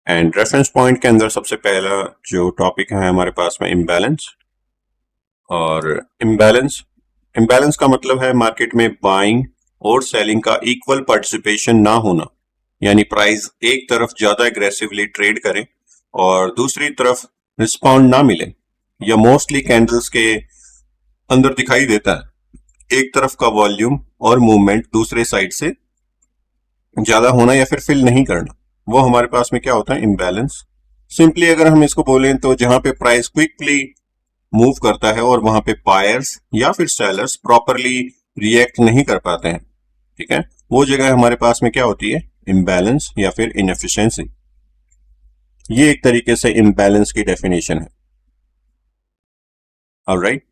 And reference point के अंदर सबसे पहला जो टॉपिक है हमारे पास में इम्बैलेंस। और इम्बैलेंस इम्बैलेंस का मतलब है मार्केट में बाइंग और सेलिंग का इक्वल पार्टिसिपेशन ना होना, यानी प्राइस एक तरफ ज्यादा एग्रेसिवली ट्रेड करे और दूसरी तरफ रिस्पॉन्ड ना मिले, या मोस्टली कैंडल्स के अंदर दिखाई देता है एक तरफ का वॉल्यूम और मूवमेंट दूसरे साइड से ज्यादा होना या फिर फिल नहीं करना, वो हमारे पास में क्या होता है इम्बैलेंस। सिंपली अगर हम इसको बोलें तो जहां पे प्राइस क्विकली मूव करता है और वहां पे बायर्स या फिर सेलर्स प्रॉपरली रिएक्ट नहीं कर पाते हैं, ठीक है, वो जगह हमारे पास में क्या होती है इम्बैलेंस या फिर इनएफिशिएंसी। ये एक तरीके से इम्बैलेंस की डेफिनेशन है। ऑलराइट,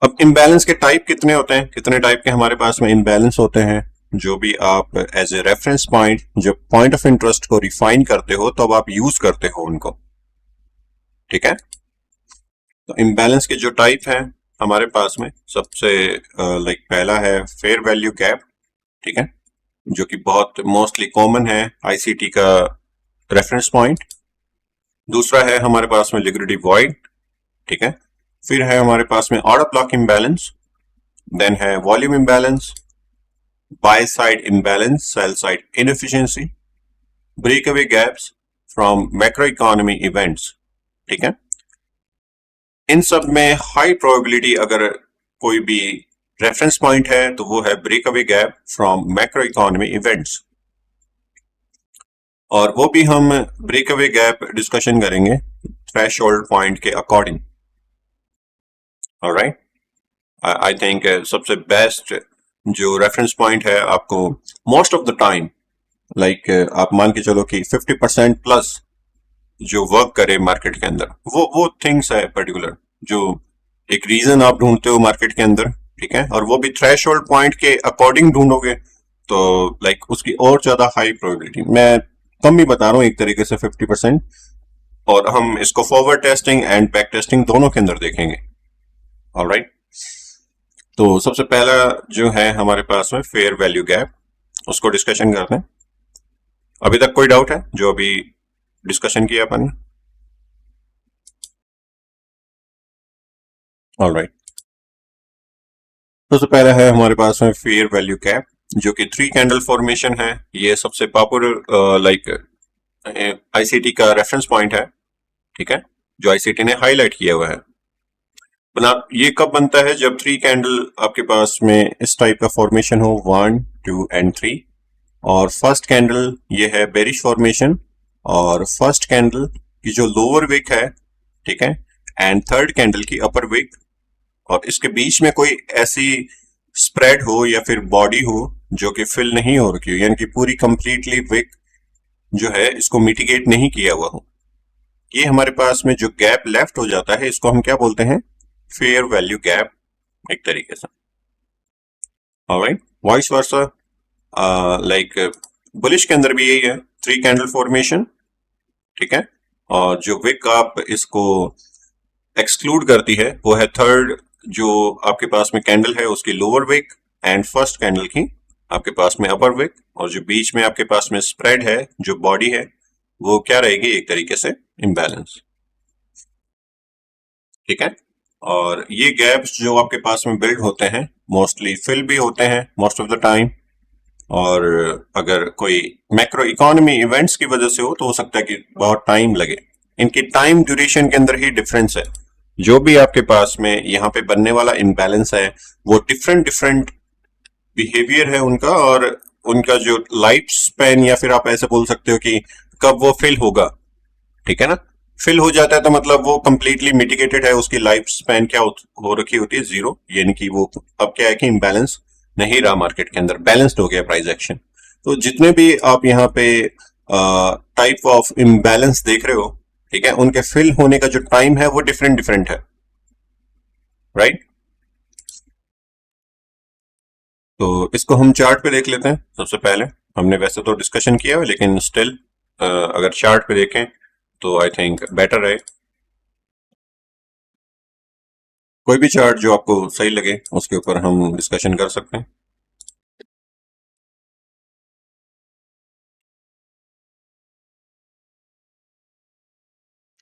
अब इम्बैलेंस के टाइप कितने होते हैं, कितने टाइप के हमारे पास में इम्बैलेंस होते हैं, जो भी आप एज ए रेफरेंस पॉइंट, जो पॉइंट ऑफ इंटरेस्ट को रिफाइन करते हो तो अब आप यूज करते हो उनको, ठीक है। तो इम्बैलेंस के जो टाइप हैं हमारे पास में सबसे लाइक पहला है फेयर वैल्यू गैप, ठीक है, जो कि बहुत मोस्टली कॉमन है आईसीटी का रेफरेंस पॉइंट। दूसरा है हमारे पास में लिक्विडिटी वॉइड, ठीक है। फिर है हमारे पास में ऑर्डर ब्लॉक इम्बैलेंस, देन है volume imbalance, by side imbalance, sell side inefficiency, breakaway gaps from macro economy events, ठीक है। इन सब में हाई प्रोबेबिलिटी अगर कोई भी रेफरेंस पॉइंट है तो वो है breakaway gap from macro economy events, और वो भी हम ब्रेकअवे गैप डिस्कशन करेंगे थ्रेशोल्ड पॉइंट के अकॉर्डिंग। ऑलराइट, आई थिंक सबसे बेस्ट जो रेफरेंस पॉइंट है आपको most of the time, like आप मान के चलो कि 50% प्लस जो वर्क करे मार्केट के अंदर, वो थिंग्स है पर्टिकुलर, जो एक रीजन आप ढूंढते हो मार्केट के अंदर, ठीक है, और वो भी थ्रेशोल्ड पॉइंट के अकॉर्डिंग ढूंढोगे तो लाइक उसकी और ज्यादा हाई प्रोबेबिलिटी, मैं कम ही बता रहा हूँ एक तरीके से 50%, और हम इसको forward testing and back testing दोनों के अंदर देखेंगे। ऑलराइट, तो सबसे पहला जो है हमारे पास में फेयर वैल्यू गैप, उसको डिस्कशन करते हैं। अभी तक कोई डाउट है जो अभी डिस्कशन किया अपन ने? ऑलराइट, सबसे पहला है हमारे पास में फेयर वैल्यू गैप, जो कि 3 कैंडल फॉर्मेशन है। ये सबसे पॉपुलर लाइक आईसीटी का रेफरेंस पॉइंट है, ठीक है, जो आईसीटी ने हाईलाइट किया हुआ है। बना ये कब बनता है, जब 3 कैंडल आपके पास में इस टाइप का फॉर्मेशन हो, 1 2 एंड 3, और फर्स्ट कैंडल ये है बेरिश फॉर्मेशन, और फर्स्ट कैंडल की जो लोअर विक है, ठीक है, एंड थर्ड कैंडल की अपर विक, और इसके बीच में कोई ऐसी स्प्रेड हो या फिर बॉडी हो जो कि फिल नहीं हो रखी हो, यानी कि पूरी कंप्लीटली विक जो है इसको मिटिगेट नहीं किया हुआ हो, ये हमारे पास में जो गैप लेफ्ट हो जाता है इसको हम क्या बोलते हैं फेयर वैल्यू गैप, एक तरीके से। Alright, vice versa, like bullish के अंदर भी यही है, 3 कैंडल फॉर्मेशन, ठीक है, और जो विक आप इसको एक्सक्लूड करती है वो है थर्ड जो आपके पास में कैंडल है उसकी lower wick, and first candle की आपके पास में अपर विक, और जो बीच में आपके पास में स्प्रेड है जो बॉडी है वो क्या रहेगी, एक तरीके से इम्बैलेंस, ठीक है। और ये गैप्स जो आपके पास में बिल्ड होते हैं मोस्टली फिल भी होते हैं मोस्ट ऑफ द टाइम, और अगर कोई मैक्रो इकोनॉमी इवेंट्स की वजह से हो तो हो सकता है कि बहुत टाइम लगे। इनकी टाइम ड्यूरेशन के अंदर ही डिफरेंस है, जो भी आपके पास में यहाँ पे बनने वाला इम्बैलेंस है वो डिफरेंट डिफरेंट बिहेवियर है उनका, और उनका जो लाइफ स्पैन, या फिर आप ऐसे बोल सकते हो कि कब वो फिल होगा, ठीक है ना। फिल हो जाता है तो मतलब वो कंप्लीटली मिटिगेटेड है, उसकी लाइफ स्पैन क्या हो रखी होती है, जीरो, यानी कि वो अब क्या है कि इम्बैलेंस नहीं रहा मार्केट के अंदर, बैलेंस्ड हो गया प्राइस एक्शन। तो जितने भी आप यहाँ पे टाइप ऑफ इम्बैलेंस देख रहे हो, ठीक है, उनके फिल होने का जो टाइम है वो डिफरेंट डिफरेंट है, राइट। तो इसको हम चार्ट पे देख लेते हैं सबसे पहले। हमने वैसे तो डिस्कशन किया है लेकिन स्टिल अगर चार्ट पे देखें तो आई थिंक बेटर है। कोई भी चार्ट जो आपको सही लगे उसके ऊपर हम डिस्कशन कर सकते हैं।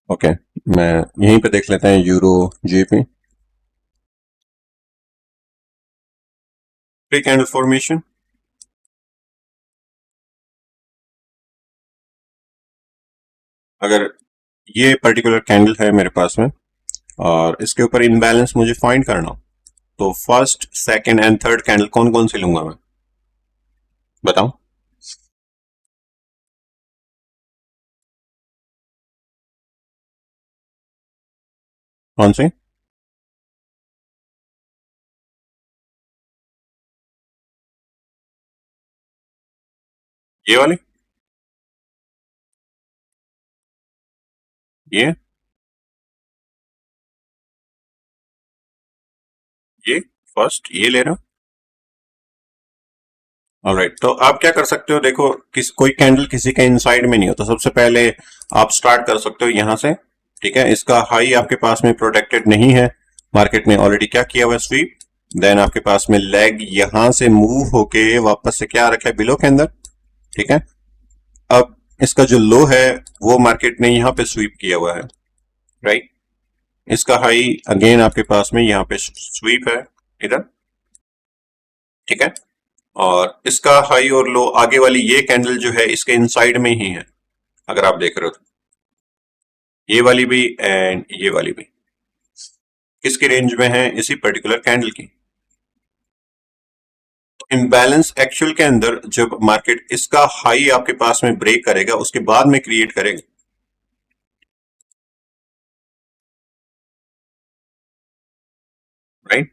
ओके, मैं यहीं पे देख लेते हैं euro GP pre candle formation. अगर ये पर्टिकुलर कैंडल है मेरे पास में और इसके ऊपर इनबैलेंस मुझे फाइंड करना हो, तो first second and third candle कौन कौन सी लूंगा मैं, बताओ। कौन सी? ये वाली? ये ये फर्स्ट ये ले रहा हूं। ऑलराइट, तो आप क्या कर सकते हो, देखो कोई कैंडल किसी का इनसाइड में नहीं होता, सबसे पहले आप स्टार्ट कर सकते हो यहां से। ठीक है, इसका हाई आपके पास में प्रोटेक्टेड नहीं है, मार्केट ने ऑलरेडी क्या किया हुआ स्वीप। देन आपके पास में लेग यहां से मूव होके वापस से क्या रखा है, बिलो के अंदर। ठीक है, अब इसका जो लो है वो मार्केट ने यहां पे स्वीप किया हुआ है, राइट। इसका हाई अगेन आपके पास में यहां पे स्वीप है इधर। ठीक है, और इसका हाई और लो आगे वाली ये कैंडल जो है इसके इनसाइड में ही है, अगर आप देख रहे हो तो ये वाली भी एंड ये वाली भी किसकी रेंज में है, इसी पर्टिकुलर कैंडल की। तो इम्बैलेंस एक्चुअल के अंदर जब मार्केट इसका हाई आपके पास में ब्रेक करेगा उसके बाद में क्रिएट करेगा, राइट।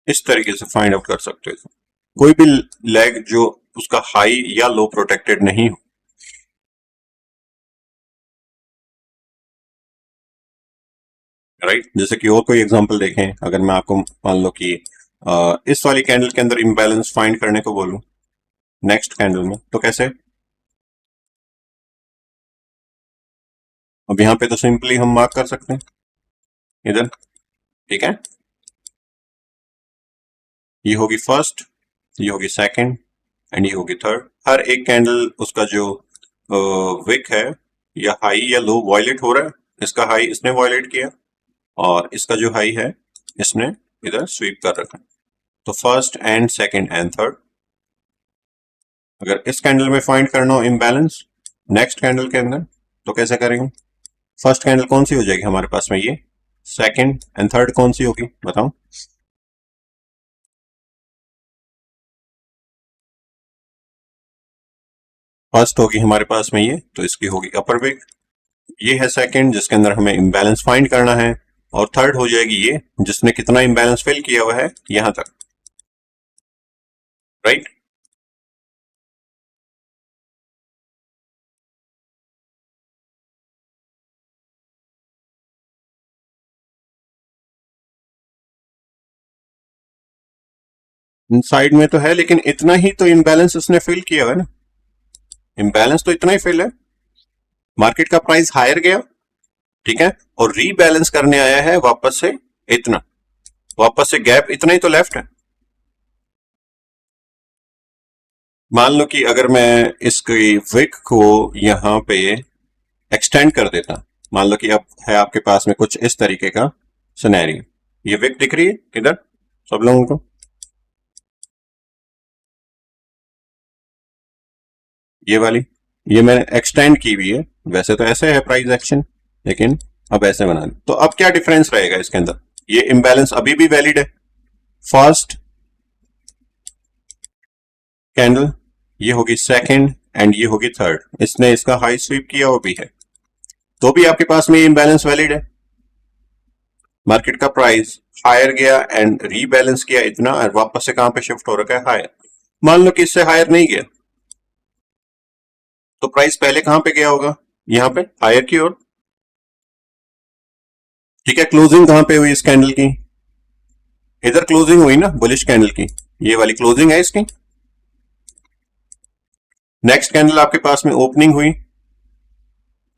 इस तरीके से फाइंड आउट कर सकते हो कोई भी लेग जो उसका हाई या लो प्रोटेक्टेड नहीं हो, राइट। जैसे कि और कोई एग्जांपल देखें, अगर मैं आपको मान लो कि इस वाली कैंडल के अंदर इम्बैलेंस फाइंड करने को बोलूं नेक्स्ट कैंडल में, तो कैसे? अब यहाँ पे तो सिंपली हम मार्क कर सकते हैं इधर। ठीक है, ये होगी फर्स्ट, ये होगी सेकंड एंड ये होगी थर्ड। हर एक कैंडल उसका जो विक है या हाई या लो वायलेट हो रहा है। इसका हाई इसने वायलेट किया और इसका जो हाई है इसने इधर स्वीप कर रखा है। तो first and second and third. अगर इस कैंडल में फाइंड करना हो इम्बैलेंस नेक्स्ट कैंडल के अंदर, तो कैसे करेंगे? फर्स्ट कैंडल कौन सी हो जाएगी हमारे पास में, ये। सेकंड एंड थर्ड कौन सी होगी, बताओ। फर्स्ट होगी हमारे पास में ये, तो इसकी होगी अपर विक। ये है सेकंड जिसके अंदर हमें इम्बैलेंस फाइंड करना है, और थर्ड हो जाएगी ये जिसने कितना इम्बैलेंस फिल किया हुआ है यहां तक, राइट। साइड में तो है लेकिन इतना ही तो इम्बैलेंस उसने फिल किया हुआ है ना, इम्बैलेंस तो इतना ही फिल है। मार्केट का प्राइस हायर गया, ठीक है, और रीबैलेंस करने आया है वापस से इतना, वापस से गैप इतना ही तो लेफ्ट है। मान लो कि अगर मैं इसकी विक को यहां पे एक्सटेंड कर देता, मान लो कि अब है आपके पास में कुछ इस तरीके का सिनेरियो। ये विक दिख रही है इधर सब लोगों को? ये वाली, ये मैंने एक्सटेंड की हुई है। वैसे तो ऐसे है प्राइस एक्शन, लेकिन अब ऐसे बना दी। तो अब क्या डिफरेंस रहेगा इसके अंदर? ये इम्बैलेंस अभी भी वैलिड है। फर्स्ट कैंडल ये होगी सेकंड एंड ये होगी थर्ड, इसने इसका हाई स्वीप किया वो भी है, तो भी आपके पास में ये इम्बैलेंस वैलिड है। मार्केट का प्राइस हायर गया एंड रीबैलेंस किया इतना, और वापस से कहां पे शिफ्ट हो रखा है, हायर। मान लो कि इससे हायर नहीं गया, तो प्राइस पहले कहां पे गया होगा, यहां पे हायर की ओर। ठीक है, क्लोजिंग कहां पे हुई इस कैंडल की, इधर क्लोजिंग हुई ना बुलिश कैंडल की, ये वाली क्लोजिंग है इसकी। नेक्स्ट कैंडल आपके पास में ओपनिंग हुई,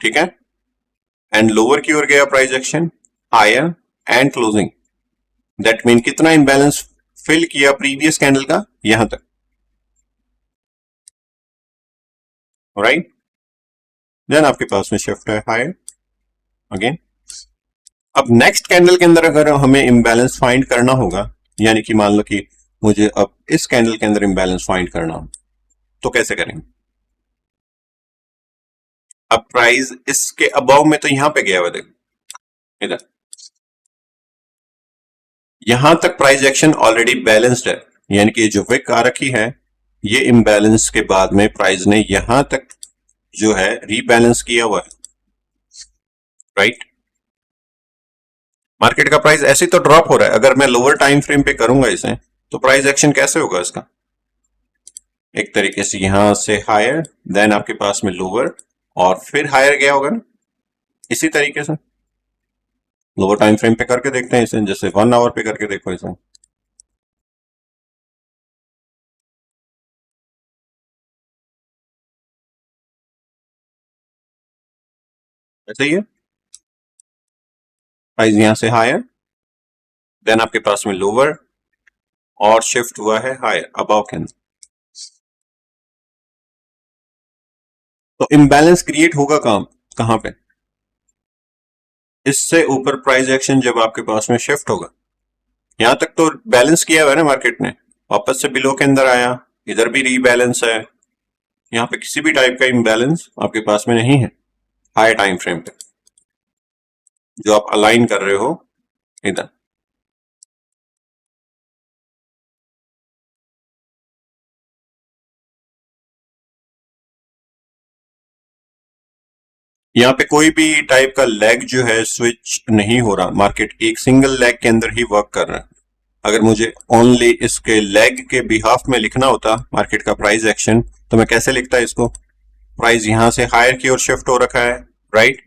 ठीक है, एंड लोअर की ओर गया price action, higher and closing. That mean कितना इंबैलेंस फिल किया प्रीवियस कैंडल का, यहां तक, राइट। देन आपके पास में शिफ्ट है हायर अगेन। अब नेक्स्ट कैंडल के अंदर अगर हमें इम्बैलेंस फाइंड करना होगा, यानी कि मान लो कि मुझे अब इस कैंडल के अंदर इम्बैलेंस फाइंड करना हो, तो कैसे करेंगे? अब प्राइस इसके अबाव में तो यहां पे गया हुआ, देखो इधर, यहां तक प्राइस एक्शन ऑलरेडी बैलेंस्ड है, यानी कि जो विक आ रखी है ये इम्बैलेंस के बाद में प्राइस ने यहां तक जो है रीबैलेंस किया हुआ है, राइट। मार्केट का प्राइस ऐसे तो ड्रॉप हो रहा है, अगर मैं लोअर टाइम फ्रेम पे करूंगा इसे तो प्राइस एक्शन कैसे होगा इसका? एक तरीके से यहां से हायर, देन आपके पास में लोअर, और फिर हायर गया होगा ना, इसी तरीके से लोअर टाइम फ्रेम पे करके देखते हैं इसे, जैसे 1 आवर पे करके देखो इसे। ऐसे ही है, प्राइस यहां से हायर, देन आपके पास में लोअर, और शिफ्ट हुआ है हायर अबाव के अंदर। तो इम्बैलेंस क्रिएट होगा कहां पे? इससे ऊपर प्राइस एक्शन जब आपके पास में शिफ्ट होगा, यहां तक तो बैलेंस किया हुआ है ना मार्केट ने, वापस से बिलो के अंदर आया, इधर भी रीबैलेंस है, यहां पे किसी भी टाइप का इम्बैलेंस आपके पास में नहीं है हाई टाइम फ्रेम पे, जो आप अलाइन कर रहे हो इधर। यहाँ पे कोई भी टाइप का लेग जो है स्विच नहीं हो रहा, मार्केट एक सिंगल लेग के अंदर ही वर्क कर रहा है। अगर मुझे ओनली इसके लेग के बिहाफ में लिखना होता मार्केट का प्राइस एक्शन, तो मैं कैसे लिखता इसको? प्राइस यहां से हायर की ओर शिफ्ट हो रखा है, राइट,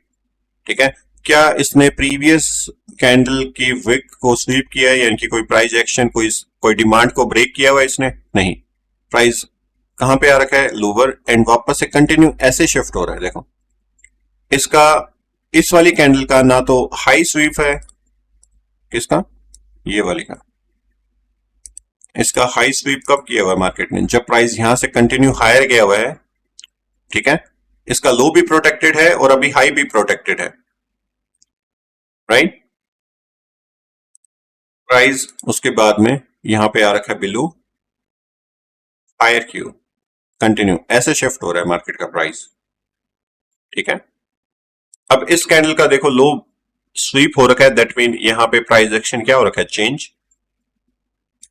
ठीक है। क्या इसने प्रीवियस कैंडल की विक को स्वीप किया है, यानी कि कोई प्राइस एक्शन, कोई डिमांड को ब्रेक किया हुआ है इसने? नहीं। प्राइस कहां पे आ रखा है? लोअर, एंड वापस से कंटिन्यू ऐसे शिफ्ट हो रहा है। देखो इसका, इस वाली कैंडल का ना तो हाई स्वीप है, किसका? ये वाली का। इसका हाई स्वीप कब किया हुआ है मार्केट ने? जब प्राइस यहां से कंटिन्यू हायर गया हुआ है, ठीक है। इसका लो भी प्रोटेक्टेड है और अभी हाई भी प्रोटेक्टेड है, राइट। प्राइस उसके बाद में यहां पे आ रखा है बिलो, हायर क्यू, कंटिन्यू ऐसे शिफ्ट हो रहा है मार्केट का प्राइस, ठीक है। अब इस कैंडल का देखो लो स्वीप हो रखा है, दैट मीन यहां पे प्राइस एक्शन क्या हो रखा है? चेंज।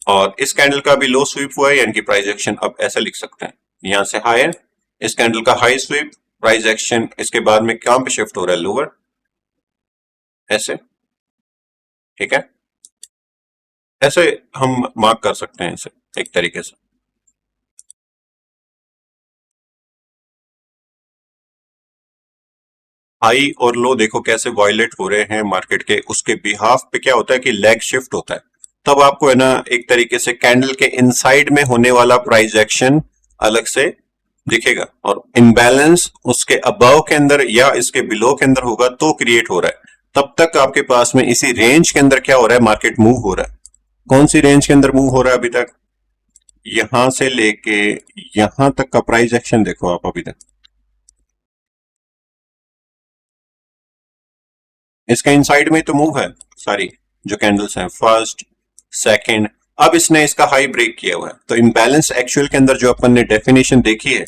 और इस कैंडल का भी लो स्वीप हुआ है, यानी कि प्राइस एक्शन अब ऐसा लिख सकते हैं, यहां से हायर, इस कैंडल का हाई स्वीप, प्राइस एक्शन इसके बाद में कहां पे शिफ्ट हो रहा है? लोअर, ऐसे, ठीक है। ऐसे हम मार्क कर सकते हैं इसे एक तरीके से। हाई और लो देखो कैसे वायलेट हो रहे हैं मार्केट के, उसके बिहाफ पे क्या होता है कि लेग शिफ्ट होता है, तब आपको है ना एक तरीके से कैंडल के इनसाइड में होने वाला प्राइस एक्शन अलग से दिखेगा, और इनबैलेंस उसके अबव के अंदर या इसके बिलो के अंदर होगा तो क्रिएट हो रहा है। तब तक आपके पास में इसी रेंज के अंदर क्या हो रहा है? मार्केट मूव हो रहा है। कौन सी रेंज के अंदर मूव हो रहा है अभी तक? यहां से लेके यहां तक का प्राइस एक्शन देखो आप अभी तक, इसका इनसाइड में तो मूव है सारी जो कैंडल्स हैं, फर्स्ट, सेकंड। अब इसने इसका हाई ब्रेक किया हुआ है, तो इम्बैलेंस एक्चुअल के अंदर जो अपन ने डेफिनेशन देखी है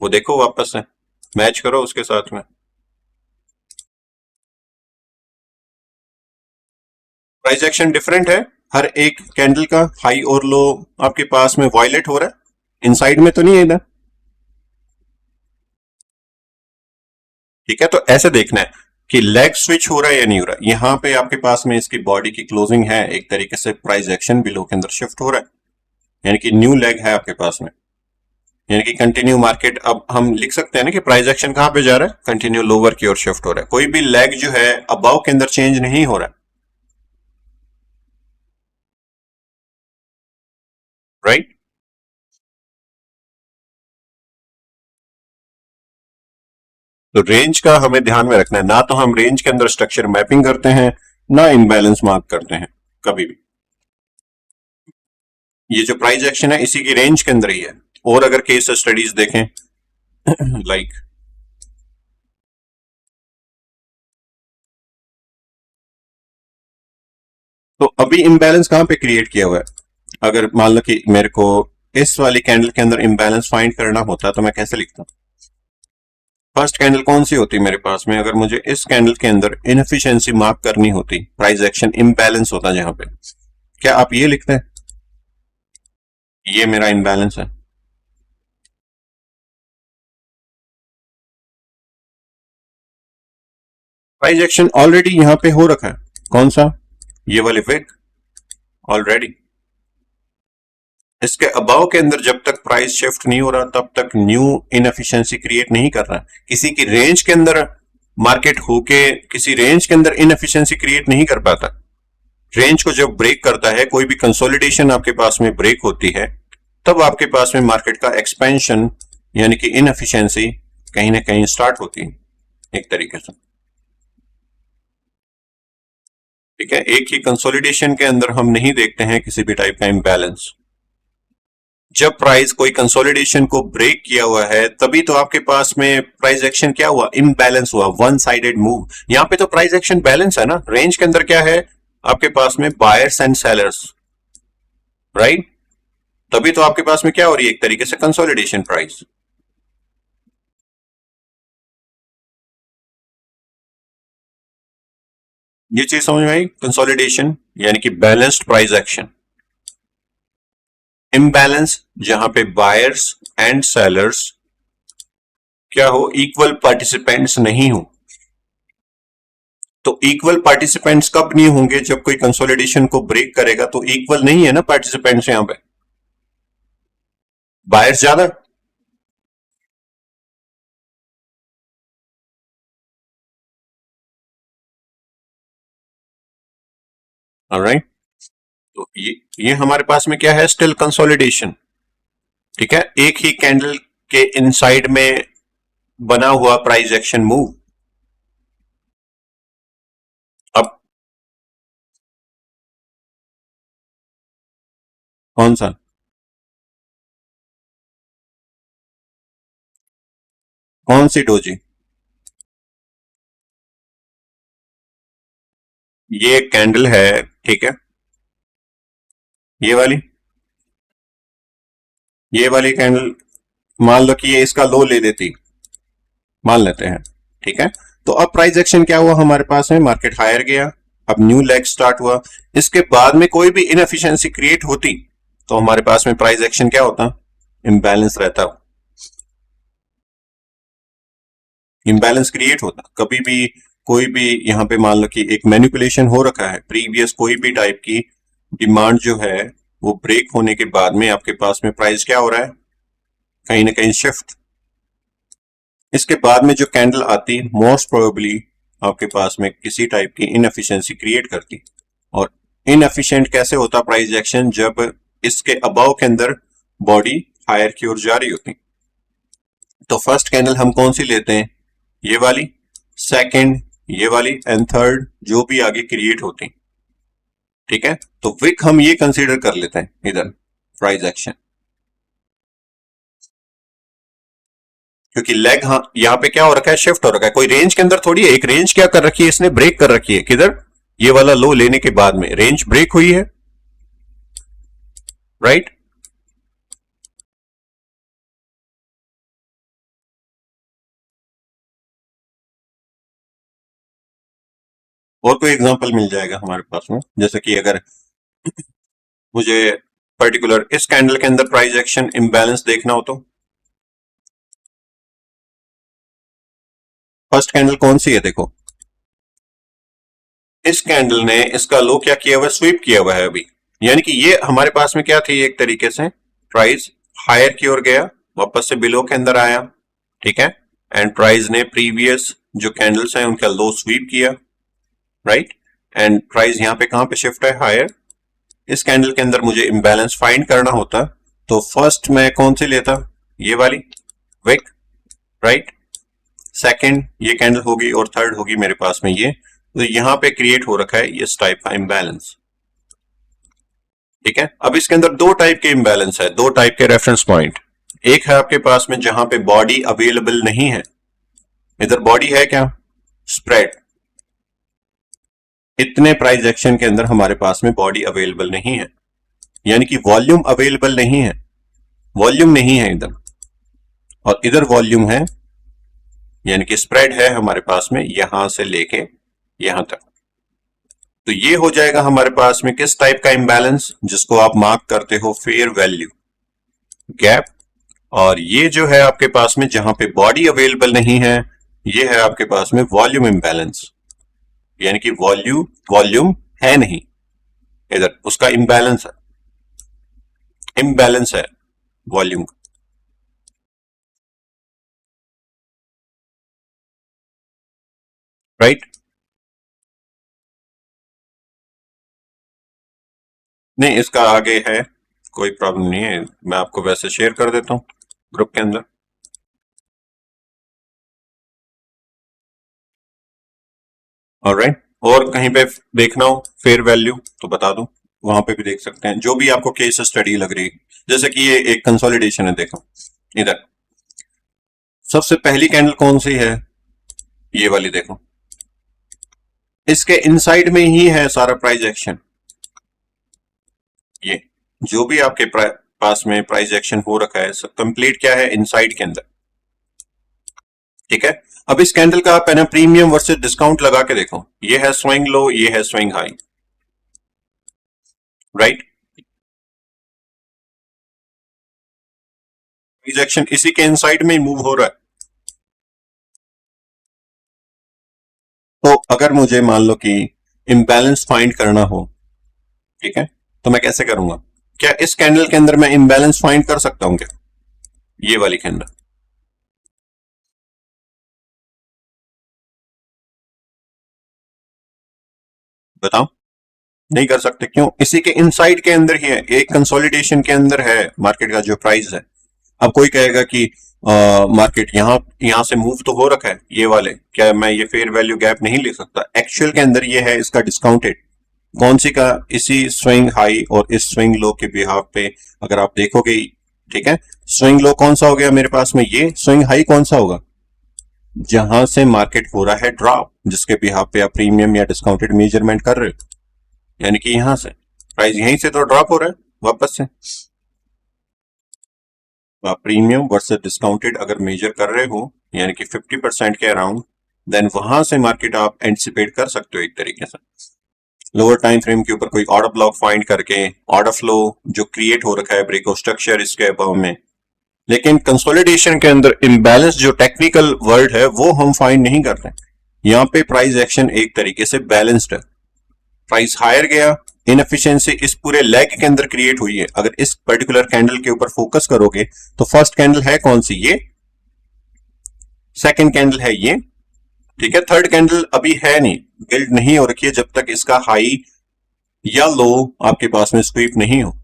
वो देखो वापस से मैच करो उसके साथ में। प्राइस एक्शन डिफरेंट है, हर एक कैंडल का हाई और लो आपके पास में वायलेट हो रहा है, इनसाइड में तो नहीं है इधर, ठीक है। तो ऐसे देखना है कि लेग स्विच हो रहा है या नहीं हो रहा है। यहां पे आपके पास में इसकी बॉडी की क्लोजिंग है, एक तरीके से प्राइस एक्शन बिलो के अंदर शिफ्ट हो रहा है, यानी कि न्यू लेग है आपके पास में, यानी कि कंटिन्यू मार्केट, अब हम लिख सकते हैं ना कि प्राइस एक्शन कहां पे जा रहा है? कंटिन्यू लोअर की ओर शिफ्ट हो रहा है, कोई भी लेग जो है अबाव के अंदर चेंज नहीं हो रहा है, राइट। तो रेंज का हमें ध्यान में रखना है, ना तो हम रेंज के अंदर स्ट्रक्चर मैपिंग करते हैं, ना इनबैलेंस मार्क करते हैं कभी भी। ये जो प्राइस एक्शन है इसी की रेंज के अंदर ही है। और अगर केस स्टडीज देखें लाइक तो अभी इम्बैलेंस कहां पे क्रिएट किया हुआ है? अगर मान लो कि मेरे को इस वाली कैंडल के अंदर इम्बैलेंस फाइंड करना होता तो मैं कैसे लिखता? फर्स्ट कैंडल कौन सी होती मेरे पास में? अगर मुझे इस कैंडल के अंदर इनएफिशिएंसी मार्क करनी होती, प्राइस एक्शन इम्बैलेंस होता जहां पे, क्या आप ये लिखते हैं ये मेरा इम्बैलेंस है? प्राइस एक्शन ऑलरेडी यहां पे हो रखा है। कौन सा? ये वाले विक ऑलरेडी। इसके अबाव के अंदर जब तक प्राइस शिफ्ट नहीं हो रहा तब तक न्यू इनएफिशिएंसी क्रिएट नहीं कर रहा। किसी की रेंज के अंदर मार्केट होके किसी रेंज के अंदर इनएफिशिएंसी क्रिएट नहीं कर पाता। रेंज को जब ब्रेक करता है, कोई भी कंसोलिडेशन आपके पास में ब्रेक होती है, तब आपके पास में मार्केट का एक्सपेंशन यानी कि इनएफिशिएंसी कहीं ना कहीं स्टार्ट होती है एक तरीके से। ठीक है, एक ही कंसोलिडेशन के अंदर हम नहीं देखते हैं किसी भी टाइप का इम्बैलेंस। जब प्राइस कोई कंसोलिडेशन को ब्रेक किया हुआ है तभी तो आपके पास में प्राइस एक्शन क्या हुआ? इम्बैलेंस हुआ, वन साइडेड मूव। यहां पे तो प्राइस एक्शन बैलेंस है ना। रेंज के अंदर क्या है आपके पास में? Buyers and sellers, right. तभी तो आपके पास में क्या हो रही है? एक तरीके से कंसोलिडेशन प्राइस। ये चीज समझ में आई? कंसोलिडेशन यानी कि बैलेंस्ड प्राइस एक्शन। इम्बैलेंस जहां पे बायर्स एंड सेलर्स क्या हो? इक्वल पार्टिसिपेंट्स नहीं हो। तो इक्वल पार्टिसिपेंट्स कब नहीं होंगे? जब कोई कंसोलिडेशन को ब्रेक करेगा तो इक्वल नहीं है ना पार्टिसिपेंट्स यहां पे। बायर्स ज्यादा, ऑलराइट। तो ये हमारे पास में क्या है? Still consolidation. ठीक है, एक ही कैंडल के इनसाइड में बना हुआ प्राइस एक्शन मूव। अब कौन सा? कौन सी डोजी? ये कैंडल है, ठीक है, ये वाली कैंडल मान लो कि ये इसका लो ले देती, मान लेते हैं, ठीक है। तो अब प्राइस एक्शन क्या हुआ हमारे पास में? मार्केट हायर गया, अब न्यू लेग स्टार्ट हुआ। इसके बाद में कोई भी इनएफिशिएंसी क्रिएट होती तो हमारे पास में प्राइस एक्शन क्या होता? इम्बैलेंस रहता, इम्बैलेंस क्रिएट होता। कभी भी कोई भी यहां पे मान लो कि एक मैनिपुलेशन हो रखा है, प्रीवियस कोई भी टाइप की डिमांड जो है वो ब्रेक होने के बाद में आपके पास में प्राइस क्या हो रहा है? कहीं ना कहीं शिफ्ट। इसके बाद में जो कैंडल आती मोस्ट प्रोबेबली आपके पास में किसी टाइप की इनएफिशिएंसी क्रिएट करती। और इनएफिशिएंट कैसे होता प्राइस एक्शन? जब इसके अबाव के अंदर बॉडी हायर की ओर जा रही होती। तो फर्स्ट कैंडल हम कौन सी लेते हैं? ये वाली, सेकंड ये वाली, एंड थर्ड जो भी आगे क्रिएट होती। ठीक है, तो विक हम ये कंसीडर कर लेते हैं इधर प्राइस एक्शन, क्योंकि लेग हाँ यहां पे क्या हो रखा है? शिफ्ट हो रखा है। कोई रेंज के अंदर थोड़ी है। एक रेंज क्या कर रखी है इसने? ब्रेक कर रखी है। किधर? ये वाला लो लेने के बाद में रेंज ब्रेक हुई है, राइट। और कोई एग्जांपल मिल जाएगा हमारे पास में? जैसे कि अगर मुझे पर्टिकुलर इस कैंडल के अंदर प्राइस एक्शन इम्बैलेंस देखना हो तो फर्स्ट कैंडल कौन सी है? देखो, इस कैंडल ने इसका लो क्या किया हुआ है? स्वीप किया हुआ है अभी। यानी कि ये हमारे पास में क्या थी? एक तरीके से प्राइस हायर की ओर गया, वापस से बिलो के अंदर आया, ठीक है, एंड प्राइस ने प्रीवियस जो कैंडल्स हैं उनका लो स्वीप किया, राइट, एंड प्राइस यहां पे कहां पे शिफ्ट है? हायर। इस कैंडल के अंदर मुझे इम्बैलेंस फाइंड करना होता तो फर्स्ट मैं कौन सी लेता? ये वाली विक, राइट। सेकंड ये कैंडल होगी और थर्ड होगी मेरे पास में ये। तो यहां पे क्रिएट हो रखा है इस टाइप का इम्बैलेंस, ठीक है। अब इसके अंदर दो टाइप के इम्बैलेंस है, दो टाइप के रेफरेंस पॉइंट। एक है आपके पास में जहां पे बॉडी अवेलेबल नहीं है। इधर बॉडी है क्या? स्प्रेड। इतने प्राइस एक्शन के अंदर हमारे पास में बॉडी अवेलेबल नहीं है, यानी कि वॉल्यूम अवेलेबल नहीं है, वॉल्यूम नहीं है इधर, और इधर वॉल्यूम है, यानी कि स्प्रेड है हमारे पास में यहां से लेके यहां तक। तो ये हो जाएगा हमारे पास में किस टाइप का इंबैलेंस, जिसको आप मार्क करते हो फेयर वैल्यू गैप। और ये जो है आपके पास में जहां पे बॉडी अवेलेबल नहीं है, ये है आपके पास में वॉल्यूम इंबैलेंस, यानी कि वॉल्यूम है नहीं इधर, उसका इंबैलेंस है वॉल्यूम का। राइट? नहीं, इसका आगे है, कोई प्रॉब्लम नहीं है, मैं आपको वैसे शेयर कर देता हूं ग्रुप के अंदर। ऑलराइट, और कहीं पे देखना हो फेयर वैल्यू तो बता दूं, वहां पे भी देख सकते हैं, जो भी आपको केस स्टडी लग रही है। जैसे कि ये एक कंसोलिडेशन है, देखो इधर सबसे पहली कैंडल कौन सी है, ये वाली देखो, इसके इनसाइड में ही है सारा प्राइस एक्शन। ये जो भी आपके पास में प्राइस एक्शन हो रखा है सब कंप्लीट क्या है, इनसाइड के अंदर। ठीक है, अब इस कैंडल का आप है ना प्रीमियम वर्सेस डिस्काउंट लगा के देखो, ये है स्विंग लो, ये है swing high. Right, price action इसी के इनसाइड में ही मूव हो रहा है। तो अगर मुझे मान लो कि इम्बैलेंस फाइंड करना हो, ठीक है, तो मैं कैसे करूंगा? क्या इस कैंडल के अंदर मैं इम्बैलेंस फाइंड कर सकता हूं क्या, ये वाली कैंडल? बताओ, नहीं कर सकते, क्यों? इसी के इनसाइड के अंदर ही है, एक कंसोलिडेशन के अंदर है मार्केट का जो प्राइस है। अब कोई कहेगा कि मार्केट यहां से मूव तो हो रखा है ये वाले, क्या मैं ये फेयर वैल्यू गैप नहीं ले सकता? एक्चुअल के अंदर ये है इसका डिस्काउंटेड, कौन सी का, इसी स्विंग हाई और इस स्विंग लो के बिहाफ पे अगर आप देखोगे। ठीक है, स्विंग लो कौन सा हो गया मेरे पास में, ये स्विंग हाई कौन सा होगा, जहां से मार्केट हो रहा है ड्रॉप, जिसके बिहाफ पे आप प्रीमियम या डिस्काउंटेड मेजरमेंट कर रहे हो, यानी कि यहां से प्राइस यहीं से तो ड्रॉप हो रहा है वापस से। तो आप प्रीमियम वर्सेस डिस्काउंटेड अगर मेजर कर रहे हो, यानी कि 50% के अराउंड, देन वहां से मार्केट आप एंटिसिपेट कर सकते हो एक तरीके से। लोअर टाइम फ्रेम के ऊपर कोई ऑर्डर ब्लॉक फाइंड करके, ऑर्डर फ्लो जो क्रिएट हो रखा है, ब्रेकआउट स्ट्रक्चर इसके अबव में। लेकिन कंसोलिडेशन के अंदर इम्बैलेंस जो टेक्निकल वर्ड है वो हम फाइंड नहीं कर रहे। यहाँ पे प्राइस एक्शन एक तरीके से बैलेंस्ड है, प्राइस हायर गया, इनएफिशिएंसी इस पूरे लेग के अंदर क्रिएट हुई है। अगर इस पर्टिकुलर कैंडल के ऊपर फोकस करोगे तो फर्स्ट कैंडल है कौन सी, ये, सेकंड कैंडल है ये, ठीक है, थर्ड कैंडल अभी है नहीं, बिल्ड नहीं हो रखी है जब तक इसका हाई या लो आपके पास में स्वीप नहीं हो।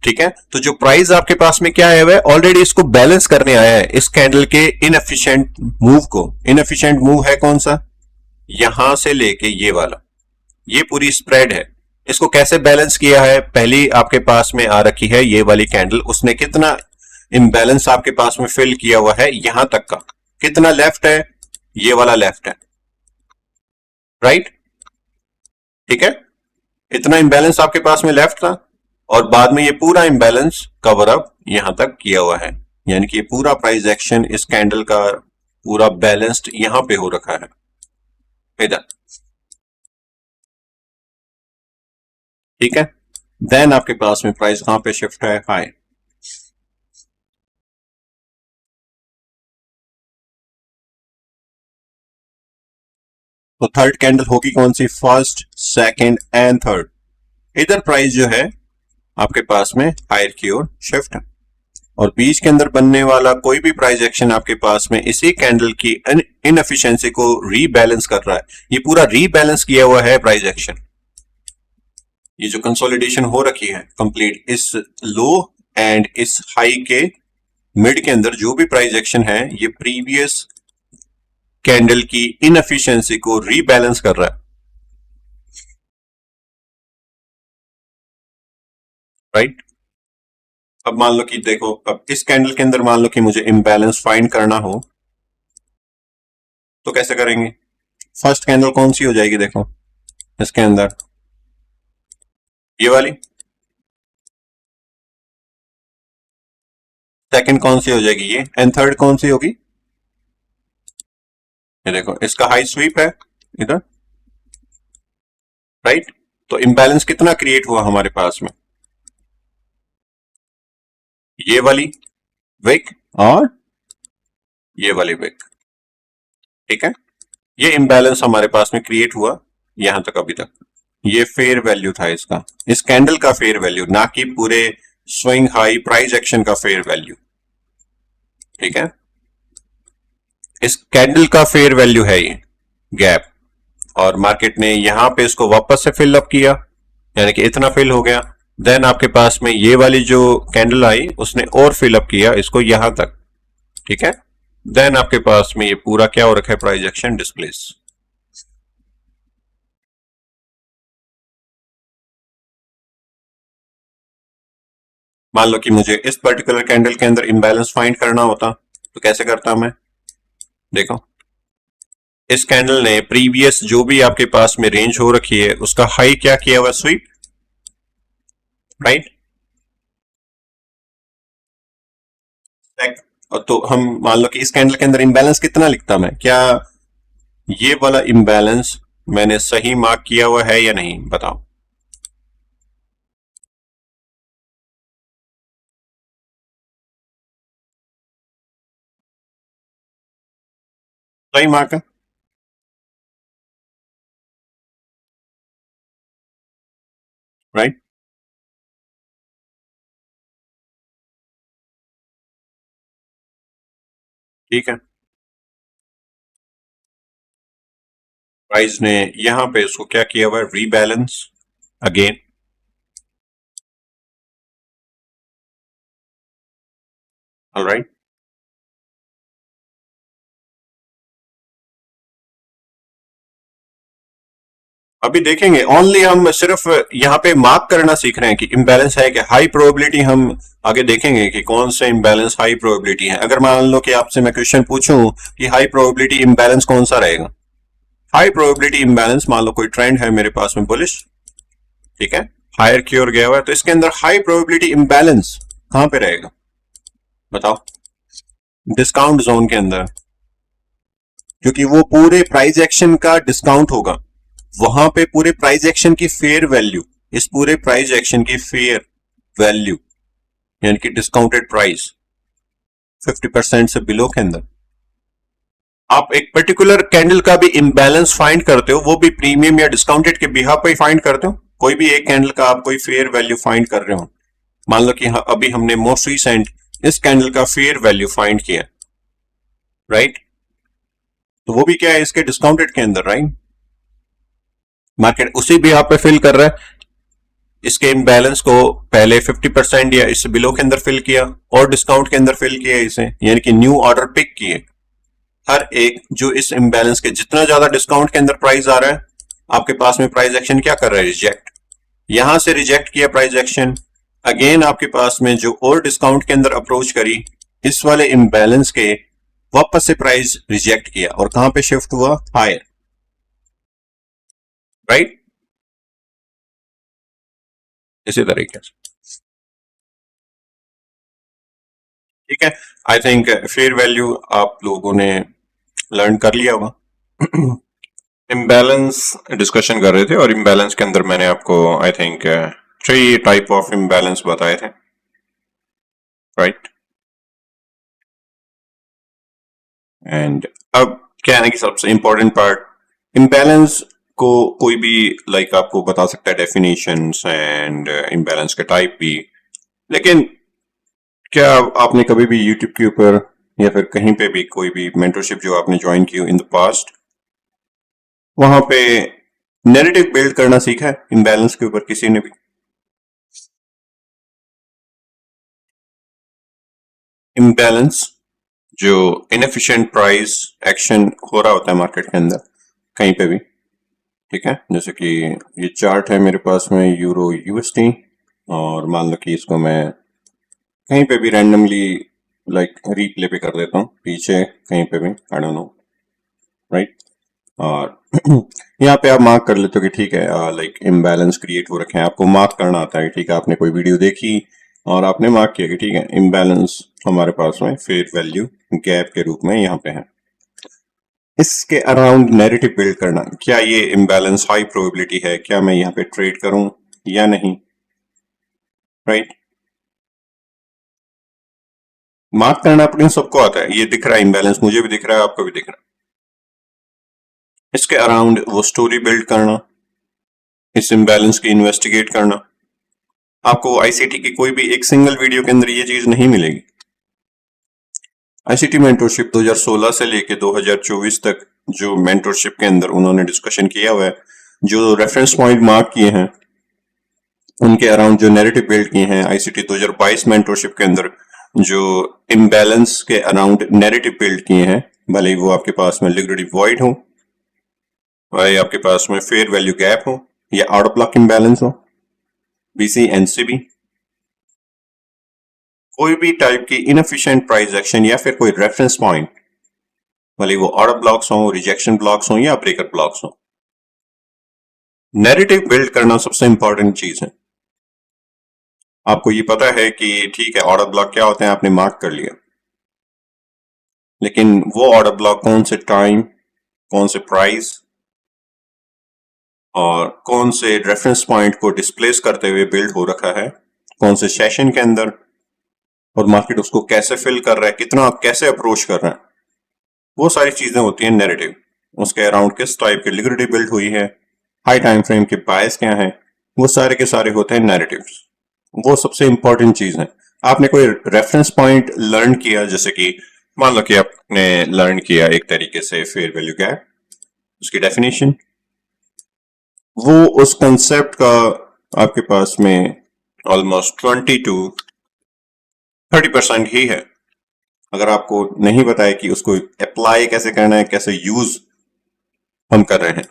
ठीक है, तो जो प्राइस आपके पास में क्या है वह ऑलरेडी इसको बैलेंस करने आया है, इस कैंडल के इनएफिशिएंट मूव को। इनएफिशिएंट मूव है कौन सा, यहां से लेके ये वाला, ये पूरी स्प्रेड है, इसको कैसे बैलेंस किया है, पहली आपके पास में आ रखी है ये वाली कैंडल, उसने कितना इम्बैलेंस आपके पास में फिल किया हुआ है, यहां तक का कितना लेफ्ट है, ये वाला लेफ्ट है। राइट, ठीक है, इतना इम्बैलेंस आपके पास में लेफ्ट था, और बाद में ये पूरा इम्बैलेंस कवर अप यहां तक किया हुआ है, यानी कि ये पूरा प्राइस एक्शन इस कैंडल का पूरा बैलेंस्ड यहां पे हो रखा है इधर। ठीक है, देन आपके पास में प्राइस कहां पे शिफ्ट है, हाई। तो थर्ड कैंडल होगी कौन सी, फर्स्ट, सेकंड एंड थर्ड, इधर प्राइस जो है आपके पास में हायर की ओर शिफ्ट है। और बीच के अंदर बनने वाला कोई भी प्राइस एक्शन आपके पास में इसी कैंडल की इनएफिशिएंसी को रीबैलेंस कर रहा है, ये पूरा रीबैलेंस किया हुआ है प्राइस एक्शन। ये जो कंसोलिडेशन हो रखी है कंप्लीट, इस लो एंड इस हाई के मिड के अंदर जो भी प्राइस एक्शन है, ये प्रीवियस कैंडल की इनएफिशिएंसी को रीबैलेंस कर रहा है। राइट, अब मान लो कि देखो, अब इस कैंडल के अंदर मान लो कि मुझे इम्बैलेंस फाइंड करना हो तो कैसे करेंगे? फर्स्ट कैंडल कौन सी हो जाएगी, देखो इसके अंदर ये वाली, सेकंड कौन सी हो जाएगी ये, एंड थर्ड कौन सी होगी, ये देखो इसका हाई स्वीप है इधर, राइट। तो इम्बैलेंस कितना क्रिएट हुआ हमारे पास में, ये वाली विक और ये वाली विक, ठीक है। ये इम्बैलेंस हमारे पास में क्रिएट हुआ यहां तक अभी तक। ये फेयर वैल्यू था इसका, इस कैंडल का फेयर वैल्यू, ना कि पूरे स्विंग हाई प्राइस एक्शन का फेयर वैल्यू, ठीक है। इस कैंडल का फेयर वैल्यू है ये गैप, और मार्केट ने यहां पे इसको वापस से फिल अप किया, यानी कि इतना फिल हो गया। देन आपके पास में ये वाली जो कैंडल आई उसने और फिल अप किया इसको यहां तक, ठीक है। देन आपके पास में ये पूरा क्या हो रखा है, प्राइस एक्शन डिस्प्लेस। मान लो कि मुझे इस पर्टिकुलर कैंडल के अंदर इम्बैलेंस फाइंड करना होता तो कैसे करता मैं, देखो इस कैंडल ने प्रीवियस जो भी आपके पास में रेंज हो रखी है उसका हाई क्या किया हुआ, स्वीप, राइट। तो हम मान लो कि इस कैंडल के अंदर इम्बैलेंस कितना लिखता मैं, क्या ये वाला इम्बैलेंस मैंने सही मार्क किया हुआ है या नहीं, बताओ। सही मार्क है, राइट, ठीक है। प्राइस ने यहां पे उसको क्या किया हुआ है, रीबैलेंस अगेन, ऑलराइट। अभी देखेंगे, ओनली हम सिर्फ यहाँ पे मार्क करना सीख रहे हैं कि इम्बैलेंस है कि हाई प्रोबेबिलिटी, हम आगे देखेंगे कि कौन से इम्बैलेंस हाई प्रोबेबिलिटी है। अगर मान लो कि आपसे मैं क्वेश्चन पूछूं कि हाई प्रोबेबिलिटी इम्बैलेंस कौन सा रहेगा, हाई प्रोबेबिलिटी इम्बैलेंस, मान लो कोई ट्रेंड है मेरे पास में बुलिश, ठीक है, हायर की ओर गया हुआ है, तो इसके अंदर हाई प्रोबेबिलिटी इम्बैलेंस कहां पे रहेगा, बताओ। डिस्काउंट जोन के अंदर, क्योंकि वो पूरे प्राइस एक्शन का डिस्काउंट होगा, वहां पे पूरे प्राइस एक्शन की फेयर वैल्यू, इस पूरे प्राइस एक्शन की फेयर वैल्यू यानी कि डिस्काउंटेड प्राइस 50% से बिलो के अंदर आप एक पर्टिकुलर कैंडल का भी इम्बैलेंस फाइंड करते हो, वो भी प्रीमियम या डिस्काउंटेड के बिहाफ पे फाइंड करते हो। कोई भी एक कैंडल का आप कोई फेयर वैल्यू फाइंड कर रहे हो, मान लो कि अभी हमने मोस्ट रिसेंट इस कैंडल का फेयर वैल्यू फाइंड किया, राइट। तो वो भी क्या है, इसके डिस्काउंटेड के अंदर, राइट। मार्केट उसी भी पे फिल कर रहा है, इसके इम्बैलेंस को पहले 50% या इससे बिलो के अंदर फिल किया और डिस्काउंट के अंदर फिल किया इसे, यानी कि न्यू ऑर्डर पिक किए। हर एक जो इस इम्बैलेंस के जितना ज्यादा डिस्काउंट के अंदर प्राइस आ रहा है, आपके पास में प्राइस एक्शन क्या कर रहा है, रिजेक्ट। यहां से रिजेक्ट किया प्राइस एक्शन, अगेन आपके पास में जो और डिस्काउंट के अंदर अप्रोच करी, इस वाले इम्बैलेंस के वापस से प्राइस रिजेक्ट किया और कहां पे शिफ्ट हुआ, हायर, राइट। इसी तरीके से, ठीक है। आई थिंक फेयर वैल्यू आप लोगों ने लर्न कर लिया होगा। इम्बैलेंस डिस्कशन कर रहे थे, और इम्बैलेंस के अंदर मैंने आपको I think 3 type of imbalance बताए थे, राइट। एंड अब क्या है ना कि सबसे इंपॉर्टेंट पार्ट, इम्बैलेंस को कोई भी लाइक आपको बता सकता है डेफिनेशंस एंड इम्बैलेंस के टाइप भी, लेकिन क्या आपने कभी भी यूट्यूब के ऊपर या फिर कहीं पे भी कोई भी मेंटरशिप जो आपने ज्वाइन की हो इन द पास्ट, वहां पे नैरेटिव बिल्ड करना सीखा है इम्बैलेंस के ऊपर किसी ने भी? इम्बैलेंस जो इनएफिशिएंट प्राइस एक्शन हो रहा होता है मार्केट के अंदर कहीं पे भी, ठीक है। जैसे कि ये चार्ट है मेरे पास में यूरो यूएसडी, और मान लो कि इसको मैं कहीं पे भी रैंडमली लाइक रीप्ले पे कर देता हूँ पीछे, कहीं पे भी, आई डोंट नो, राइट। और यहाँ पे आप मार्क कर लेते हो कि ठीक है, लाइक इम्बैलेंस क्रिएट हो रखे हैं, आपको मार्क करना आता है। ठीक है, आपने कोई वीडियो देखी और आपने मार्क किया कि ठीक है, इम्बैलेंस हमारे पास में फेयर वैल्यू गैप के रूप में यहाँ पे है। इसके अराउंड नैरेटिव बिल्ड करना, क्या ये इम्बैलेंस हाई प्रोबेबिलिटी है, क्या मैं यहाँ पे ट्रेड करूं या नहीं, राइट। मार्क करना अपने सबको आता है, ये दिख रहा है इम्बैलेंस, मुझे भी दिख रहा है, आपको भी दिख रहा है। इसके अराउंड वो स्टोरी बिल्ड करना, इस इम्बैलेंस की इन्वेस्टिगेट करना। आपको आईसीटी की कोई भी एक सिंगल वीडियो के अंदर ये चीज नहीं मिलेगी। आईसीटी मेंटरशिप 2016 से लेके 2024 तक जो मेंटरशिप के अंदर उन्होंने डिस्कशन किया हुआ है, जो रेफरेंस पॉइंट मार्क किए हैं, उनके अराउंड जो नैरेटिव बिल्ड किए हैं, आईसीटी 2022 मेंटरशिप के अंदर जो इम्बैलेंस के अराउंड नैरेटिव बिल्ड किए हैं, भले ही वो आपके पास में लिक्विडिटी वॉइड हो, भले ही आपके पास में फेयर वैल्यू गैप हो, या आउट ऑफ ब्लॉक इम्बैलेंस हो, बीसी एनसीबी, कोई भी टाइप की इनएफिशिएंट प्राइस एक्शन या फिर कोई रेफरेंस पॉइंट, भले वो ऑर्डर ब्लॉक्स हो, रिजेक्शन ब्लॉक्स हो या ब्रेकर ब्लॉक्स हो, नैरेटिव बिल्ड करना सबसे इंपॉर्टेंट चीज है। आपको ये पता है कि ठीक है, ऑर्डर ब्लॉक क्या होते हैं, आपने मार्क कर लिया, लेकिन वो ऑर्डर ब्लॉक कौन से टाइम, कौन से प्राइस और कौन से रेफरेंस पॉइंट को डिस्प्लेस करते हुए बिल्ड हो रखा है, कौन से सेशन के अंदर, और मार्केट उसको कैसे फिल कर रहा है, कितना कैसे अप्रोच कर रहा है, वो सारी चीजें होती हैं नैरेटिव। उसके अराउंड किस टाइप की लिक्विडिटी बिल्ड हुई है, हाई टाइम फ्रेम के बायस क्या है, वो सारे के सारे होते हैं नैरेटिव्स। वो सबसे इंपॉर्टेंट चीज है। आपने कोई रेफरेंस पॉइंट लर्न किया, जैसे कि मान लो कि आपने लर्न किया एक तरीके से फेयर वैल्यू गैप, उसकी डेफिनेशन, वो उस कंसेप्ट का आपके पास में ऑलमोस्ट 20 टू 30% ही है। अगर आपको नहीं पता है कि उसको अप्लाई कैसे करना है, कैसे यूज हम कर रहे हैं,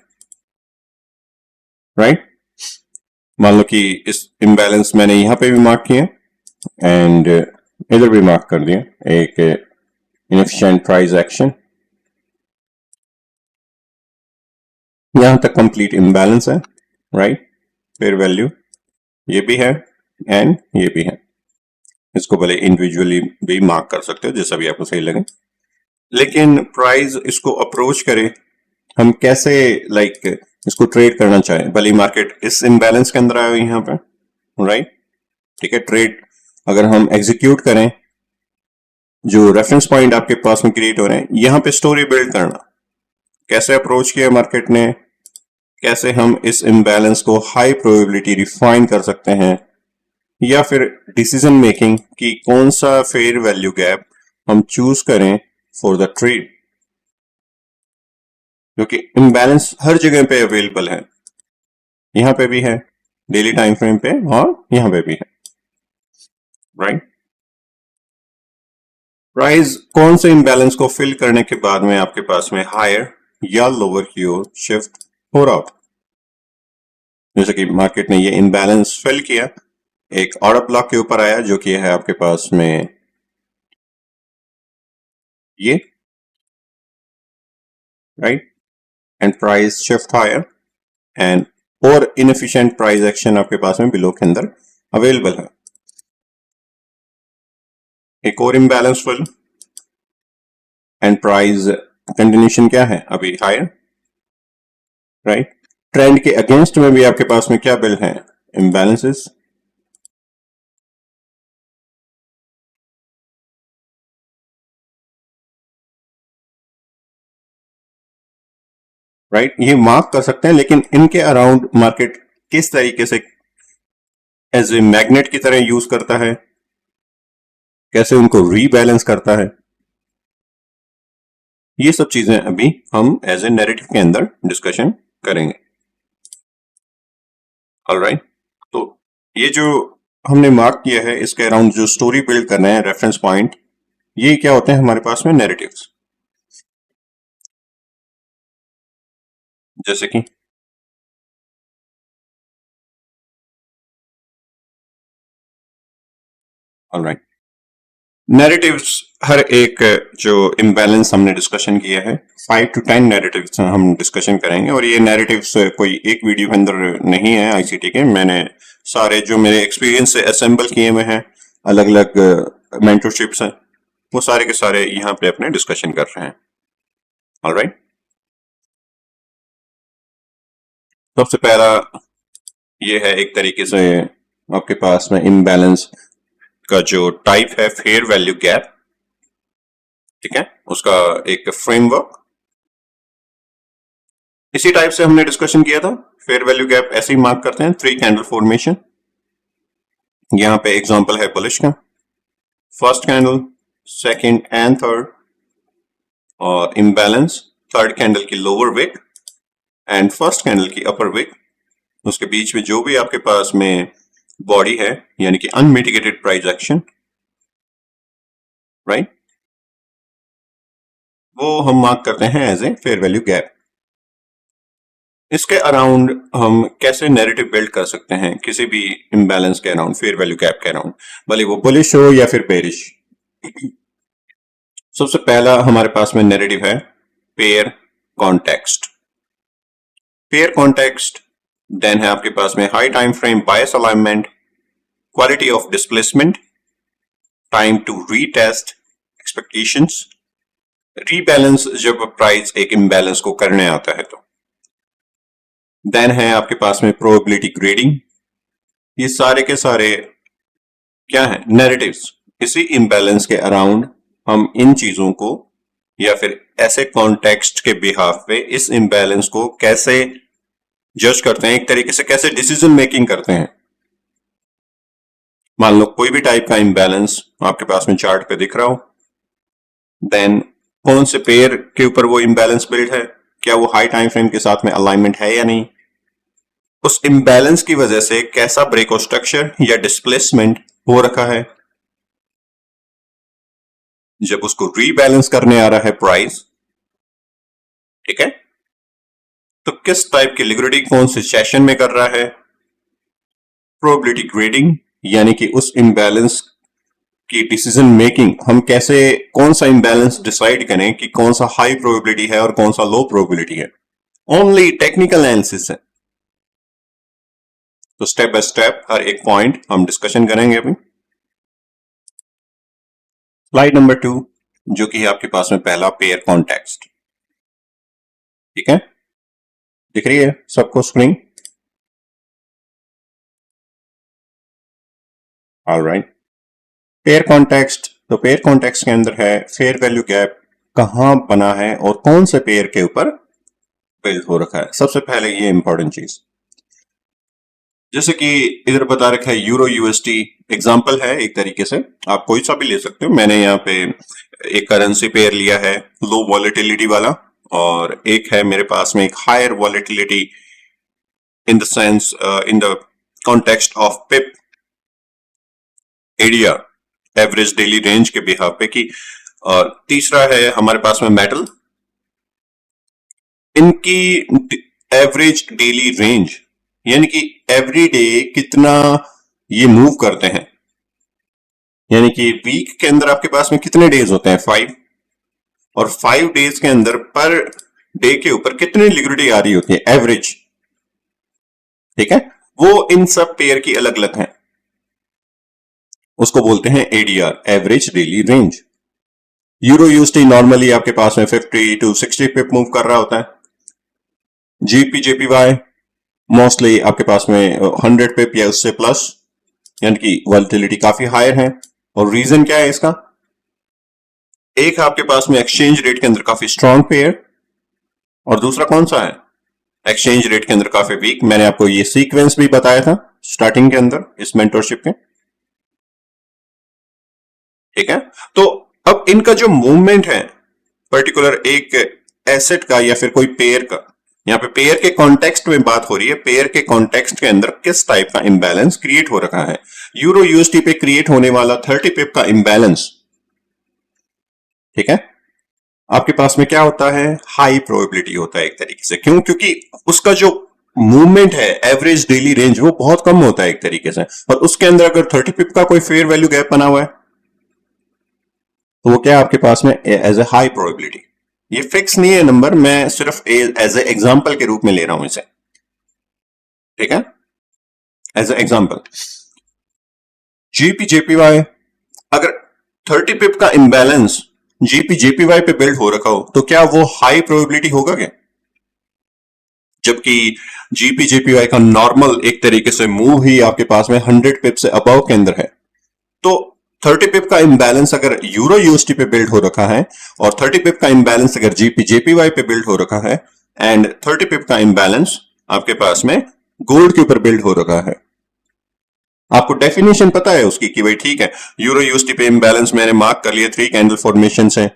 राइट। मान लो कि इस इम्बैलेंस मैंने यहां पे भी मार्क किया एंड इधर भी मार्क कर दिया, एक इनएफिशिएंट प्राइस एक्शन, यहां तक कंप्लीट इम्बैलेंस है, राइट। फेयर वैल्यू ये भी है एंड ये भी है। इसको भले इंडिविजुअली भी मार्क कर सकते हो, जैसा भी आपको सही लगे, लेकिन प्राइस इसको अप्रोच करे, हम कैसे लाइक इसको ट्रेड करना चाहें, भले मार्केट इस इम्बैलेंस के अंदर आए हुए यहाँ पे, राइट। ठीक है, ट्रेड अगर हम एग्जीक्यूट करें, जो रेफरेंस पॉइंट आपके पास में क्रिएट हो रहे हैं, यहां पे स्टोरी बिल्ड करना, कैसे अप्रोच किया मार्केट ने, कैसे हम इस इम्बैलेंस को हाई प्रोबेबिलिटी रिफाइन कर सकते हैं, या फिर डिसीजन मेकिंग कि कौन सा फेयर वैल्यू गैप हम चूज करें फॉर द ट्रेड, क्योंकि इम्बैलेंस हर जगह पे अवेलेबल है, यहां पे भी है डेली टाइम फ्रेम पे और यहां पे भी है, राइट। प्राइस कौन से इम्बैलेंस को फिल करने के बाद में आपके पास में हायर या लोअर की ओर शिफ्ट हो रहा हो, जैसे कि मार्केट ने ये इम्बैलेंस फिल किया, एक ऑर्डर ब्लॉक के ऊपर आया जो कि है आपके पास में ये, right, and price shift higher and और इनएफिशिएंट प्राइस एक्शन आपके पास में बिलो के अंदर अवेलेबल है, एक और imbalance fill and price continuation क्या है अभी हायर, राइट। ट्रेंड के अगेंस्ट में भी आपके पास में क्या बिल है, इम्बैलेंसेस, राइट। ये मार्क कर सकते हैं, लेकिन इनके अराउंड मार्केट किस तरीके से एज ए मैग्नेट की तरह यूज करता है, कैसे उनको रीबैलेंस करता है, ये सब चीजें अभी हम एज ए नैरेटिव के अंदर डिस्कशन करेंगे, ऑलराइट। तो ये जो हमने मार्क किया है, इसके अराउंड जो स्टोरी बिल्ड करना है, रेफरेंस पॉइंट, ये क्या होते हैं हमारे पास में नैरेटिव्स, जैसे कि ऑलराइट, नैरेटिव्स, हर एक जो इम्बैलेंस हमने डिस्कशन किया है 5 to 10 नैरेटिव्स हम डिस्कशन करेंगे, और ये नैरेटिव्स कोई एक वीडियो के अंदर नहीं है आईसीटी के, मैंने सारे जो मेरे एक्सपीरियंस से असेंबल किए हुए हैं, अलग अलग मेंटरशिप्स हैं, वो सारे के सारे यहाँ पे अपने डिस्कशन कर रहे हैं। ऑलराइट, सबसे पहला ये है एक तरीके से आपके पास में इम्बैलेंस का जो टाइप है फेयर वैल्यू गैप, ठीक है, उसका एक फ्रेमवर्क। इसी टाइप से हमने डिस्कशन किया था। फेयर वैल्यू गैप ऐसे ही मार्क करते हैं, 3 कैंडल फॉर्मेशन। यहां पे एग्जांपल है बुलिश का, first candle, second and third, और इम्बैलेंस थर्ड कैंडल की lower wick and first candle की अपर विक। उसके बीच में जो भी आपके पास में बॉडी है, यानी कि अनमिटिगेटेड प्राइस एक्शन, राइट, वो हम मार्क करते हैं as a fair value gap. इसके अराउंड हम कैसे नैरेटिव बिल्ड कर सकते हैं किसी भी इम्बैलेंस के अराउंड, फेयर वैल्यू गैप के अराउंड, भले वो बुलिश हो या फिर बेरिश। सबसे पहला हमारे पास में नैरेटिव है pair context. Pair context then है आपके पास में high time frame bias alignment, quality of displacement, time to retest expectations, rebalance जब प्राइस एक इम्बैलेंस को करने आता है तो। देन है आपके पास में प्रोबेबिलिटी ग्रेडिंग। ये सारे के सारे क्या है, नैरेटिव्स। इसी इम्बैलेंस के अराउंड हम इन चीजों को या फिर ऐसे कॉन्टेक्स्ट के बिहाफ पे इस इम्बैलेंस को कैसे जज करते हैं, एक तरीके से कैसे डिसीजन मेकिंग करते हैं। मान लो कोई भी टाइप का इम्बैलेंस आपके पास में चार्ट पे दिख रहा हो, देन कौन से पेयर के ऊपर वो इम्बैलेंस बिल्ड है, क्या वो हाई टाइम फ्रेम के साथ में अलाइनमेंट है या नहीं, उस इम्बैलेंस की वजह से कैसा ब्रेक ऑफ स्ट्रक्चर या डिस्प्लेसमेंट हो रखा है, जब उसको रीबैलेंस करने आ रहा है प्राइस, ठीक है, तो किस टाइप की लिक्विडिटी कौन से सेशन में कर रहा है। प्रोबेबिलिटी ग्रेडिंग, यानी कि उस इम्बैलेंस की डिसीजन मेकिंग, हम कैसे कौन सा इम्बैलेंस डिसाइड करें कि कौन सा हाई प्रोबेबिलिटी है और कौन सा लो प्रोबेबिलिटी है, ओनली टेक्निकल एनालिसिस है। तो स्टेप बाय स्टेप हर एक पॉइंट हम डिस्कशन करेंगे अभी। स्लाइड नंबर 2, जो कि है आपके पास में पहला पेयर कॉन्टेक्स्ट, ठीक है, दिख रही है सबको स्क्रीन? Alright, pair context. तो पेयर कॉन्टेक्स्ट के अंदर है फेयर वैल्यू गैप कहां बना है और कौन से पेयर के ऊपर बिल्ड हो रखा है। सबसे पहले ये इंपॉर्टेंट चीज, जैसे कि इधर बता रखा है यूरो यूएसडी, एग्जांपल है एक तरीके से, आप कोई सा भी ले सकते हो। मैंने यहाँ पे एक करेंसी पेयर लिया है लो वॉलेटिलिटी वाला, और एक है मेरे पास में एक higher volatility in the sense in the context of pip ADR, average daily range के बिहाफ पे की। और तीसरा है हमारे पास में मेटल, इनकी एवरेज डेली रेंज, यानी कि एवरी डे कितना ये मूव करते हैं, यानी कि वीक के अंदर आपके पास में कितने डेज होते हैं, 5, और 5 डेज के अंदर पर डे के ऊपर कितनी लिक्विडिटी आ रही होती है एवरेज, ठीक है, वो इन सब पेयर की अलग अलग है, उसको बोलते हैं ADR, average daily range. Euro USD normally आपके पास में 50 to 60 पिप मूव कर रहा होता है। जीपी जेपीवाई मोस्टली आपके पास में 100 पिप या उससे प्लस, यानी कि वॉलेटिलिटी काफी हायर है। और रीजन क्या है इसका, एक आपके पास में एक्सचेंज रेट के अंदर काफी स्ट्रॉन्ग पेयर, और दूसरा कौन सा है, एक्सचेंज रेट के अंदर काफी वीक। मैंने आपको ये सीक्वेंस भी बताया था स्टार्टिंग के अंदर इस मेंटरशिप के, ठीक है। तो अब इनका जो मूवमेंट है पर्टिकुलर एक एसेट का या फिर कोई पेयर का, यहां पे पेयर के कॉन्टेक्स्ट में बात हो रही है, पेयर के कॉन्टेक्स्ट के अंदर किस टाइप का इंबैलेंस क्रिएट हो रखा है। यूरो यूएसडी पे क्रिएट होने वाला 30 पिप का इंबैलेंस, ठीक है, आपके पास में क्या होता है, हाई प्रोबेबिलिटी होता है एक तरीके से। क्यों? क्योंकि उसका जो मूवमेंट है एवरेज डेली रेंज वो बहुत कम होता है एक तरीके से, और उसके अंदर अगर 30 पिप का कोई फेयर वैल्यू गैप बना हुआ है तो वो क्या आपके पास में एज ए हाई प्रोबेबिलिटी। ये फिक्स नहीं है नंबर, मैं सिर्फ एज ए एग्जांपल के रूप में ले रहा हूं इसे, ठीक है, एज ए एग्जांपल। जीपीजेपीवाई अगर 30 पिप का इंबैलेंस जीपीजेपीवाई पे बिल्ड हो रखा हो तो क्या वो हाई प्रोबेबिलिटी होगा क्या? जबकि जीपीजेपीवाई का नॉर्मल एक तरीके से मूव ही आपके पास में 100 पिप से अबव के अंदर है। तो 30 पिप का इंबैलेंस अगर यूरो यूएसटी पे बिल्ड हो रखा है और 30 पिप का इंबैलेंस अगर जीपीजेपीवाई पे बिल्ड हो रखा है एंड 30 पिप का इंबैलेंस आपके पास में गोल्ड के ऊपर बिल्ड हो रखा है, आपको डेफिनेशन पता है उसकी कि भाई ठीक है, यूरो यूएसटी पे इंबैलेंस मैंने मार्क कर लिया 3 कैंडल फॉर्मेशन से,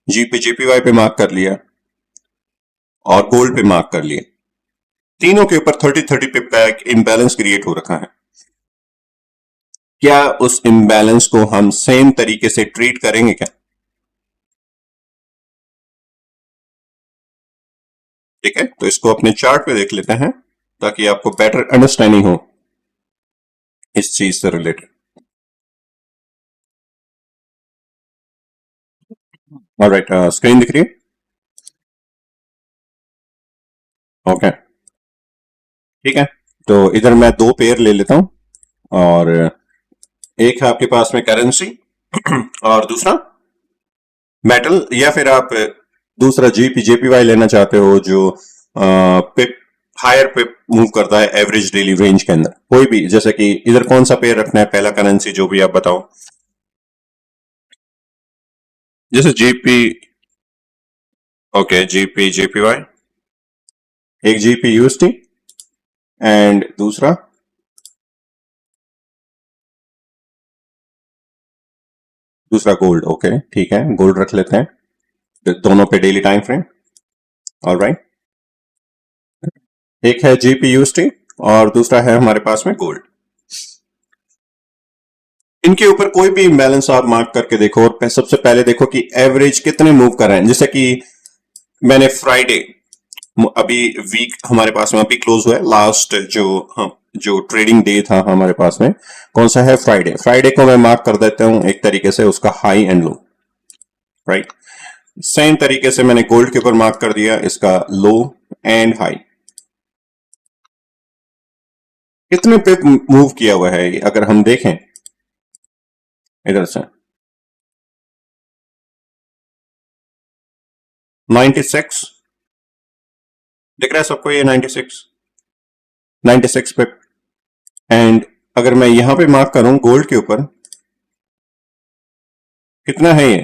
जीपीजेपीवाई पे मार्क कर लिया और गोल्ड पे मार्क कर लिया, तीनों के ऊपर 30 पिप का एक इंबैलेंस क्रिएट हो रखा है। क्या उस इंबैलेंस को हम सेम तरीके से ट्रीट करेंगे क्या? ठीक है, तो इसको अपने चार्ट पे देख लेते हैं ताकि आपको बेटर अंडरस्टैंडिंग हो इस चीज से रिलेटेड। ऑलराइट, स्क्रीन दिख रही है? ओके, ठीक है, तो इधर मैं दो पेयर ले लेता हूं और एक है आपके पास में करेंसी और दूसरा मेटल, या फिर आप दूसरा जीपीजेपीवाई लेना चाहते हो जो पिप हायर पिप मूव करता है एवरेज डेली रेंज के अंदर, कोई भी, जैसे कि इधर कौन सा पेयर रखना है, पहला करेंसी जो भी आप बताओ। जैसे जीपी, ओके, जीपी जेपीवाई, एक जीपी यूएसटी एंड दूसरा गोल्ड। ओके, ठीक है, गोल्ड रख लेते हैं, दोनों पे डेली टाइम फ्रेम। ऑलराइट, एक है जीपी यूएसटी और दूसरा है हमारे पास में गोल्ड। इनके ऊपर कोई भी इम्बैलेंस आप मार्क करके देखो और सबसे पहले देखो कि एवरेज कितने मूव कर रहे हैं। जैसे कि मैंने फ्राइडे, अभी वीक हमारे पास में अभी क्लोज हुआ है, लास्ट जो ट्रेडिंग डे था हमारे पास में कौन सा है, फ्राइडे। फ्राइडे को मैं मार्क कर देता हूं एक तरीके से उसका high and low, right. Same तरीके से मैंने गोल्ड के ऊपर मार्क कर दिया इसका लो एंड हाई। कितने पे मूव किया हुआ है अगर हम देखें इधर से, 96 दिख रहा है सबको, ये 96 पे। एंड अगर मैं यहां पे मार्क करूं गोल्ड के ऊपर, कितना है ये,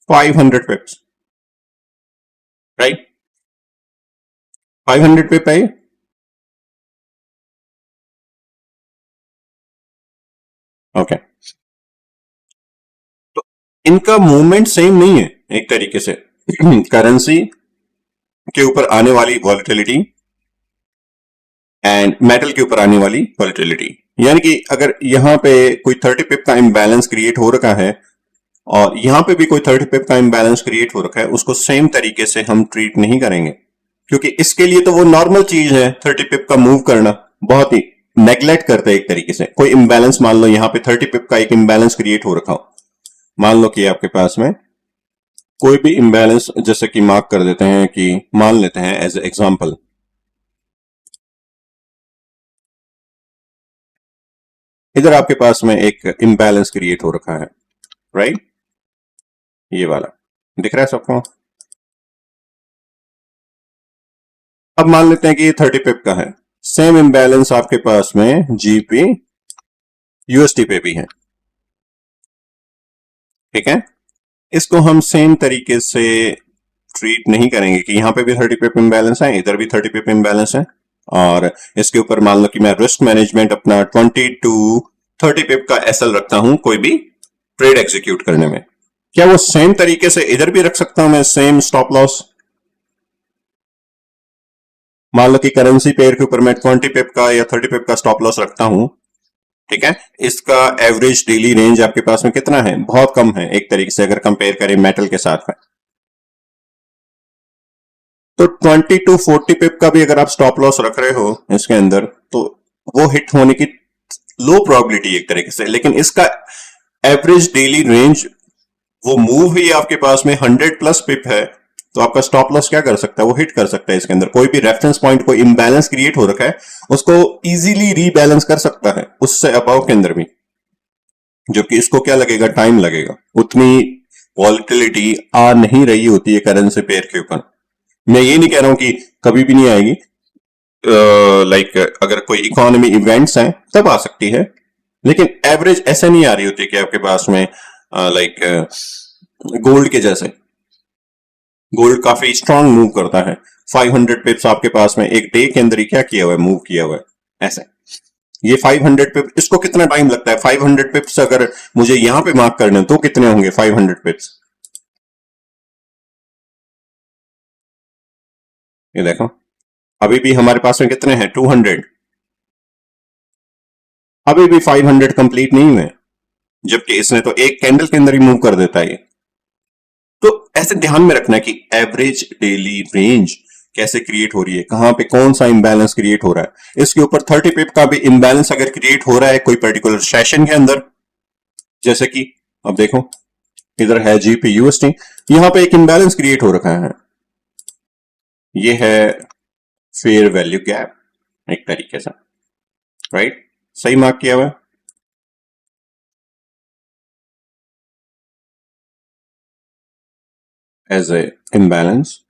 500 पिप्स, राइट, 500 पिप है ये। ओके, तो इनका मूवमेंट सेम नहीं है एक तरीके से करेंसी के ऊपर आने वाली वॉलेटिलिटी एंड मेटल के ऊपर आने वाली वॉलेटिलिटी, यानी कि अगर यहां पे कोई 30 पिप का इम्बैलेंस क्रिएट हो रखा है और यहां पे भी कोई 30 पिप का इम्बैलेंस क्रिएट हो रखा है, उसको सेम तरीके से हम ट्रीट नहीं करेंगे, क्योंकि इसके लिए तो वो नॉर्मल चीज है 30 पिप का मूव करना, बहुत ही नेग्लेक्ट करते हैं एक तरीके से। कोई इम्बैलेंस मान लो यहां पे 30 पिप का एक इम्बैलेंस क्रिएट हो रखा हो, मान लो कि आपके पास में कोई भी इम्बैलेंस, जैसे कि मार्क कर देते हैं कि मान लेते हैं एज एग्जांपल, इधर आपके पास में एक इम्बैलेंस क्रिएट हो रखा है, राइट, ये वाला दिख रहा है सबको। अब मान लेते हैं कि ये 30 पिप का है, सेम इम्बैलेंस आपके पास में जीपी यूएसटी पे भी है, ठीक है। इसको हम सेम तरीके से ट्रीट नहीं करेंगे कि यहां पे भी 30 पिप इम्बैलेंस है, इधर भी 30 पिप इम्बैलेंस है, और इसके ऊपर मान लो कि मैं रिस्क मैनेजमेंट अपना 20 टू 30 पिप का एसएल रखता हूं कोई भी ट्रेड एग्जीक्यूट करने में। क्या वो सेम तरीके से इधर भी रख सकता हूं मैं, सेम स्टॉप लॉस? मान लो कि करेंसी पेयर के ऊपर मैं 20 पिप का या 30 पिप का स्टॉप लॉस रखता हूं, ठीक है। इसका एवरेज डेली रेंज आपके पास में कितना है, बहुत कम है एक तरीके से अगर कंपेयर करें मेटल के साथ में। तो 20 टू 40 पिप का भी अगर आप स्टॉप लॉस रख रहे हो इसके अंदर, तो वो हिट होने की लो प्रोबेबिलिटी एक तरीके से, लेकिन इसका एवरेज डेली रेंज वो मूव ही आपके पास में 100 प्लस पिप है, तो आपका स्टॉप लॉस क्या कर सकता है, वो हिट कर सकता है। इसके अंदर कोई भी रेफरेंस पॉइंट, कोई इम्बैलेंस क्रिएट हो रखा है, उसको इजीली रीबैलेंस कर सकता है उससे अबाव के अंदर भी, जबकि इसको क्या लगेगा, टाइम लगेगा। उतनी वॉलिटिलिटी आ नहीं रही होती है करेंसी पेयर के ऊपर। मैं ये नहीं कह रहा हूं कि कभी भी नहीं आएगी, लाइक अगर कोई इकोनॉमी इवेंट्स हैं तब आ सकती है, लेकिन एवरेज ऐसे नहीं आ रही होती कि आपके पास में लाइक गोल्ड के जैसे। गोल्ड काफी स्ट्रांग मूव करता है, 500 पिप्स आपके पास में एक डे के अंदर ही क्या किया हुआ है, मूव किया हुआ है ऐसे। ये 500 पिप्स, इसको कितना टाइम लगता है, 500 पिप्स अगर मुझे यहां पे मार्क करने तो कितने होंगे 500 पिप्स, ये देखो अभी भी हमारे पास में कितने हैं 200, अभी भी 500 कंप्लीट नहीं हुए, जबकि इसने तो एक कैंडल के अंदर ही मूव कर देता है ये। तो ऐसे ध्यान में रखना है कि एवरेज डेली रेंज कैसे क्रिएट हो रही है, कहां पे कौन सा इंबैलेंस क्रिएट हो रहा है। इसके ऊपर 30 पिप का भी इंबैलेंस अगर क्रिएट हो रहा है कोई पर्टिकुलर सेशन के अंदर, जैसे कि अब देखो इधर है जीपी यूएसटी, यहां पे एक इंबैलेंस क्रिएट हो रखा है, ये है फेयर वैल्यू गैप एक तरीके से, राइट, सही मार्क किया हुआ है। एज ए इम्बैलेंस,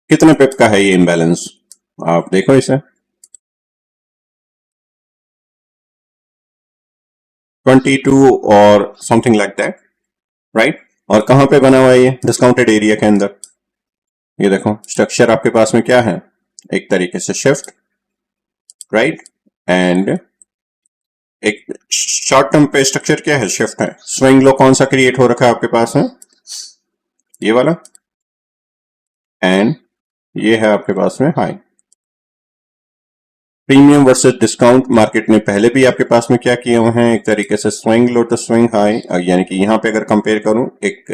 कितने पिप का है ये इम्बैलेंस, आप देखो इसे 22 और समथिंग लाइक दैट, राइट। और कहां पे बना हुआ है ये, डिस्काउंटेड एरिया के अंदर। ये देखो स्ट्रक्चर आपके पास में क्या है, एक तरीके से शिफ्ट, राइट, एंड एक शॉर्ट टर्म पे स्ट्रक्चर क्या है, शिफ्ट है। स्विंग लो कौन सा क्रिएट हो रखा है आपके पास है, ये वाला, एंड ये है आपके पास में high. Premium versus discount market ने पहले भी आपके पास में क्या किए हुए हैं, एक तरीके से swing low to swing high, यानी कि यहां पे अगर कंपेयर करूं एक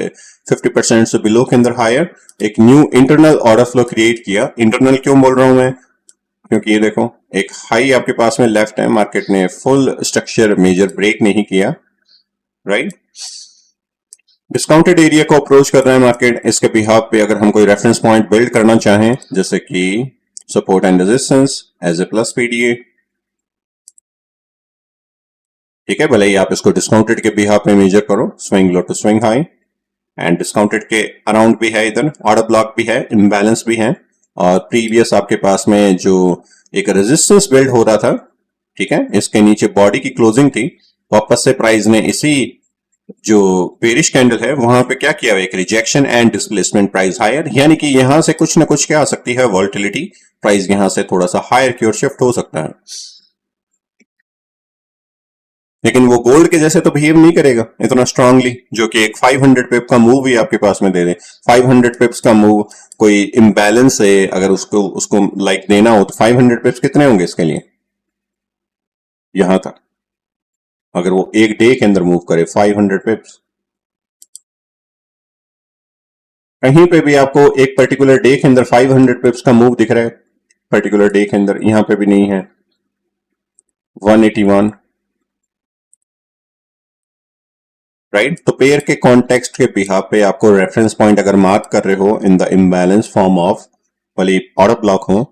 50% से बिलो के अंदर हायर, एक new internal order flow create किया। इंटरनल क्यों बोल रहा हूं मैं, क्योंकि ये देखो एक हाई आपके पास में लेफ्ट है, मार्केट ने फुल स्ट्रक्चर मेजर ब्रेक नहीं किया, राइट। डिस्काउंटेड एरिया को अप्रोच कर रहा है मार्केट, इसके बिहाफ पे अगर हम कोई रेफरेंस पॉइंट बिल्ड करना चाहें, जैसे कि support and resistance as a plus PDA, ठीक है, भले ही आप इसको डिस्काउंटेड के बिहाफ पे मेजर करो, swing low to swing high, and discounted के अराउंड भी है, इधर ऑर्डर ब्लॉक भी है, इम्बैलेंस भी है, और प्रीवियस आपके पास में जो एक रेजिस्टेंस बिल्ड हो रहा था, ठीक है, इसके नीचे बॉडी की क्लोजिंग थी, वापस से प्राइस ने इसी जो बेरिश कैंडल है वहां पे क्या किया, एक rejection and displacement, price higher, यानी कि यहां से कुछ ना कुछ क्या आ सकती है, वॉल्टिलिटी, प्राइस यहां से थोड़ा सा हायर की ओर शिफ्ट हो सकता है। लेकिन वो गोल्ड के जैसे तो बिहेव नहीं करेगा इतना स्ट्रांगली, जो कि एक 500 पिप का मूव ही आपके पास में दे दे। 500 पिप्स का मूव कोई इम्बैलेंस है, अगर उसको उसको लाइक देना हो तो 500 पिप्स कितने होंगे इसके लिए, यहां तक अगर वो एक डे के अंदर मूव करे 500 पिप्स, कहीं पे भी आपको एक पर्टिकुलर डे के अंदर 500 पिप्स का मूव दिख रहा है, पर्टिकुलर डे के अंदर यहां पे भी नहीं है, 181, राइट। तो पेयर के कॉन्टेक्स्ट के बिहाफ पे आपको रेफरेंस पॉइंट अगर मार्क कर रहे हो in the imbalance form of वाली ऑर्डर ब्लॉक हो,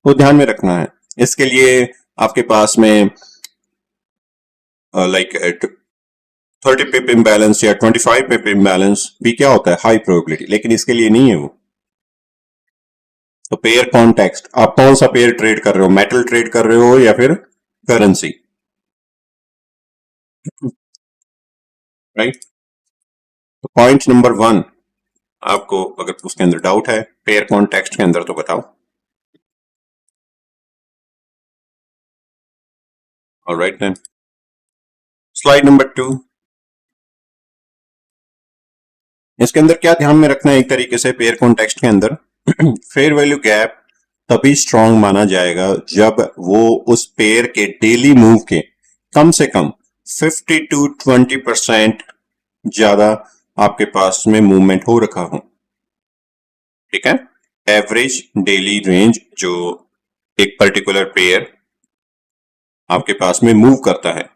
तो ध्यान में रखना है। इसके लिए आपके पास में लाइक 30 पिप इम्बैलेंस या 25 पिप इम्बैलेंस भी क्या होता है, हाई प्रोबेबिलिटी, लेकिन इसके लिए नहीं है वो। तो पेयर कॉन्टेक्स्ट, आप कौन सा पेयर ट्रेड कर रहे हो, मेटल ट्रेड कर रहे हो या फिर करेंसी, राइट। तो पॉइंट नंबर 1, आपको अगर उसके अंदर डाउट है पेयर कॉन्टेक्स्ट के अंदर तो बताओ। ऑलराइट देन, स्लाइड नंबर 2, इसके अंदर क्या ध्यान में रखना है, एक तरीके से पेयर कॉन्टेक्स्ट के अंदर फेयर वैल्यू गैप तभी स्ट्रांग माना जाएगा जब वो उस पेयर के डेली मूव के कम से कम 50 to 20% ज्यादा आपके पास में मूवमेंट हो रखा हो, ठीक है। एवरेज डेली रेंज जो एक पर्टिकुलर पेयर आपके पास में मूव करता है,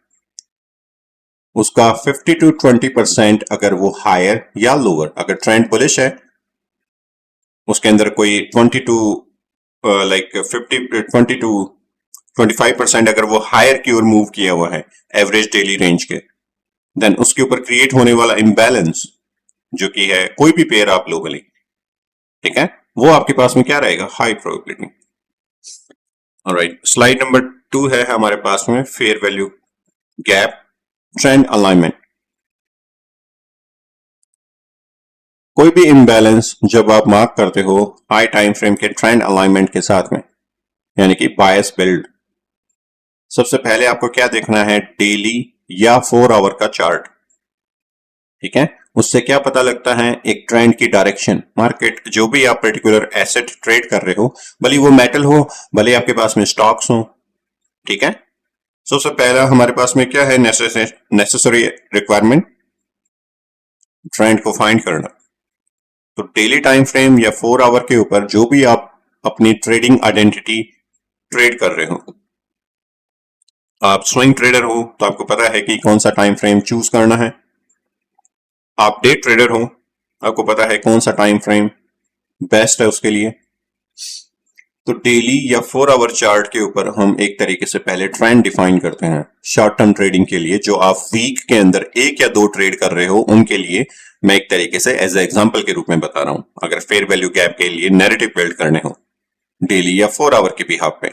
उसका 50 to 20% अगर वो हायर या लोअर, अगर ट्रेंड बुलिश है उसके अंदर कोई 20 टू 20 टू 25% अगर वो हायर की ओर मूव किया हुआ है एवरेज डेली रेंज के, देन उसके ऊपर क्रिएट होने वाला इम्बैलेंस जो कि है कोई भी पेयर आप ग्लोबली, ठीक है, वो आपके पास में क्या रहेगा, high probability. Alright, slide number 2 है हमारे पास में fair value gap trend alignment. कोई भी इम्बैलेंस जब आप मार्क करते हो हाई टाइम फ्रेम के ट्रेंड अलाइनमेंट के साथ में, यानी कि बायस बिल्ड, सबसे पहले आपको क्या देखना है, डेली या 4 आवर का चार्ट, ठीक है। उससे क्या पता लगता है, एक ट्रेंड की डायरेक्शन, मार्केट जो भी आप पर्टिकुलर एसेट ट्रेड कर रहे हो, भले वो मेटल हो, भले आपके पास में स्टॉक्स हो, ठीक है। सबसे पहला हमारे पास में क्या है, नेसेसरी रिक्वायरमेंट, ट्रेंड को फाइंड करना। तो डेली टाइम फ्रेम या 4 आवर के ऊपर जो भी आप अपनी ट्रेडिंग आइडेंटिटी ट्रेड कर रहे हो, आप स्विंग ट्रेडर हो तो आपको पता है कि कौन सा टाइम फ्रेम चूज करना है, आप डे ट्रेडर हो आपको पता है कौन सा टाइम फ्रेम बेस्ट है उसके लिए। तो डेली या 4 आवर चार्ट के ऊपर हम एक तरीके से पहले ट्रेंड डिफाइन करते हैं शॉर्ट टर्म ट्रेडिंग के लिए। जो आप वीक के अंदर 1 या 2 ट्रेड कर रहे हो उनके लिए मैं एक तरीके से एज एग्जांपल के रूप में बता रहा हूं, अगर फेयर वैल्यू गैप के लिए नैरेटिव बिल्ड करने हो डेली या 4 आवर के बिहाफ पे।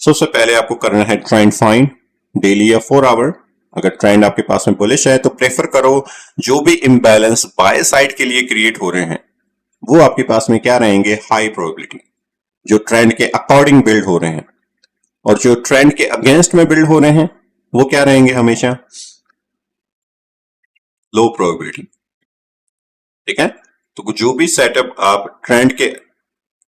सबसे पहले आपको करना है ट्रेंड फाइंड डेली या 4 आवर। अगर ट्रेंड आपके पास में बुलिश है तो प्रेफर करो जो भी इम्बैलेंस बाय साइड के लिए क्रिएट हो रहे हैं वो आपके पास में क्या रहेंगे, हाई प्रोबेबिलिटी, जो ट्रेंड के अकॉर्डिंग बिल्ड हो रहे हैं। और जो ट्रेंड के अगेंस्ट में बिल्ड हो रहे हैं वो क्या रहेंगे, हमेशा लो प्रोबेबिलिटी, ठीक है। तो जो भी सेटअप आप ट्रेंड के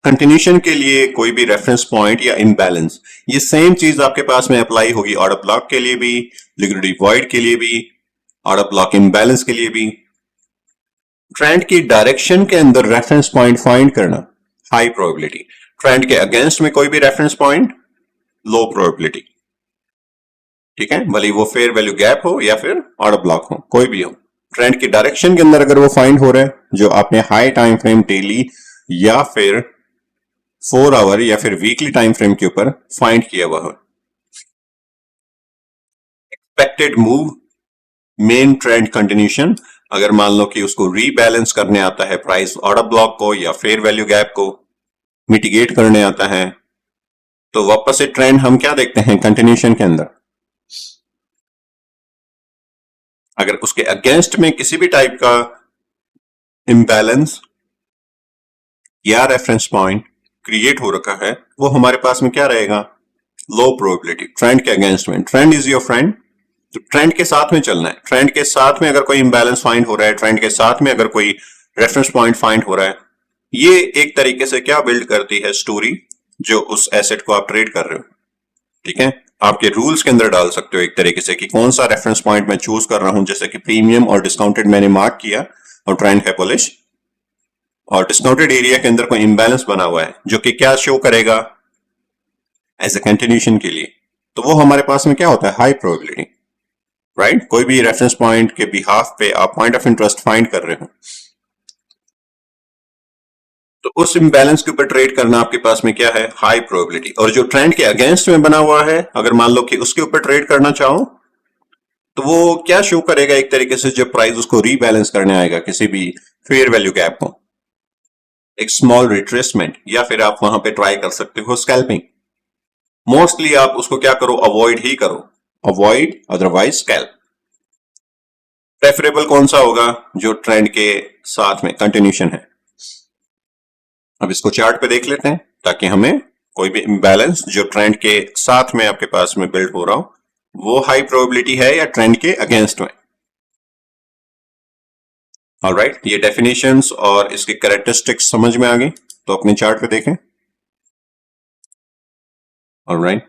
कंटिन्यूशन के लिए, कोई भी रेफरेंस पॉइंट या इम्बैलेंस, ये सेम चीज आपके पास में अप्लाई होगी ऑर्डर ब्लॉक के लिए भी, लिक्विडिटी वॉइड के लिए भी, ऑर्डर ब्लॉक इम्बैलेंस के लिए भी। ट्रेंड की डायरेक्शन के अंदर रेफरेंस पॉइंट फाइंड करना, हाई प्रोबेबिलिटी। ट्रेंड के अगेंस्ट में कोई भी रेफरेंस पॉइंट, लो प्रोबेबिलिटी, ठीक है, भले वो फेयर वैल्यू गैप हो या फिर ऑर्डर ब्लॉक हो, कोई भी हो। ट्रेंड की डायरेक्शन के अंदर अगर वो फाइंड हो रहा है जो आपने हाई टाइम फ्रेम डेली या फिर 4 आवर या फिर वीकली टाइम फ्रेम के ऊपर फाइंड किया हुआ है। Expected move, main trend continuation, अगर मान लो कि उसको रीबैलेंस करने आता है प्राइस ऑर्डर ब्लॉक को या फेयर वैल्यू गैप को मिटिगेट करने आता है, तो वापस से ट्रेंड हम क्या देखते हैं कंटिन्यूशन के अंदर, अगर उसके अगेंस्ट में किसी भी टाइप का इम्बैलेंस या रेफरेंस पॉइंट क्रिएट हो रखा है वो हमारे पास में क्या रहेगा, लो प्रोबेबिलिटी। ट्रेंड के अगेंस्ट में, ट्रेंड इज योर फ्रेंड, तो ट्रेंड के साथ में चलना है। ट्रेंड के साथ में अगर कोई इम्बैलेंस फाइंड हो रहा है, ट्रेंड के साथ में अगर कोई रेफरेंस पॉइंट फाइंड हो रहा है, ये एक तरीके से क्या बिल्ड करती है स्टोरी जो उस एसेट को आप ट्रेड कर रहे हो, ठीक है। आपके रूल्स के अंदर डाल सकते हो एक तरीके से कि कौन सा रेफरेंस पॉइंट मैं चूज कर रहा हूं, जैसे कि प्रीमियम और डिस्काउंटेड मैंने मार्क किया और ट्रेंड है बुलिश, और डिस्काउंटेड एरिया के अंदर कोई इम्बैलेंस बना हुआ है जो कि क्या शो करेगा एज ए कंटिन्यूशन के लिए, तो वो हमारे पास में क्या होता है, हाई प्रोबेबिलिटी, राइट। कोई भी रेफरेंस पॉइंट के बिहाफ पे आप पॉइंट ऑफ इंटरेस्ट फाइंड कर रहे हो तो उस इम्बैलेंस के ऊपर ट्रेड करना आपके पास में क्या है, हाई प्रोबेबिलिटी। और जो ट्रेंड के अगेंस्ट में बना हुआ है अगर मान लो कि उसके ऊपर ट्रेड करना चाहो तो वो क्या शो करेगा, एक तरीके से जब प्राइस उसको रीबैलेंस करने आएगा किसी भी फेयर वैल्यू गैप को, एक स्मॉल रिट्रेसमेंट, या फिर आप वहां पे ट्राई कर सकते हो स्कैल्पिंग। मोस्टली आप उसको क्या करो, अवॉइड ही करो, अवॉइड अदरवाइज स्कैल्प। प्रेफरेबल कौन सा होगा, जो ट्रेंड के साथ में कंटिन्यूशन है। अब इसको चार्ट पे देख लेते हैं ताकि हमें कोई भी इम्बैलेंस जो ट्रेंड के साथ में आपके पास में बिल्ड हो रहा हो वो हाई प्रोबेबिलिटी है या ट्रेंड के अगेंस्ट में। ऑलराइट, ये डेफिनेशंस और इसके कैरेक्टरिस्टिक्स समझ में आ गई, तो अपने चार्ट पे देखें। ऑलराइट,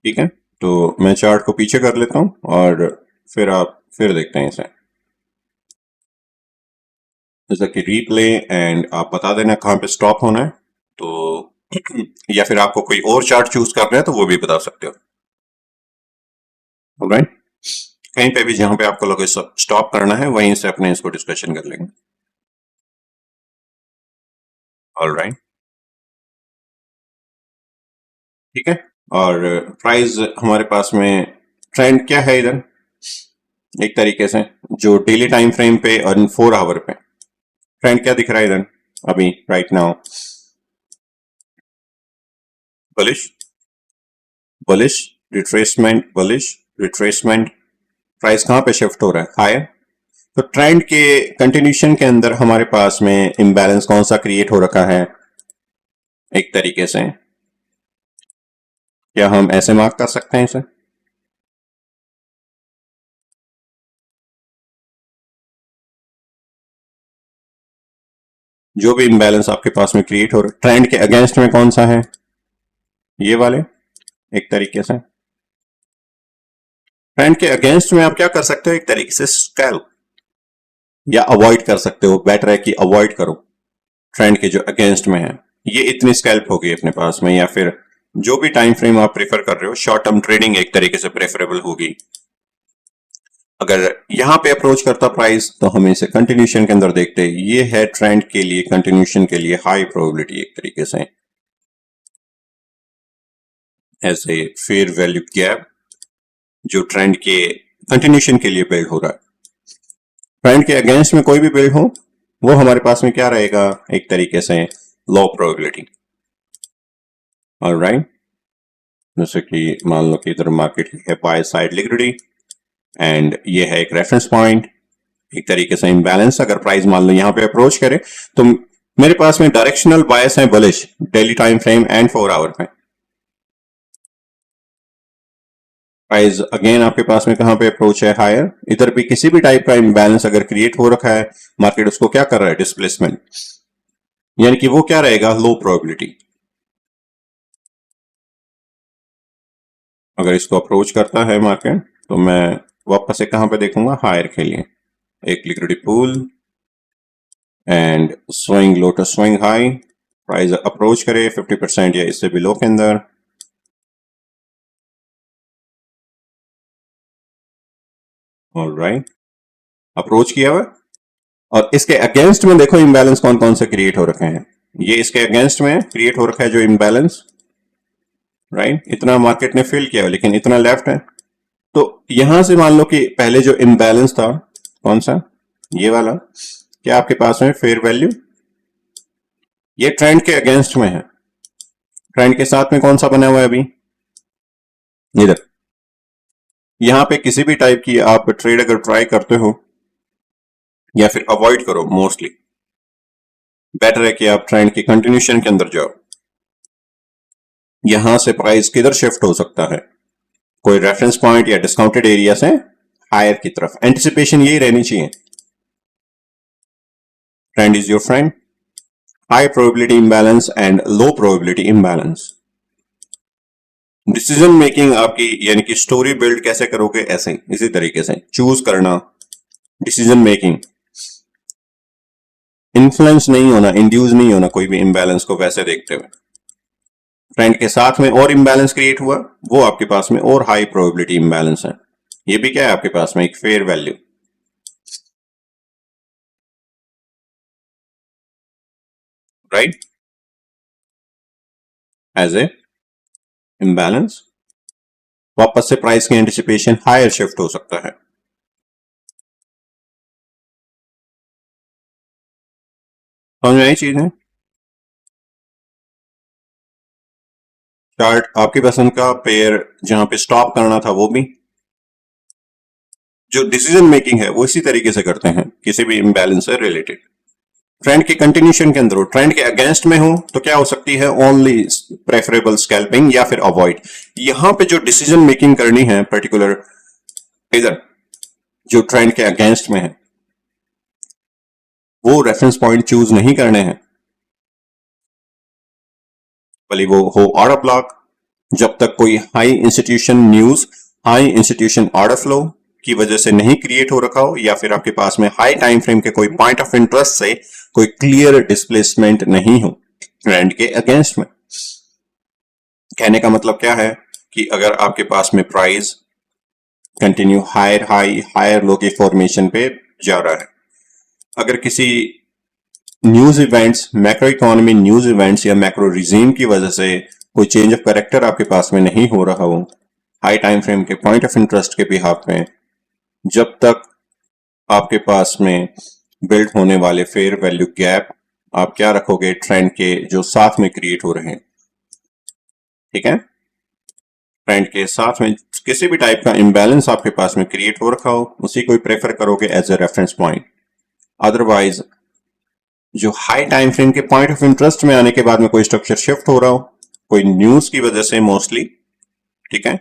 ठीक है, तो मैं चार्ट को पीछे कर लेता हूं और फिर आप फिर देखते हैं इसे, जैसा कि रीप्ले, एंड आप बता देना कहां पे स्टॉप होना है। तो या फिर आपको कोई और चार्ट चूज करना है तो वो भी बता सकते हो। ऑलराइट, कहीं पे भी जहां पे आपको लगे स्टॉप करना है वहीं से अपने इसको डिस्कशन कर लेंगे। ऑलराइट, ठीक है। और प्राइस हमारे पास में ट्रेंड क्या है इधर, एक तरीके से जो डेली टाइम फ्रेम पे और 4 आवर पे ट्रेंड क्या दिख रहा है इधर अभी right now, bullish, bullish, retracement, bullish, retracement. Price कहां पे शिफ्ट हो रहा है, हायर। तो ट्रेंड के कंटिन्यूशन के अंदर हमारे पास में इम्बैलेंस कौन सा क्रिएट हो रखा है, एक तरीके से क्या हम ऐसे मार्क कर सकते हैं इसे, जो भी इम्बैलेंस आपके पास में क्रिएट हो रहा है ट्रेंड के अगेंस्ट में कौन सा है, ये वाले, एक तरीके से ट्रेंड के अगेंस्ट में आप क्या कर सकते हो, एक तरीके से स्कैल्प, या अवॉइड कर सकते हो, बेटर है कि अवॉइड करो ट्रेंड के जो अगेंस्ट में है। ये इतनी स्कैल्प होगी अपने पास में, या फिर जो भी टाइम फ्रेम आप प्रेफर कर रहे हो, शॉर्ट टर्म ट्रेडिंग एक तरीके से प्रेफरेबल होगी। अगर यहां पे अप्रोच करता प्राइस तो हम इसे कंटिन्यूशन के अंदर देखते हैं, ये है ट्रेंड के लिए कंटिन्यूशन के लिए हाई प्रोबेबिलिटी एक तरीके से, ऐसे फेयर वैल्यू गैप जो ट्रेंड के कंटिन्यूशन के लिए बिल्ड हो रहा है। ट्रेंड के अगेंस्ट में कोई भी बिल्ड हो वो हमारे पास में क्या रहेगा, एक तरीके से लो प्रोबेबिलिटी। ऑलराइट, जैसे कि मान लो कि इधर मार्केट है बाय साइड लिक्विडिटी एंड ये है एक रेफरेंस पॉइंट, एक तरीके से इम्बैलेंस। अगर प्राइस मान लो यहां पे अप्रोच करे तो मेरे पास में डायरेक्शनल बायस है bullish daily time frame and 4 hour में। प्राइस अगेन आपके पास में कहां पे अप्रोच है, हायर। इधर भी किसी भी टाइप का इम्बैलेंस अगर क्रिएट हो रखा है, मार्केट उसको क्या कर रहा है, डिस्प्लेसमेंट, यानी कि वो क्या रहेगा, लो प्रोबेबिलिटी। अगर इसको अप्रोच करता है मार्केट तो मैं वापस से कहां पे देखूंगा, हायर के लिए एक liquidity pool and swing low to swing high. Price approach करे 50% या इससे बिलो के अंदर, ऑलराइट, अप्रोच किया हुआ। और इसके अगेंस्ट में देखो इम्बैलेंस कौन कौन से क्रिएट हो रखे हैं, ये इसके अगेंस्ट में क्रिएट हो रखा है जो इम्बैलेंस, राइट। इतना मार्केट ने फिल किया लेकिन इतना लेफ्ट है। तो यहां से मान लो कि पहले जो इम्बैलेंस था कौन सा, ये वाला, क्या आपके पास में फेयर वैल्यू, ये ट्रेंड के अगेंस्ट में है। ट्रेंड के साथ में कौन सा बना हुआ है अभी, इधर। यहां पे किसी भी टाइप की आप ट्रेड अगर ट्राई करते हो या फिर अवॉइड करो, मोस्टली बेटर है कि आप ट्रेंड की कंटिन्यूशन के अंदर जाओ। यहां से प्राइस किधर शिफ्ट हो सकता है, कोई रेफरेंस पॉइंट या डिस्काउंटेड एरिया से हायर की तरफ। एंटिसिपेशन यही रहनी चाहिए, trend is your friend, high probability imbalance and low probability imbalance. Decision making आपकी, यानी कि स्टोरी बिल्ड कैसे करोगे, ऐसे ही इसी तरीके से चूज करना, डिसीजन मेकिंग, इन्फ्लुएंस नहीं होना, इंड्यूस नहीं होना कोई भी इम्बैलेंस को वैसे देखते हुए। ट्रेंड के साथ में और इम्बैलेंस क्रिएट हुआ, वो आपके पास में और हाई प्रोबेबिलिटी इम्बैलेंस है। ये भी क्या है आपके पास में, एक fair value, right, as a imbalance. वापस से प्राइस की एंटिसिपेशन हायर शिफ्ट हो सकता है। समझ में आई चीज है। चार्ट आपकी पसंद का, पेयर जहां पे स्टॉप करना था वो भी, जो डिसीजन मेकिंग है वो इसी तरीके से करते हैं किसी भी इम्बैलेंस से रिलेटेड। ट्रेंड के कंटिन्यूशन के अंदर हो, ट्रेंड के अगेंस्ट में हो तो क्या हो सकती है, ओनली प्रेफरेबल स्कैल्पिंग या फिर अवॉइड। यहां पे जो डिसीजन मेकिंग करनी है पर्टिकुलर, इधर जो ट्रेंड के अगेंस्ट में है, वो रेफरेंस पॉइंट चूज नहीं करने हैं, भले वो हो ऑर्डर ब्लॉक, जब तक कोई high institution news, high institution order flow की वजह से नहीं क्रिएट हो रखा हो, या फिर आपके पास में हाई टाइम फ्रेम के कोई पॉइंट ऑफ इंटरेस्ट से कोई क्लियर डिस्प्लेसमेंट नहीं हो, ट्रेंड के अगेंस्ट में। कहने का मतलब क्या है कि अगर आपके पास में price continue higher high higher low के फॉर्मेशन पे जा रहा है, अगर किसी news events, macro economy news events या मैक्रो रिजीम की वजह से कोई चेंज ऑफ कैरेक्टर आपके पास में नहीं हो रहा हो हाई टाइम फ्रेम के पॉइंट ऑफ इंटरेस्ट के बिहाफ में, जब तक आपके पास में बिल्ड होने वाले फेयर वैल्यू गैप आप क्या रखोगे, ट्रेंड के जो साथ में क्रिएट हो रहे हैं, ठीक है, ट्रेंड के साथ में किसी भी टाइप का इम्बैलेंस आपके पास में क्रिएट हो रखा हो उसी को प्रेफर करोगे as a reference point. Otherwise जो हाई टाइम फ्रेम के पॉइंट ऑफ इंटरेस्ट में आने के बाद में कोई स्ट्रक्चर शिफ्ट हो रहा हो, कोई न्यूज की वजह से मोस्टली, ठीक है,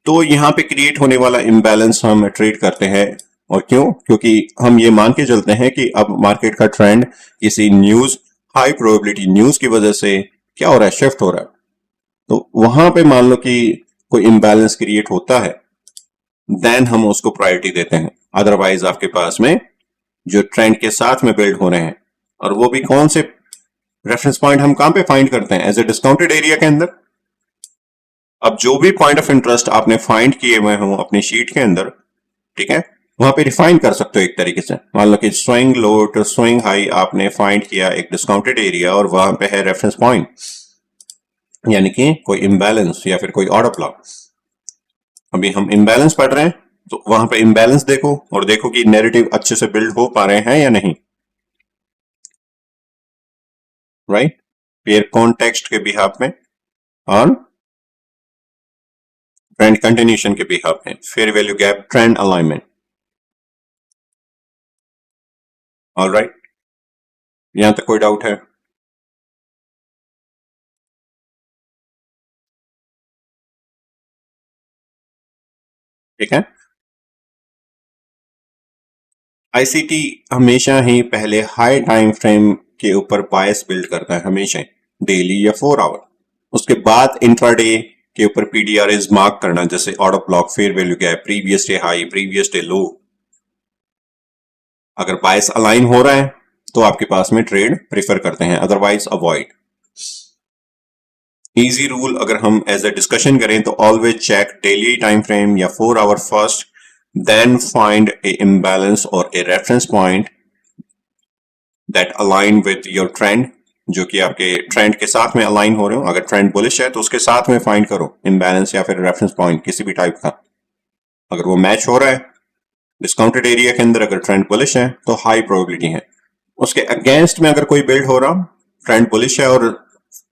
तो यहां पे क्रिएट होने वाला इम्बैलेंस हम ट्रेड करते हैं। और क्यों? क्योंकि हम ये मान के चलते हैं कि अब मार्केट का ट्रेंड किसी न्यूज, हाई प्रोबेबिलिटी न्यूज की वजह से क्या हो रहा है, शिफ्ट हो रहा है। तो वहां पे मान लो कि कोई इम्बैलेंस क्रिएट होता है, देन हम उसको प्रायोरिटी देते हैं। अदरवाइज आपके पास में जो ट्रेंड के साथ में बिल्ड हो रहे हैं, और वो भी कौन से रेफरेंस पॉइंट हम कहां पे फाइंड करते हैं, एज ए डिस्काउंटेड एरिया के अंदर। अब जो भी पॉइंट ऑफ इंटरेस्ट आपने फाइंड किए हुए हो अपनी शीट के अंदर, ठीक है, वहां पे रिफाइन कर सकते हो एक तरीके से। मान लो कि swing low to swing high आपने फाइंड किया एक डिस्काउंटेड एरिया, और वहां पे है रेफरेंस पॉइंट, यानी कि कोई इम्बैलेंस या फिर कोई ऑर्डर ब्लॉक। अभी हम इम्बैलेंस पढ़ रहे हैं, तो वहां पे इम्बैलेंस देखो और देखो कि नैरेटिव अच्छे से बिल्ड हो पा रहे हैं या नहीं, राइट। फिर कॉन्टेक्स्ट के बिहाफ में और ट्रेंड कंटिन्यूशन के बिहाफ में fair value gap trend alignment. Alright, यहां तक कोई डाउट है? ठीक है, आईसीटी हमेशा ही पहले हाई टाइम फ्रेम के ऊपर बायस बिल्ड करता है, हमेशा डेली या 4 आवर। उसके बाद इंट्राडे के ऊपर पीडीआरएस मार्क करना, जैसे order block, fair value gap, previous day high, previous day लो। अगर बायस अलाइन हो रहा है तो आपके पास में ट्रेड प्रेफर करते हैं, अदरवाइज अवॉइड। इजी रूल अगर हम एज ए डिस्कशन करें तो always check daily time frame या 4 hour first, then find a imbalance और a reference point that align with your trend, जो कि आपके ट्रेंड के साथ में अलाइन हो रहे हो। अगर ट्रेंड बुलिश है तो उसके साथ में फाइंड करो इम्बैलेंस या फिर रेफरेंस पॉइंट किसी भी टाइप का। अगर वो मैच हो रहा है डिस्काउंटेड एरिया के अंदर, अगर ट्रेंड बुलिश है तो हाई प्रोबेबिलिटी है। उसके अगेंस्ट में अगर कोई बिल्ड हो रहा, ट्रेंड बुलिश है और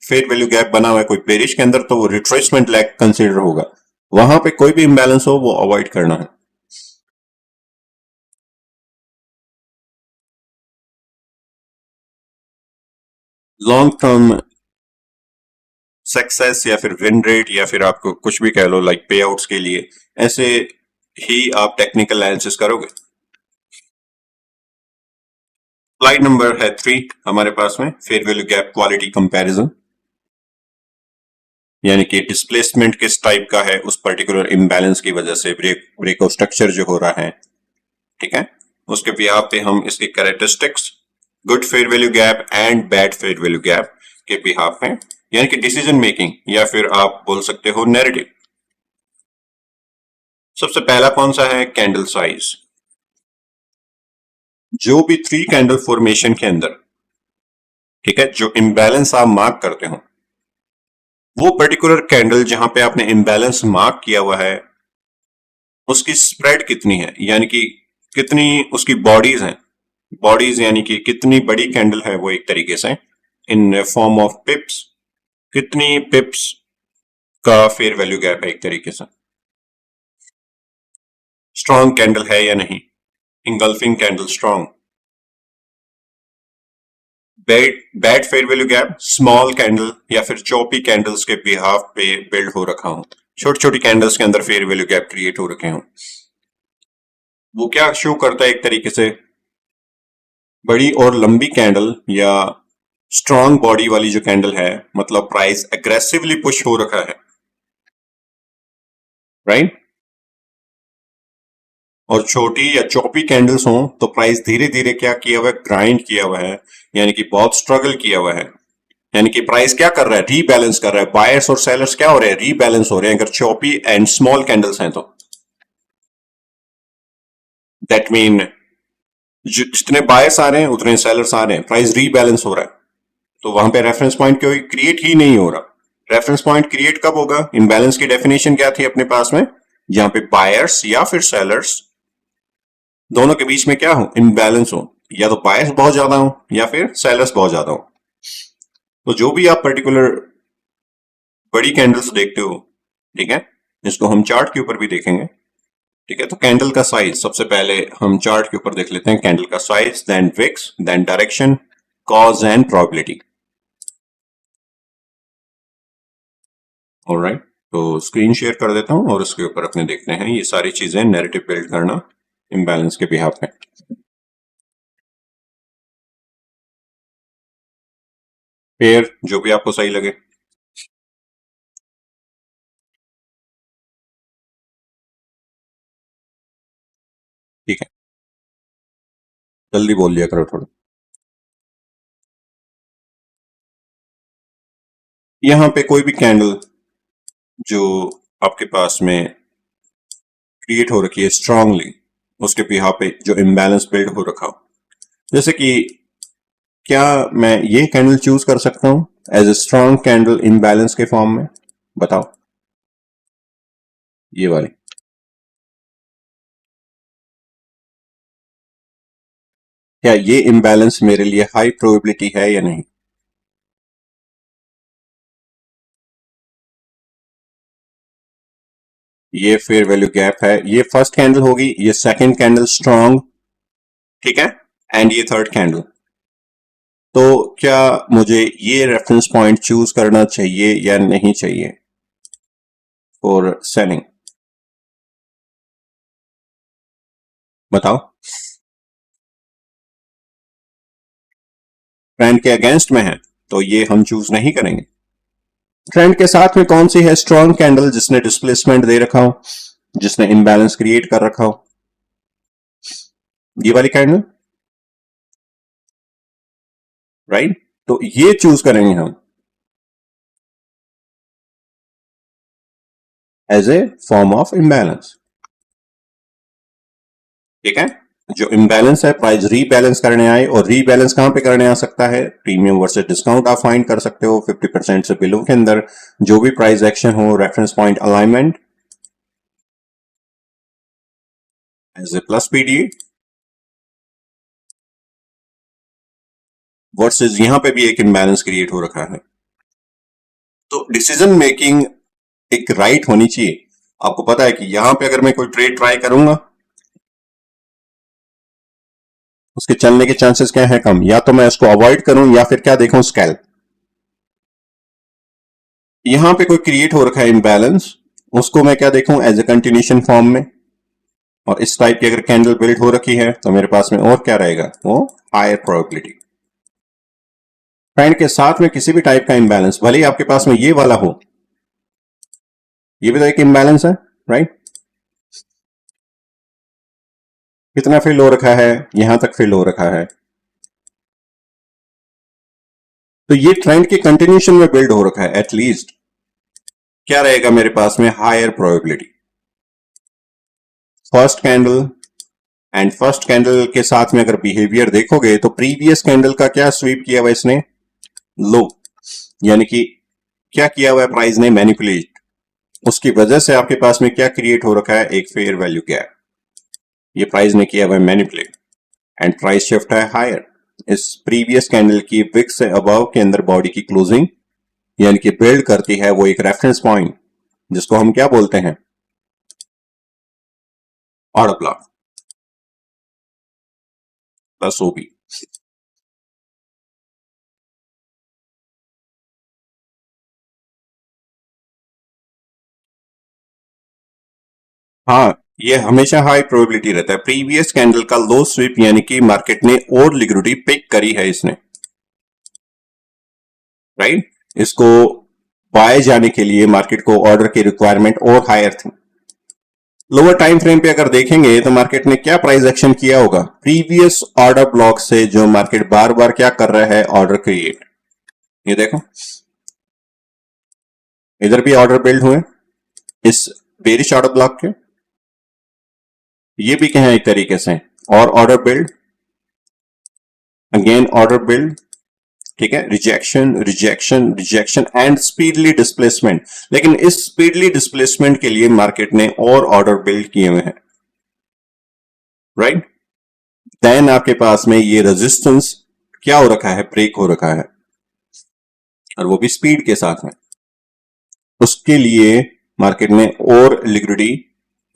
फेयर वैल्यू गैप बना हुआ है कोई बेरिश के अंदर, तो वो रिट्रेसमेंट लैग कंसीडर होगा। वहां पे कोई भी इम्बैलेंस हो वो अवॉइड करना है। लॉन्ग टर्म सक्सेस या फिर विन रेट या फिर आपको कुछ भी कह लो, लाइक पे आउट्स के लिए ऐसे ही आप टेक्निकल एनालिसिस करोगे। स्लाइड नंबर है 3 हमारे पास में, fair value gap quality comparison, यानी कि डिस्प्लेसमेंट किस टाइप का है उस पर्टिकुलर इम्बैलेंस की वजह से, ब्रेकआउट स्ट्रक्चर जो हो रहा है, ठीक है, उसके बिहाफ पे हम इसके characteristics, good fair value gap and bad fair value gap के बिहाफ में, यानी कि डिसीजन मेकिंग या फिर आप बोल सकते हो नैरेटिव। सबसे पहला कौन सा है? Candle size. जो भी 3 कैंडल फॉर्मेशन के अंदर, ठीक है, जो इम्बैलेंस आप मार्क करते हो, वो पर्टिकुलर कैंडल जहां पे आपने इम्बैलेंस मार्क किया हुआ है उसकी स्प्रेड कितनी है, यानी कि कितनी उसकी बॉडीज हैं। बॉडीज यानी कि कितनी बड़ी कैंडल है वो, एक तरीके से इन फॉर्म ऑफ पिप्स, कितनी पिप्स का फेयर वैल्यू गैप है एक तरीके से। स्ट्रॉन्ग कैंडल है या नहीं, engulfing candle strong. Bad fair value gap, small candle या फिर चौपी कैंडल्स के बिहाफ पे बिल्ड हो रखा हूं, छोटी छोटी कैंडल्स के अंदर फेयर वैल्यू गैप क्रिएट हो रखे हों। वो क्या शो करता है? एक तरीके से बड़ी और लंबी कैंडल या स्ट्रॉन्ग बॉडी वाली जो कैंडल है, मतलब प्राइस एग्रेसिवली पुश हो रखा है, राइट। और छोटी या चौपी कैंडल्स हों तो प्राइस धीरे धीरे क्या किया हुआ है, ग्राइंड किया हुआ है, यानी कि बहुत स्ट्रगल किया हुआ है। यानी कि प्राइस क्या कर रहा है, रीबैलेंस कर रहा है। बायर्स और सेलर्स क्या हो रहे हैं, रीबैलेंस हो रहे हैं अगर चॉपी एंड स्मॉल कैंडल्स हैं तो। दैट मीन जितने बायर्स आ रहे हैं उतने सेलर्स आ रहे हैं, प्राइस रीबैलेंस हो रहा है। तो वहां पे रेफरेंस पॉइंट कोई क्रिएट ही नहीं हो रहा। रेफरेंस पॉइंट क्रिएट कब होगा, इम्बैलेंस की डेफिनेशन क्या थी अपने पास में, जहां पे बायर्स या फिर सेलर्स दोनों के बीच में क्या हो, इम्बैलेंस हो, या तो बायर्स बहुत ज्यादा हो या फिर सेलर्स बहुत ज्यादा हो। तो जो भी आप पर्टिकुलर बड़ी कैंडल्स देखते हो, ठीक है, इसको हम चार्ट के ऊपर भी देखेंगे। ठीक है, तो कैंडल का साइज सबसे पहले हम चार्ट के ऊपर देख लेते हैं। कैंडल का size, then wicks, then direction, cause and probability. Alright, तो स्क्रीन शेयर कर देता हूं और उसके ऊपर अपने देखते हैं ये सारी चीजें, नैरेटिव बिल्ड करना इम्बैलेंस के बिहाफ में। पेयर जो भी आपको सही लगे। ठीक है, जल्दी बोल लिया करो थोड़ा। यहां पे कोई भी कैंडल जो आपके पास में क्रिएट हो रखी है स्ट्रांगली, उसके बिहाफ पे जो इम्बैलेंस बिल्ड हो रखा हो, जैसे कि क्या मैं ये कैंडल चूज कर सकता हूं as a strong candle imbalance के फॉर्म में, बताओ, ये वाली। क्या ये इम्बैलेंस मेरे लिए हाई प्रोबेबिलिटी है या नहीं? ये फेयर वैल्यू गैप है, ये फर्स्ट कैंडल होगी, ये सेकंड कैंडल स्ट्रांग, ठीक है, एंड ये थर्ड कैंडल। तो क्या मुझे ये रेफरेंस पॉइंट चूज करना चाहिए या नहीं चाहिए फॉर सेलिंग, बताओ। ट्रेंड के अगेंस्ट में है तो ये हम चूज नहीं करेंगे। ट्रेंड के साथ में कौन सी है स्ट्रांग कैंडल जिसने डिस्प्लेसमेंट दे रखा हो, जिसने इम्बैलेंस क्रिएट कर रखा हो, ये वाली कैंडल, राइट। तो ये चूज करेंगे हम as a form of imbalance. ठीक है, जो इम्बैलेंस है, प्राइस रीबैलेंस करने आए, और रीबैलेंस कहां पे करने आ सकता है, प्रीमियम वर्सेस डिस्काउंट आप फाइंड कर सकते हो 50% से बिलो के अंदर जो भी प्राइस एक्शन हो, reference point alignment as a plus PD versus यहां पे भी एक इम्बैलेंस क्रिएट हो रखा है। तो डिसीजन मेकिंग एक राइट होनी चाहिए। आपको पता है कि यहां पे अगर मैं कोई ट्रेड ट्राई करूंगा, उसके चलने के चांसेस क्या है, कम, या तो मैं उसको अवॉइड करूं या फिर क्या देखूं, स्कैल्प। यहां पे कोई क्रिएट हो रखा है इम्बैलेंस, उसको मैं क्या देखूं, एज ए कंटिन्यूशन फॉर्म में। और इस टाइप की अगर कैंडल बिल्ड हो रखी है तो मेरे पास में और क्या रहेगा, वो हायर प्रोबेबिलिटी। ट्रेंड के साथ में किसी भी टाइप का इम्बैलेंस, भले ही आपके पास में ये वाला हो, ये भी तो एक इम्बैलेंस है, राइट। कितना फिल हो रखा है, यहां तक फिल हो रखा है, तो ये ट्रेंड के कंटिन्यूशन में बिल्ड हो रखा है। एटलीस्ट क्या रहेगा मेरे पास में, higher probability. First candle and first candle के साथ में अगर बिहेवियर देखोगे तो प्रीवियस कैंडल का क्या स्वीप किया हुआ इसने, लो, यानी कि क्या किया हुआ है प्राइस ने, मैनिपुलेट। उसकी वजह से आपके पास में क्या क्रिएट हो रखा है, एक फेयर वैल्यू गैप। ये प्राइस ने किया हुआ है मैनिपुलेट, एंड प्राइस शिफ्ट है हायर। इस प्रीवियस कैंडल की विक्स से अबव के अंदर बॉडी की क्लोजिंग यानी कि बिल्ड करती है वो एक रेफरेंस पॉइंट, जिसको हम क्या बोलते हैं, ऑर्डर ब्लॉक प्लस ओबी। हाँ, ये हमेशा हाई प्रोबेबिलिटी रहता है। प्रीवियस कैंडल का लो स्वीप यानी कि मार्केट ने और लिक्विडिटी पिक करी है इसने, राइट। इसको बाय जाने के लिए मार्केट को ऑर्डर की रिक्वायरमेंट और हायर थी। लोअर टाइम फ्रेम पे अगर देखेंगे तो मार्केट ने क्या प्राइस एक्शन किया होगा, प्रीवियस ऑर्डर ब्लॉक से जो मार्केट बार बार क्या कर रहा है, ऑर्डर क्रिएट, ये देखो इधर भी ऑर्डर बिल्ड हुए इस बेरिश ऑर्डर ब्लॉक के, ये भी कहें एक तरीके से, और order build, again order build, ठीक है, rejection rejection rejection and speedily displacement. लेकिन इस स्पीडली डिस्प्लेसमेंट के लिए मार्केट ने और ऑर्डर बिल्ड किए हुए हैं, राइट। देन आपके पास में ये रेजिस्टेंस क्या हो रखा है, ब्रेक हो रखा है, और वो भी स्पीड के साथ में। उसके लिए मार्केट में और लिक्विडिटी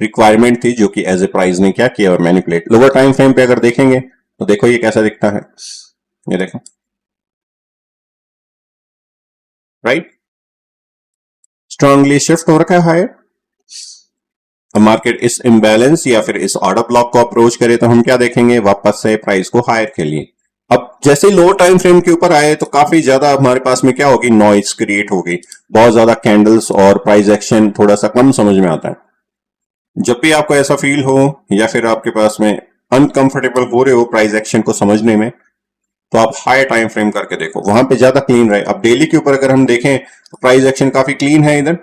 रिक्वायरमेंट थी, जो कि एज ए प्राइस ने क्या किया, मैनिपुलेट। लोअर टाइम फ्रेम पे अगर देखेंगे तो देखो ये कैसा दिखता है, ये देखो, राइट, स्ट्रांगली शिफ्ट हो रखा है हायर। अब मार्केट इस इम्बैलेंस या फिर इस ऑर्डर ब्लॉक को अप्रोच करे तो हम क्या देखेंगे, वापस से प्राइस को हायर के लिए। अब जैसे ही लोअर टाइम फ्रेम के ऊपर आए तो काफी ज्यादा हमारे पास में क्या होगी, नॉइज क्रिएट होगी, बहुत ज्यादा कैंडल्स, और प्राइस एक्शन थोड़ा सा कम समझ में आता है। जब भी आपको ऐसा फील हो या फिर आपके पास में अनकंफर्टेबल हो रहे हो प्राइस एक्शन को समझने में, तो आप हाई टाइम फ्रेम करके देखो, वहां पे ज्यादा क्लीन रहे। अब डेली के ऊपर अगर हम देखें तो प्राइस एक्शन काफी क्लीन है इधर,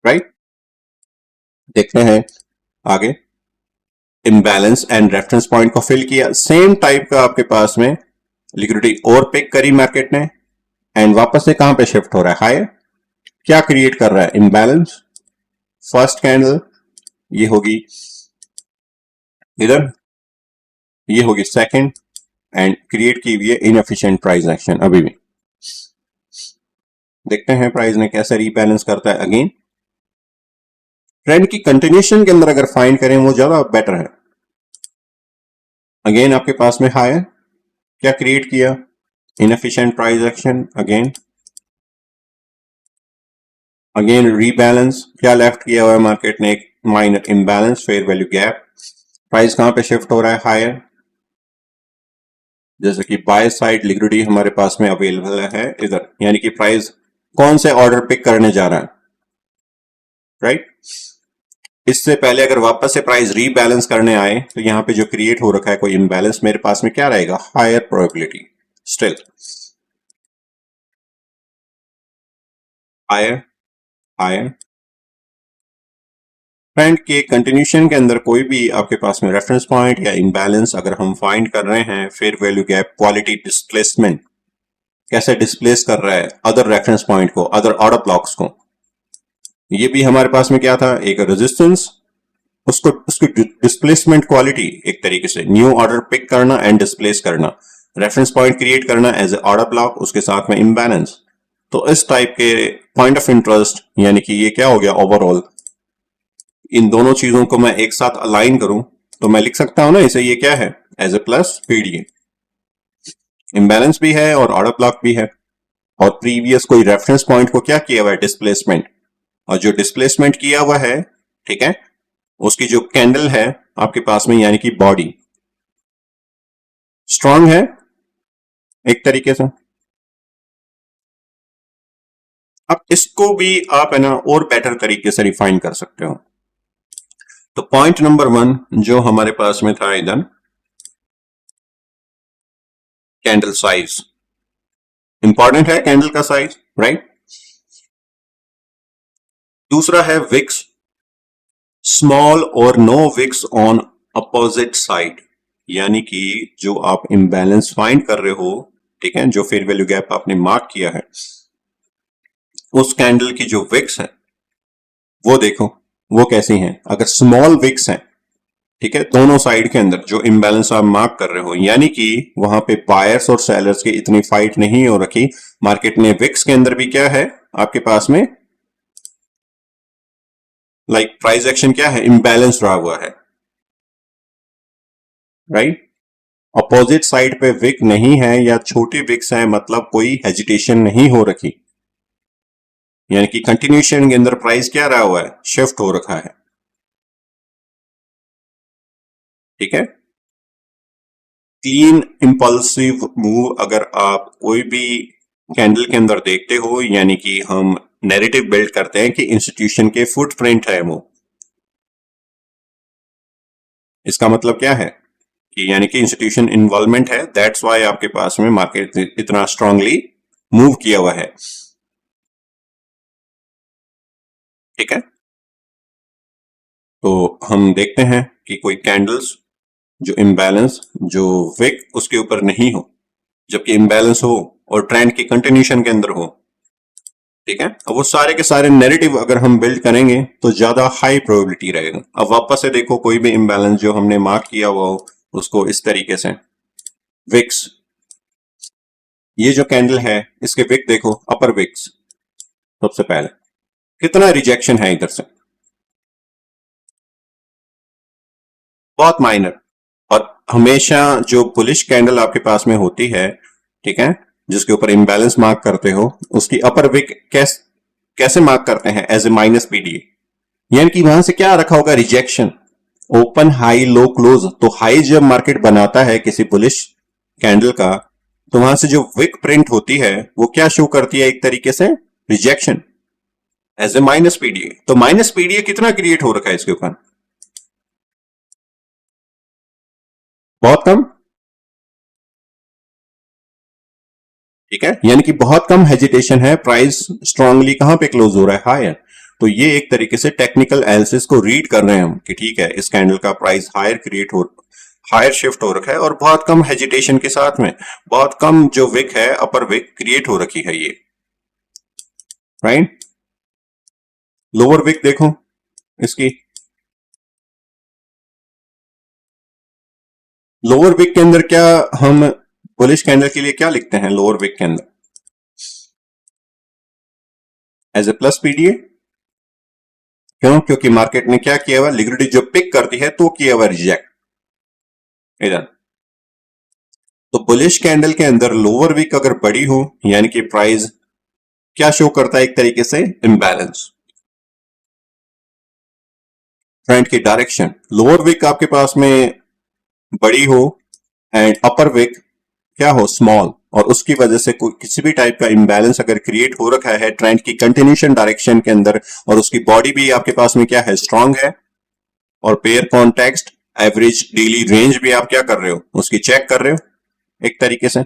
राइट। देखते हैं आगे, इम्बैलेंस एंड रेफरेंस पॉइंट को फिल किया, सेम टाइप का आपके पास में लिक्विडिटी और पिक करी मार्केट ने, एंड वापस से कहां पे शिफ्ट हो रहा है, हायर। क्या क्रिएट कर रहा है, इम्बैलेंस। फर्स्ट कैंडल ये होगी इधर, ये होगी सेकंड, एंड क्रिएट की हुई है इनएफिशिएंट प्राइस एक्शन। अभी भी देखते हैं प्राइस ने कैसे रीबैलेंस करता है। अगेन ट्रेंड की कंटिन्यूएशन के अंदर अगर फाइंड करें वो ज्यादा बेटर है। अगेन आपके पास में हायर, क्या क्रिएट किया, inefficient price action. Again rebalance, क्या लेफ्ट किया हुआ है मार्केट ने, एक minor imbalance, fair value gap. Price कहां पे शिफ्ट हो रहा है, हायर। जैसे कि बाय साइड लिक्विडिटी हमारे पास में अवेलेबल है इधर, यानी कि प्राइस कौन से ऑर्डर पिक करने जा रहा है, राइट। इससे पहले अगर वापस से प्राइस रीबैलेंस करने आए तो यहां पे जो क्रिएट हो रखा है कोई इम्बैलेंस, मेरे पास में क्या रहेगा, higher probability, still higher higher. Trend के कंटिन्यूशन के अंदर कोई भी आपके पास में रेफरेंस पॉइंट या इम्बैलेंस अगर हम फाइंड कर रहे हैं, fair value gap, quality displacement, कैसे डिस्प्लेस कर रहा है अदर रेफरेंस पॉइंट को, अदर ऑर्डर ब्लॉक्स को। ये भी हमारे पास में क्या था, एक रेजिस्टेंस, उसको उसकी डिस्प्लेसमेंट क्वालिटी, एक तरीके से न्यू ऑर्डर पिक करना एंड डिस्प्लेस करना, रेफरेंस पॉइंट क्रिएट करना एज ए ऑर्डर ब्लॉक, उसके साथ में इम्बैलेंस। तो इस टाइप के पॉइंट ऑफ इंटरेस्ट, यानी कि ये क्या हो गया ओवरऑल, इन दोनों चीजों को मैं एक साथ अलाइन करूं तो मैं लिख सकता हूं ना इसे, ये क्या है, as a plus PDA, imbalance भी है और ऑर्डर ब्लॉक भी है, और प्रीवियस कोई रेफरेंस पॉइंट को क्या किया हुआ है, डिस्प्लेसमेंट, और जो डिस्प्लेसमेंट किया हुआ है, ठीक है, उसकी जो कैंडल है आपके पास में, यानी कि बॉडी स्ट्रांग है एक तरीके से। अब इसको भी आप है ना और बेटर तरीके से रिफाइन कर सकते हो। तो पॉइंट नंबर 1 जो हमारे पास में था इधर, कैंडल साइज इंपॉर्टेंट है, कैंडल का साइज, राइट। दूसरा है विक्स, स्मॉल और no wicks on opposite side, यानी कि जो आप इम्बैलेंस फाइंड कर रहे हो, ठीक है, जो फेयर वैल्यू गैप आपने मार्क किया है, उस कैंडल की जो विक्स है वो देखो वो कैसी हैं। अगर स्मॉल विक्स हैं, ठीक है, दोनों साइड के अंदर जो इम्बैलेंस आप मार्क कर रहे हो, यानी कि वहां पे बायर्स और सेलर्स की इतनी फाइट नहीं हो रखी, मार्केट ने विक्स के अंदर भी क्या है आपके पास में, लाइक प्राइस एक्शन क्या है, इम्बैलेंस रहा हुआ है, राइट। अपोजिट साइड पे विक नहीं है या छोटी विक्स है, मतलब कोई हेजिटेशन नहीं हो रखी, यानी कि कंटिन्यूएशन के अंदर प्राइस क्या रहा हुआ है, शिफ्ट हो रखा है, ठीक है। क्लीन इंपल्सिव मूव अगर आप कोई भी कैंडल के अंदर देखते हो, यानी कि हम नैरेटिव बिल्ड करते हैं कि इंस्टीट्यूशन के फुटप्रिंट है वो, इसका मतलब क्या है कि यानी कि इंस्टीट्यूशन इन्वॉल्वमेंट है, दैट्स वाई आपके पास में मार्केट इतना स्ट्रांगली मूव किया हुआ है। ठीक है, तो हम देखते हैं कि कोई कैंडल्स जो इम्बैलेंस, जो विक उसके ऊपर नहीं हो, जबकि इम्बैलेंस हो और ट्रेंड की कंटिन्यूशन के अंदर हो। ठीक है, अब वो सारे के सारे नैरेटिव अगर हम बिल्ड करेंगे तो ज्यादा हाई प्रोबेबिलिटी रहेगा। अब वापस से देखो, कोई भी इम्बैलेंस जो हमने मार्क किया हुआ हो उसको इस तरीके से, विक्स, ये जो कैंडल है इसके विक देखो, अपर विक्स, सबसे पहले कितना रिजेक्शन है इधर से, बहुत माइनर। और हमेशा जो बुलिश कैंडल आपके पास में होती है, ठीक है, जिसके ऊपर इम्बैलेंस मार्क करते हो, उसकी अपर विक कैसे मार्क करते हैं, एज ए माइनस पीडीए, यानी कि वहां से क्या रखा होगा, rejection, open high low close. तो हाई जब मार्केट बनाता है किसी बुलिश कैंडल का, तो वहां से जो विक प्रिंट होती है वो क्या शो करती है, एक तरीके से rejection as a minus PDA. तो माइनस पीडीए कितना क्रिएट हो रखा है इसके ऊपर, बहुत कम। ठीक है, यानी कि बहुत कम हेजिटेशन है, प्राइस स्ट्रांगली कहां पे क्लोज हो रहा है, हायर। तो ये एक तरीके से टेक्निकल एनालिसिस को रीड कर रहे हैं हम कि ठीक है, इस कैंडल का प्राइस हायर क्रिएट हो, हायर शिफ्ट हो रखा है और बहुत कम हेजिटेशन के साथ में, बहुत कम जो विक है, अपर विक क्रिएट हो रखी है ये, राइट। लोअर विक देखो इसकी, लोअर विक के अंदर क्या हम बुलिश कैंडल के लिए क्या लिखते हैं, लोअर विक के अंदर एज ए प्लस पीडीए। क्यों, क्योंकि मार्केट ने क्या किया हुआ, लिक्विडिटी जो पिक करती है तो किया हुआ रिजेक्ट इधर। तो बुलिश कैंडल के अंदर लोअर विक अगर बड़ी हो, यानी कि प्राइस क्या शो करता है, एक तरीके से इम्बैलेंस, ट्रेंड की डायरेक्शन। लोअर विक आपके पास में बड़ी हो एंड अपर विक क्या हो, स्मॉल, और उसकी वजह से कोई किसी भी टाइप का इम्बैलेंस अगर क्रिएट हो रखा है ट्रेंड की कंटिन्यूशन डायरेक्शन के अंदर, और उसकी बॉडी भी आपके पास में क्या है, स्ट्रांग है, और pair context average daily range भी आप क्या कर रहे हो, उसकी चेक कर रहे हो एक तरीके से,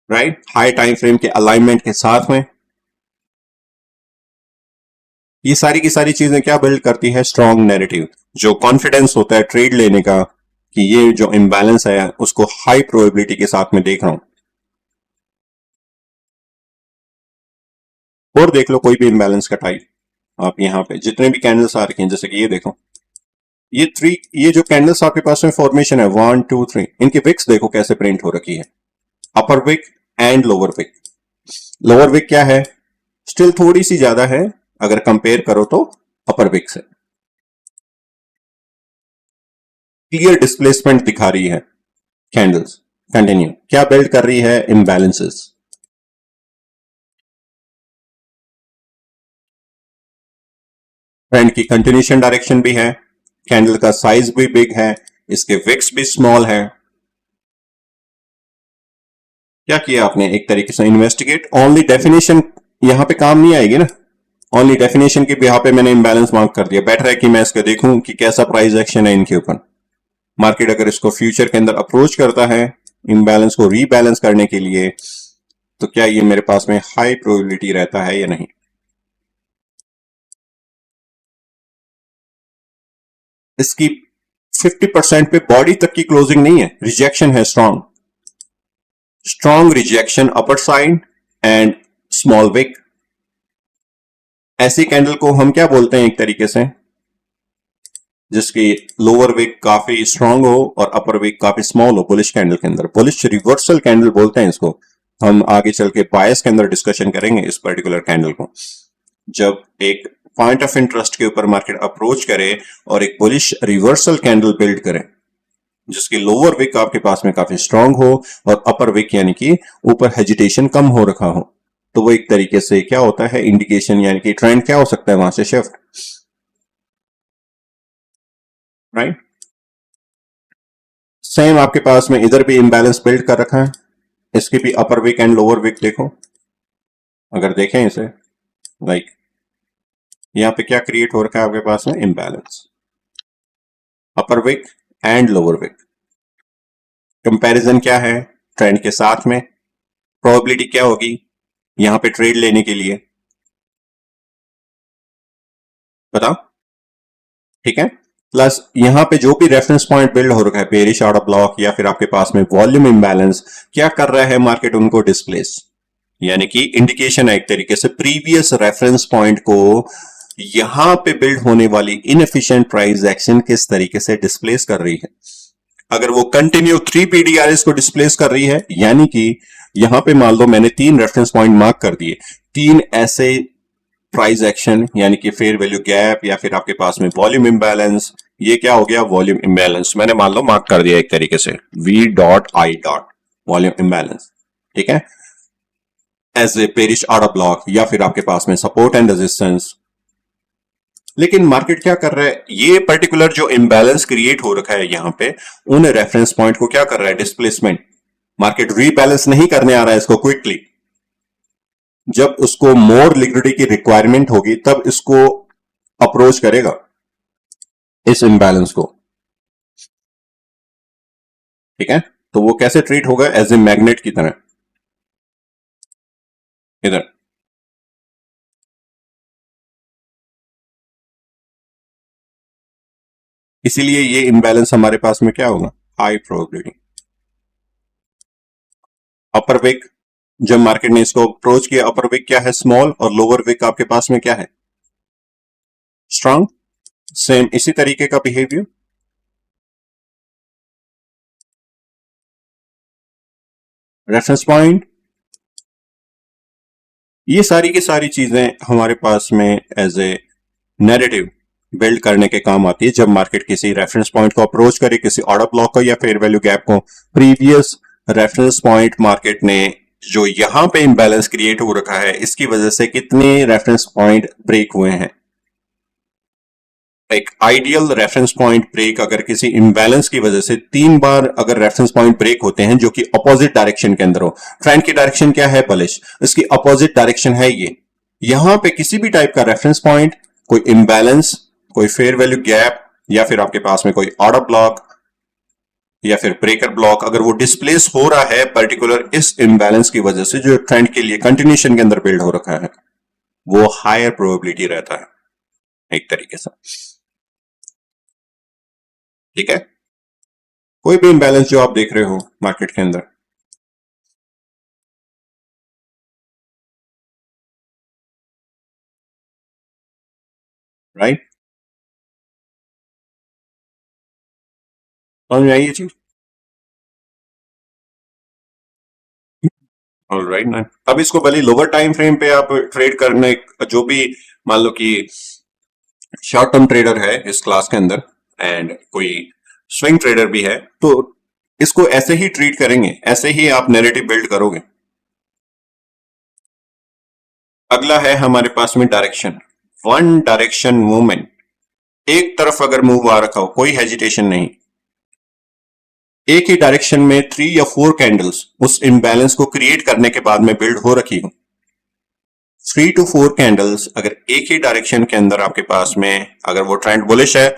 राइट, हाई टाइम फ्रेम के अलाइनमेंट के साथ में। ये सारी की सारी चीजें क्या बिल्ड करती है, स्ट्रांग नैरेटिव, जो कॉन्फिडेंस होता है ट्रेड लेने का कि ये जो इम्बैलेंस है उसको हाई प्रोबेबिलिटी के साथ में देख रहा हूं। और देख लो कोई भी इम्बैलेंस का टाइप, आप यहाँ पे जितने भी कैंडल्स आ रखे हैं, जैसे कि ये देखो, ये जो कैंडल्स आपके पास में फॉर्मेशन है 1 2 3, इनकी विक्स देखो कैसे प्रिंट हो रखी है, upper wick and lower wick. Lower wick क्या है, स्टिल थोड़ी सी ज्यादा है अगर कंपेयर करो तो अपर विक से, क्लियर डिस्प्लेसमेंट दिखा रही है कैंडल्स। कंटिन्यू क्या बिल्ड कर रही है, इम्बैलेंसेस। ट्रेंड की कंटिन्यूशन डायरेक्शन भी है, कैंडल का साइज भी बिग है, इसके विक्स भी स्मॉल है। क्या किया आपने, एक तरीके से इन्वेस्टिगेट, ओनली डेफिनेशन यहां पे काम नहीं आएगी ना, ओनली डेफिनेशन के बिहाफ पे मैंने इम्बैलेंस मार्क कर दिया, बेटर है कि मैं इसको देखूं कि कैसा प्राइस एक्शन है इनके ऊपर। मार्केट अगर इसको फ्यूचर के अंदर अप्रोच करता है इम्बैलेंस को रीबैलेंस करने के लिए, तो क्या ये मेरे पास में हाई प्रोबेबिलिटी रहता है या नहीं। इसकी 50% पे बॉडी तक की क्लोजिंग नहीं है, रिजेक्शन है, strong strong rejection upper side and small wick. ऐसी कैंडल को हम क्या बोलते हैं, एक तरीके से जिसकी लोअर विक काफी स्ट्रांग हो और अपर विक काफी स्मॉल हो, बुलिश कैंडल के अंदर, बुलिश रिवर्सल कैंडल बोलते हैं इसको। हम आगे चल के बायस के अंदर डिस्कशन करेंगे इस पर्टिकुलर कैंडल को, जब एक पॉइंट ऑफ इंटरेस्ट के ऊपर मार्केट अप्रोच करे और एक बुलिश रिवर्सल कैंडल बिल्ड करे जिसकी लोअर विक आपके पास में काफी स्ट्रांग हो और अपर विक यानी कि ऊपर हेजिटेशन कम हो रखा हो, तो वो एक तरीके से क्या होता है, इंडिकेशन, यानी कि ट्रेंड क्या हो सकता है वहां से, शिफ्ट, राइट। सेम आपके पास में इधर भी इम्बैलेंस बिल्ड कर रखा है, इसकी भी अपर विक एंड लोअर विक देखो, अगर देखें इसे, लाइक यहां पे क्या क्रिएट हो रखा है आपके पास में, imbalance, upper wick and lower wick. Comparison क्या है ट्रेंड के साथ में, प्रोबेबिलिटी क्या होगी यहां पे ट्रेड लेने के लिए, बताओ, ठीक है। प्लस यहां पे जो भी रेफरेंस पॉइंट बिल्ड हो रखा है, बेरिश ऑर्डर ब्लॉक या फिर आपके पास में वॉल्यूम इम्बैलेंस, क्या कर रहा है मार्केट, उनको डिस्प्लेस, यानी कि इंडिकेशन है एक तरीके से प्रीवियस रेफरेंस पॉइंट को यहां पे बिल्ड होने वाली इनएफिशिएंट प्राइस एक्शन किस तरीके से डिस्प्लेस कर रही है। अगर वो कंटिन्यू 3 PDRS को डिस्प्लेस कर रही है, यानी कि यहां पे मान लो मैंने 3 रेफरेंस पॉइंट मार्क कर दिए, 3 ऐसे प्राइस एक्शन यानी कि फेयर वैल्यू गैप या फिर आपके पास में वॉल्यूम इम्बैलेंस, ये क्या हो गया वॉल्यूम इम्बैलेंस, मैंने मान लो मार्क कर दिया एक तरीके से V.I. वॉल्यूम इम्बैलेंस, ठीक है, as a perish order block या फिर आपके पास में सपोर्ट एंड रेजिस्टेंस। लेकिन मार्केट क्या कर रहा है, ये पर्टिकुलर जो इम्बैलेंस क्रिएट हो रखा है यहां पे, उन रेफरेंस पॉइंट को क्या कर रहा है, डिस्प्लेसमेंट। मार्केट रीबैलेंस नहीं करने आ रहा है इसको क्विकली, जब उसको मोर लिक्विडिटी की रिक्वायरमेंट होगी तब इसको अप्रोच करेगा इस इम्बैलेंस को, ठीक है। तो वो कैसे ट्रीट होगा, एज ए मैग्नेट की तरह, इधर। इसीलिए ये इम्बैलेंस हमारे पास में क्या होगा, हाई प्रोबेबिलिटी। अपर विक, जब मार्केट ने इसको अप्रोच किया, अपर विक क्या है, स्मॉल, और लोअर विक आपके पास में क्या है, स्ट्रांग। सेम इसी तरीके का बिहेवियर, रेफरेंस पॉइंट, ये सारी की सारी चीजें हमारे पास में एज ए नैरेटिव बिल्ड करने के काम आती है जब मार्केट किसी रेफरेंस पॉइंट को अप्रोच करे, किसी ऑर्डर ब्लॉक को या फेयर वैल्यू गैप को। प्रीवियस रेफरेंस पॉइंट मार्केट ने जो यहां पे इम्बैलेंस क्रिएट हो रखा है, इसकी वजह से कितने रेफरेंस पॉइंट ब्रेक हुए हैं। एक आइडियल रेफरेंस पॉइंट ब्रेक अगर किसी इम्बैलेंस की वजह से 3 बार अगर रेफरेंस पॉइंट ब्रेक होते हैं जो कि अपोजिट डायरेक्शन के अंदर हो, ट्रेंड की डायरेक्शन क्या है, बुलिश, इसकी अपोजिट डायरेक्शन है ये, यहां पे किसी भी टाइप का रेफरेंस पॉइंट, कोई इम्बैलेंस, कोई फेयर वैल्यू गैप या फिर आपके पास में कोई ऑर्डर ब्लॉक या फिर ब्रेकर ब्लॉक, अगर वो डिस्प्लेस हो रहा है पर्टिकुलर इस इम्बैलेंस की वजह से जो ट्रेंड के लिए कंटिन्यूशन के अंदर बिल्ड हो रखा है, वो हायर प्रोबेबिलिटी रहता है एक तरीके से, ठीक है। कोई भी इम्बैलेंस जो आप देख रहे हो मार्केट के अंदर, राइट, समझ में आई ये चीज, ऑलराइट ना। अब इसको भले लोअर टाइम फ्रेम पे आप ट्रेड करने, जो भी मान लो कि शॉर्ट टर्म ट्रेडर है इस क्लास के अंदर एंड कोई स्विंग ट्रेडर भी है, तो इसको ऐसे ही ट्रीट करेंगे, ऐसे ही आप नैरेटिव बिल्ड करोगे। अगला है हमारे पास में डायरेक्शन, वन डायरेक्शन मूवमेंट, एक तरफ अगर मूव आ रखा हो, कोई हेजिटेशन नहीं, एक ही डायरेक्शन में 3 या 4 कैंडल्स उस इम्बैलेंस को क्रिएट करने के बाद में बिल्ड हो रखी हो, 3 to 4 कैंडल्स अगर एक ही डायरेक्शन के अंदर आपके पास में, अगर वो ट्रेंड बुलिश है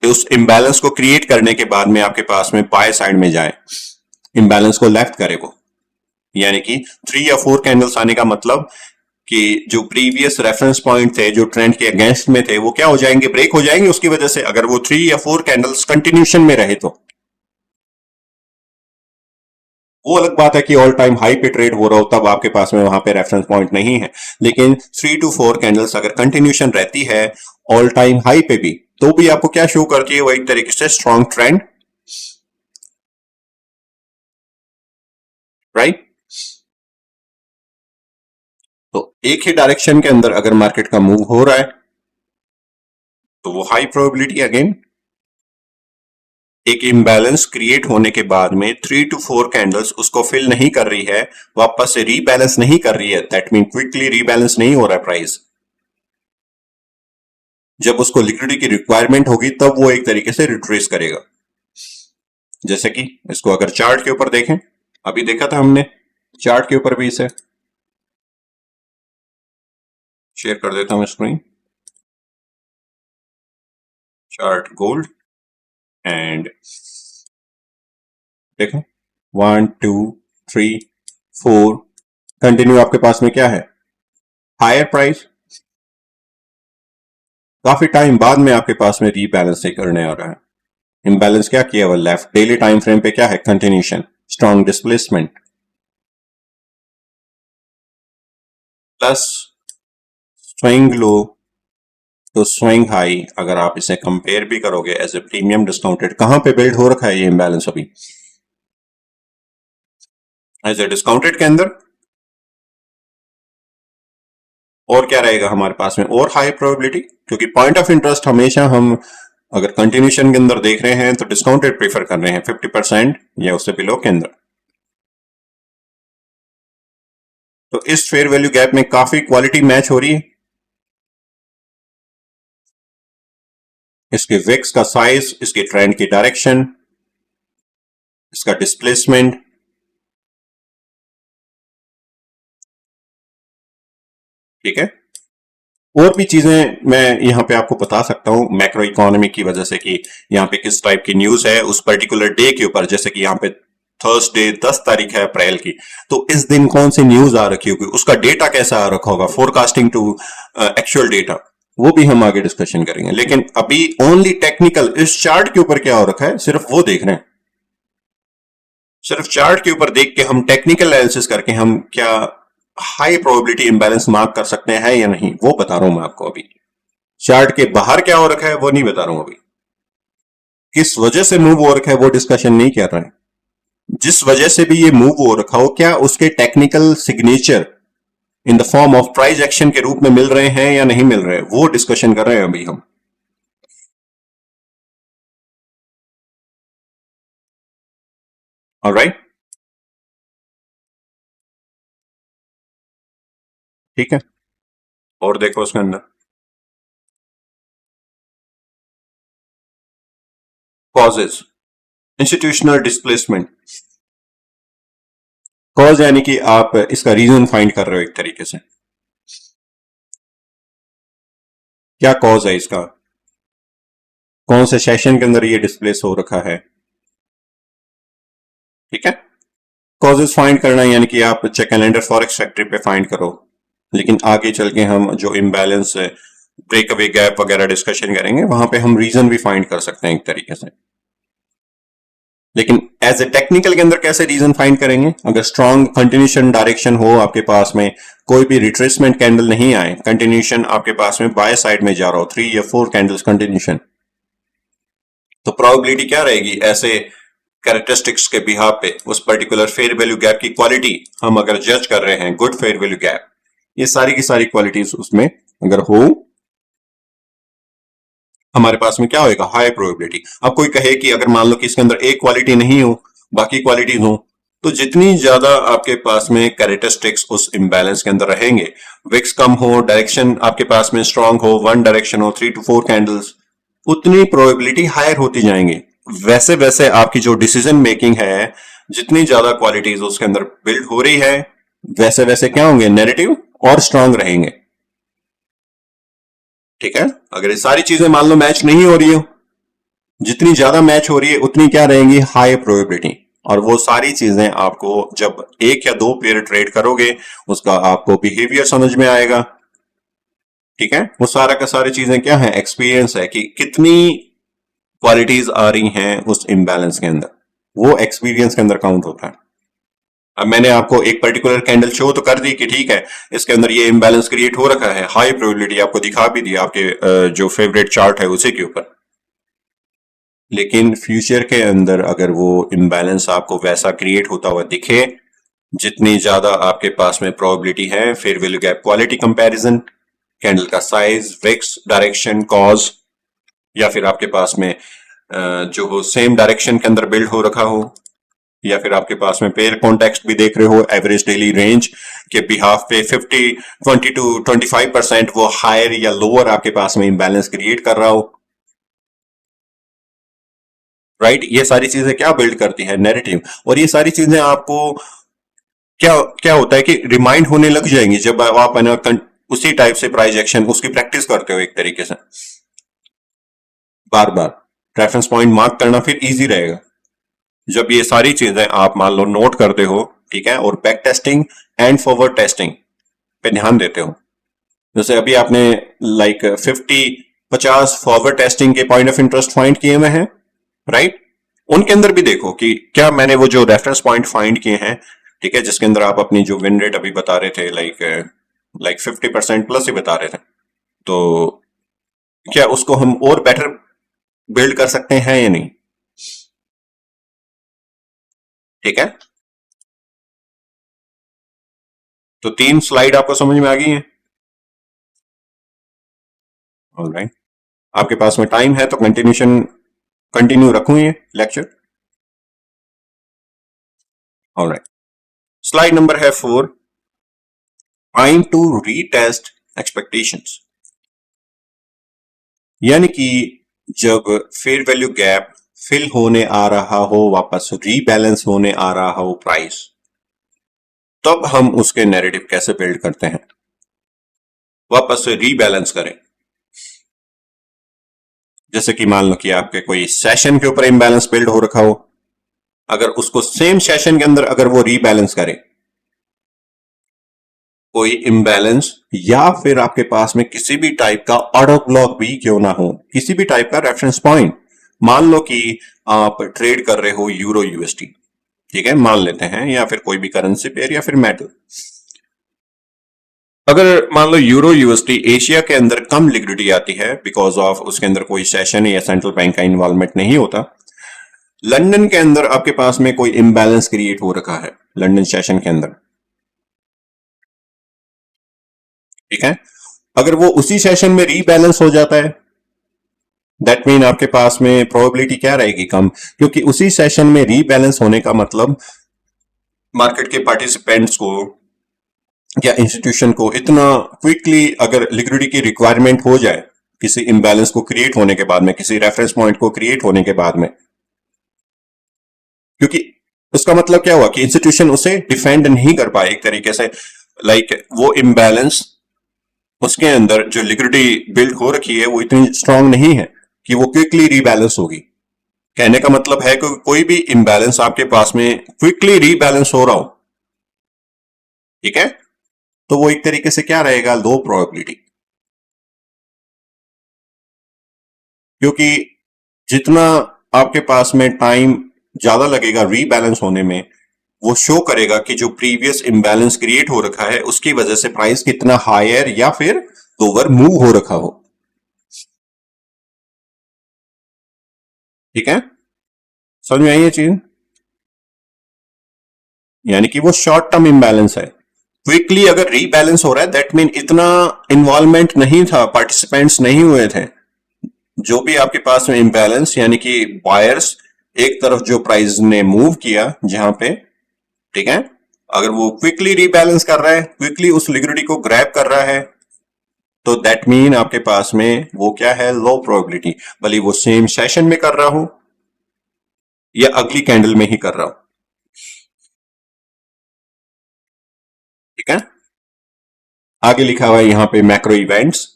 तो उस इम्बैलेंस को क्रिएट करने के बाद में आपके पास में बाय साइड में जाए, इम्बैलेंस को लेफ्ट करे वो, यानी कि 3 या 4 कैंडल्स आने का मतलब कि जो प्रीवियस रेफरेंस पॉइंट थे जो ट्रेंड के अगेंस्ट में थे, वो क्या हो जाएंगे, ब्रेक हो जाएंगे उसकी वजह से, अगर वो 3 या 4 कैंडल्स कंटिन्यूशन में रहे तो। वो अलग बात है कि ऑल टाइम हाई पे ट्रेड हो रहा हो तब आपके पास में वहां पे रेफरेंस पॉइंट नहीं है, लेकिन 3 to 4 कैंडल्स अगर कंटिन्यूशन रहती है ऑल टाइम हाई पे भी, तो भी आपको क्या शो करती है, वो एक तरीके से स्ट्रॉन्ग ट्रेंड, राइट। तो एक ही डायरेक्शन के अंदर अगर मार्केट का मूव हो रहा है तो वो हाई प्रोबेबिलिटी अगेन, एक इम्बैलेंस क्रिएट होने के बाद में 3 to 4 कैंडल्स उसको फिल नहीं कर रही है, वापस से रीबैलेंस नहीं कर रही है, दैट मीन क्विकली रीबैलेंस नहीं हो रहा है प्राइस, जब उसको लिक्विडिटी की रिक्वायरमेंट होगी तब वो एक तरीके से रिट्रेस करेगा। जैसे कि इसको अगर चार्ट के ऊपर देखें, अभी देखा था हमने, चार्ट के ऊपर भी इसे शेयर कर देता हूं स्क्रीन, चार्ट गोल्ड एंड देखो 1 2 3 4 कंटिन्यू आपके पास में क्या है, हायर प्राइस। काफी टाइम बाद में आपके पास में रीबैलेंस करने आ रहा है। इम्बैलेंस क्या किया हुआ लेफ्ट, डेली टाइम फ्रेम पे क्या है, continuation, strong displacement plus swing low तो स्विंग हाई। अगर आप इसे कंपेयर भी करोगे एज ए प्रीमियम डिस्काउंटेड, कहां पे बिल्ड हो रखा है ये इम्बैलेंस अभी, एज ए डिस्काउंटेड के अंदर। और क्या रहेगा हमारे पास में, और हाई प्रोबेबिलिटी, क्योंकि पॉइंट ऑफ इंटरेस्ट हमेशा हम अगर कंटिन्यूशन के अंदर देख रहे हैं तो डिस्काउंटेड प्रीफर कर रहे हैं 50% या उससे बिलो के अंदर। तो इस फेयर वैल्यू गैप में काफी क्वालिटी मैच हो रही है। इसके विक्स का साइज, इसके ट्रेंड की डायरेक्शन, इसका डिस्प्लेसमेंट, ठीक है। और भी चीजें मैं यहां पे आपको बता सकता हूं मैक्रो इकोनॉमी की वजह से कि यहां पे किस टाइप की न्यूज है उस पर्टिकुलर डे के ऊपर। जैसे कि यहां पे थर्सडे 10 तारीख है अप्रैल की, तो इस दिन कौन सी न्यूज आ रखी होगी, उसका डेटा कैसा आ रखा होगा, फोरकास्टिंग टू एक्चुअल डेटा, वो भी हम आगे डिस्कशन करेंगे। लेकिन अभी ओनली टेक्निकल इस चार्ट के ऊपर क्या हो रखा है सिर्फ वो देख रहे हैं। सिर्फ चार्ट के ऊपर देख के हम टेक्निकल एनालिसिस करके हम क्या हाई प्रोबेबिलिटी इंबैलेंस मार्क कर सकते हैं या नहीं, वो बता रहा हूं मैं आपको। अभी चार्ट के बाहर क्या हो रखा है वो नहीं बता रहा हूं। अभी किस वजह से मूव हो रखा है वो डिस्कशन नहीं कर रहे हैं। जिस वजह से भी ये मूव हो रखा हो, क्या उसके technical signature in the form of price action के रूप में मिल रहे हैं या नहीं मिल रहे हैं, वो डिस्कशन कर रहे हैं अभी हम। ऑलराइट, ठीक है। और देखो उसके अंदर कॉजेज, इंस्टीट्यूशनल डिस्प्लेसमेंट। कॉज यानी कि आप इसका रीजन फाइंड कर रहे हो एक तरीके से, क्या कॉज है इसका, कौन से सेशन के अंदर ये डिस्प्लेस हो रखा है, ठीक है। कॉजेज फाइंड करना यानी कि आप चेक कैलेंडर फॉरेक्स फैक्ट्री पे फाइंड करो। लेकिन आगे चल के हम जो इम्बैलेंस ब्रेक अवे गैप वगैरह डिस्कशन करेंगे वहां पे हम रीजन भी फाइंड कर सकते हैं एक तरीके से। लेकिन एज ए टेक्निकल के अंदर कैसे रीजन फाइंड करेंगे, अगर स्ट्रॉन्ग कंटिन्यूशन डायरेक्शन हो आपके पास में, कोई भी रिट्रेसमेंट कैंडल नहीं आए, कंटिन्यूशन आपके पास में बाय साइड में जा रहा हो, 3 या 4 कैंडल्स कंटिन्यूशन, तो प्रोबेबिलिटी क्या रहेगी ऐसे कैरेक्टरिस्टिक्स के बिहाफ पे उस पर्टिकुलर फेयर वैल्यू गैप की क्वालिटी हम अगर जज कर रहे हैं, गुड फेयर वैल्यू गैप, ये सारी की सारी क्वालिटीज उसमें अगर हो हमारे पास में क्या होएगा, हाई प्रोबेबिलिटी। अब कोई कहे कि अगर मान लो कि इसके अंदर एक क्वालिटी नहीं हो बाकी क्वालिटीज हो, तो जितनी ज्यादा आपके पास में कैरेक्टरिस्टिक्स उस इम्बैलेंस के अंदर रहेंगे, विक्स कम हो, डायरेक्शन आपके पास में स्ट्रांग हो, वन डायरेक्शन हो, 3 to 4 कैंडल्स, उतनी प्रोबेबिलिटी हायर होती जाएंगे। वैसे वैसे आपकी जो डिसीजन मेकिंग है, जितनी ज्यादा क्वालिटीज उसके अंदर बिल्ड हो रही है, वैसे वैसे क्या होंगे, नैरेटिव और स्ट्रांग रहेंगे, ठीक है। अगर ये सारी चीजें मान लो मैच नहीं हो रही हो, जितनी ज्यादा मैच हो रही है उतनी क्या रहेंगी, हाई प्रोबेबिलिटी। और वो सारी चीजें आपको जब एक या दो पेयर ट्रेड करोगे उसका आपको बिहेवियर समझ में आएगा, ठीक है। वो सारा का सारी चीजें क्या है, एक्सपीरियंस है कि कितनी क्वालिटीज आ रही हैं उस इम्बैलेंस के अंदर, वो एक्सपीरियंस के अंदर काउंट होता है। अब मैंने आपको एक पर्टिकुलर कैंडल शो तो कर दी कि ठीक है इसके अंदर ये इम्बैलेंस क्रिएट हो रखा है, हाई प्रोबेबिलिटी आपको दिखा भी दी आपके जो फेवरेट चार्ट है उसी के ऊपर। लेकिन फ्यूचर के अंदर अगर वो इम्बैलेंस आपको वैसा क्रिएट होता हुआ दिखे, जितनी ज्यादा आपके पास में प्रोबेबिलिटी है, fair value gap quality comparison, candle का साइज, विक्स, डायरेक्शन, कॉज, या फिर आपके पास में जो हो सेम डायरेक्शन के अंदर बिल्ड हो रखा हो, या फिर आपके पास में पेयर कॉन्टेक्स्ट भी देख रहे हो, एवरेज डेली रेंज के बिहाफ पे 20 to 25% वो हायर या लोअर आपके पास में इम्बैलेंस क्रिएट कर रहा हो, राइट। ये सारी चीजें क्या बिल्ड करती है, नैरेटिव। और ये सारी चीजें आपको क्या क्या होता है कि रिमाइंड होने लग जाएंगी जब आप उसी टाइप से प्राइस एक्शन उसकी प्रैक्टिस करते हो एक तरीके से बार बार, रेफरेंस पॉइंट मार्क करना फिर इजी रहेगा जब ये सारी चीजें आप मान लो नोट करते हो, ठीक है, और back testing and forward testing पे ध्यान देते हो। जैसे अभी आपने लाइक 50 फॉरवर्ड टेस्टिंग के पॉइंट ऑफ इंटरेस्ट फाइंड किए हुए हैं, राइट। उनके अंदर भी देखो कि क्या मैंने वो जो रेफरेंस पॉइंट फाइंड किए हैं, ठीक है, जिसके अंदर आप अपनी जो विन रेट अभी बता रहे थे लाइक 50% प्लस ही बता रहे थे, तो क्या उसको हम और बेटर बिल्ड कर सकते हैं या नहीं? ठीक है, तो 3 स्लाइड आपको समझ में आ गई है। ऑलराइट, आपके पास में टाइम है तो कंटिन्यू रखूं ये लेक्चर। ऑलराइट, स्लाइड नंबर है 4, टाइम टू रीटेस्ट एक्सपेक्टेशंस। यानी कि जब फेयर वैल्यू गैप फिल होने आ रहा हो, वापस रीबैलेंस होने आ रहा हो प्राइस, तब हम उसके नैरेटिव कैसे बिल्ड करते हैं, वापस से रीबैलेंस करें। जैसे कि मान लो कि आपके कोई सेशन के ऊपर इम्बैलेंस बिल्ड हो रखा हो, अगर उसको सेम सेशन के अंदर अगर वो रीबैलेंस करे, कोई इम्बैलेंस या फिर आपके पास में किसी भी टाइप का ऑर्डर ब्लॉक भी क्यों ना हो, किसी भी टाइप का रेफरेंस पॉइंट, मान लो कि आप ट्रेड कर रहे हो यूरो यूएसडी, ठीक है, मान लेते हैं, या फिर कोई भी करेंसी पेयर या फिर मेटल। अगर मान लो यूरो यूएसडी एशिया के अंदर कम लिक्विडिटी आती है बिकॉज ऑफ उसके अंदर कोई सेशन या सेंट्रल बैंक का इन्वॉल्वमेंट नहीं होता, लंदन के अंदर आपके पास में कोई इम्बैलेंस क्रिएट हो रखा है लंदन सेशन के अंदर, ठीक है, अगर वो उसी सेशन में रीबैलेंस हो जाता है, दैट मीन आपके पास में प्रोबेबिलिटी क्या रहेगी, कम, क्योंकि उसी सेशन में रीबैलेंस होने का मतलब मार्केट के पार्टिसिपेंट्स को या इंस्टीट्यूशन को इतना क्विकली अगर लिक्विडिटी की रिक्वायरमेंट हो जाए किसी इम्बैलेंस को क्रिएट होने के बाद में, किसी रेफरेंस पॉइंट को क्रिएट होने के बाद में, क्योंकि उसका मतलब क्या हुआ कि इंस्टीट्यूशन उसे डिफेंड नहीं कर पाए एक तरीके से, लाइक वो इम्बैलेंस उसके अंदर जो लिक्विडिटी बिल्ड हो रखी है वो इतनी स्ट्रांग नहीं है कि वो क्विकली रीबैलेंस होगी। कहने का मतलब है कि कोई भी इम्बैलेंस आपके पास में क्विकली रीबैलेंस हो रहा हो, ठीक है, तो वो एक तरीके से क्या रहेगा, लो प्रोबेबिलिटी, क्योंकि जितना आपके पास में टाइम ज्यादा लगेगा रीबैलेंस होने में, वो शो करेगा कि जो प्रीवियस इम्बैलेंस क्रिएट हो रखा है उसकी वजह से प्राइस कितना हायर या फिर लोअर मूव हो रखा हो, ठीक है, समझ में आई ये चीज। यानी कि वो शॉर्ट टर्म इम्बैलेंस है, क्विकली अगर रीबैलेंस हो रहा है दैट मीन इतना इन्वॉल्वमेंट नहीं था, पार्टिसिपेंट्स नहीं हुए थे, जो भी आपके पास में इम्बैलेंस यानी कि बायर्स एक तरफ जो प्राइस ने मूव किया जहां पे, ठीक है, अगर वो क्विकली रीबैलेंस कर रहा है, क्विकली उस लिक्विडिटी को ग्रैब कर रहा है, तो दैट मीन आपके पास में वो क्या है, लो प्रोबेबिलिटी, भले वो सेम सेशन में कर रहा हो या अगली कैंडल में ही कर रहा हो, ठीक है। आगे लिखा हुआ है यहां पे मैक्रो इवेंट्स,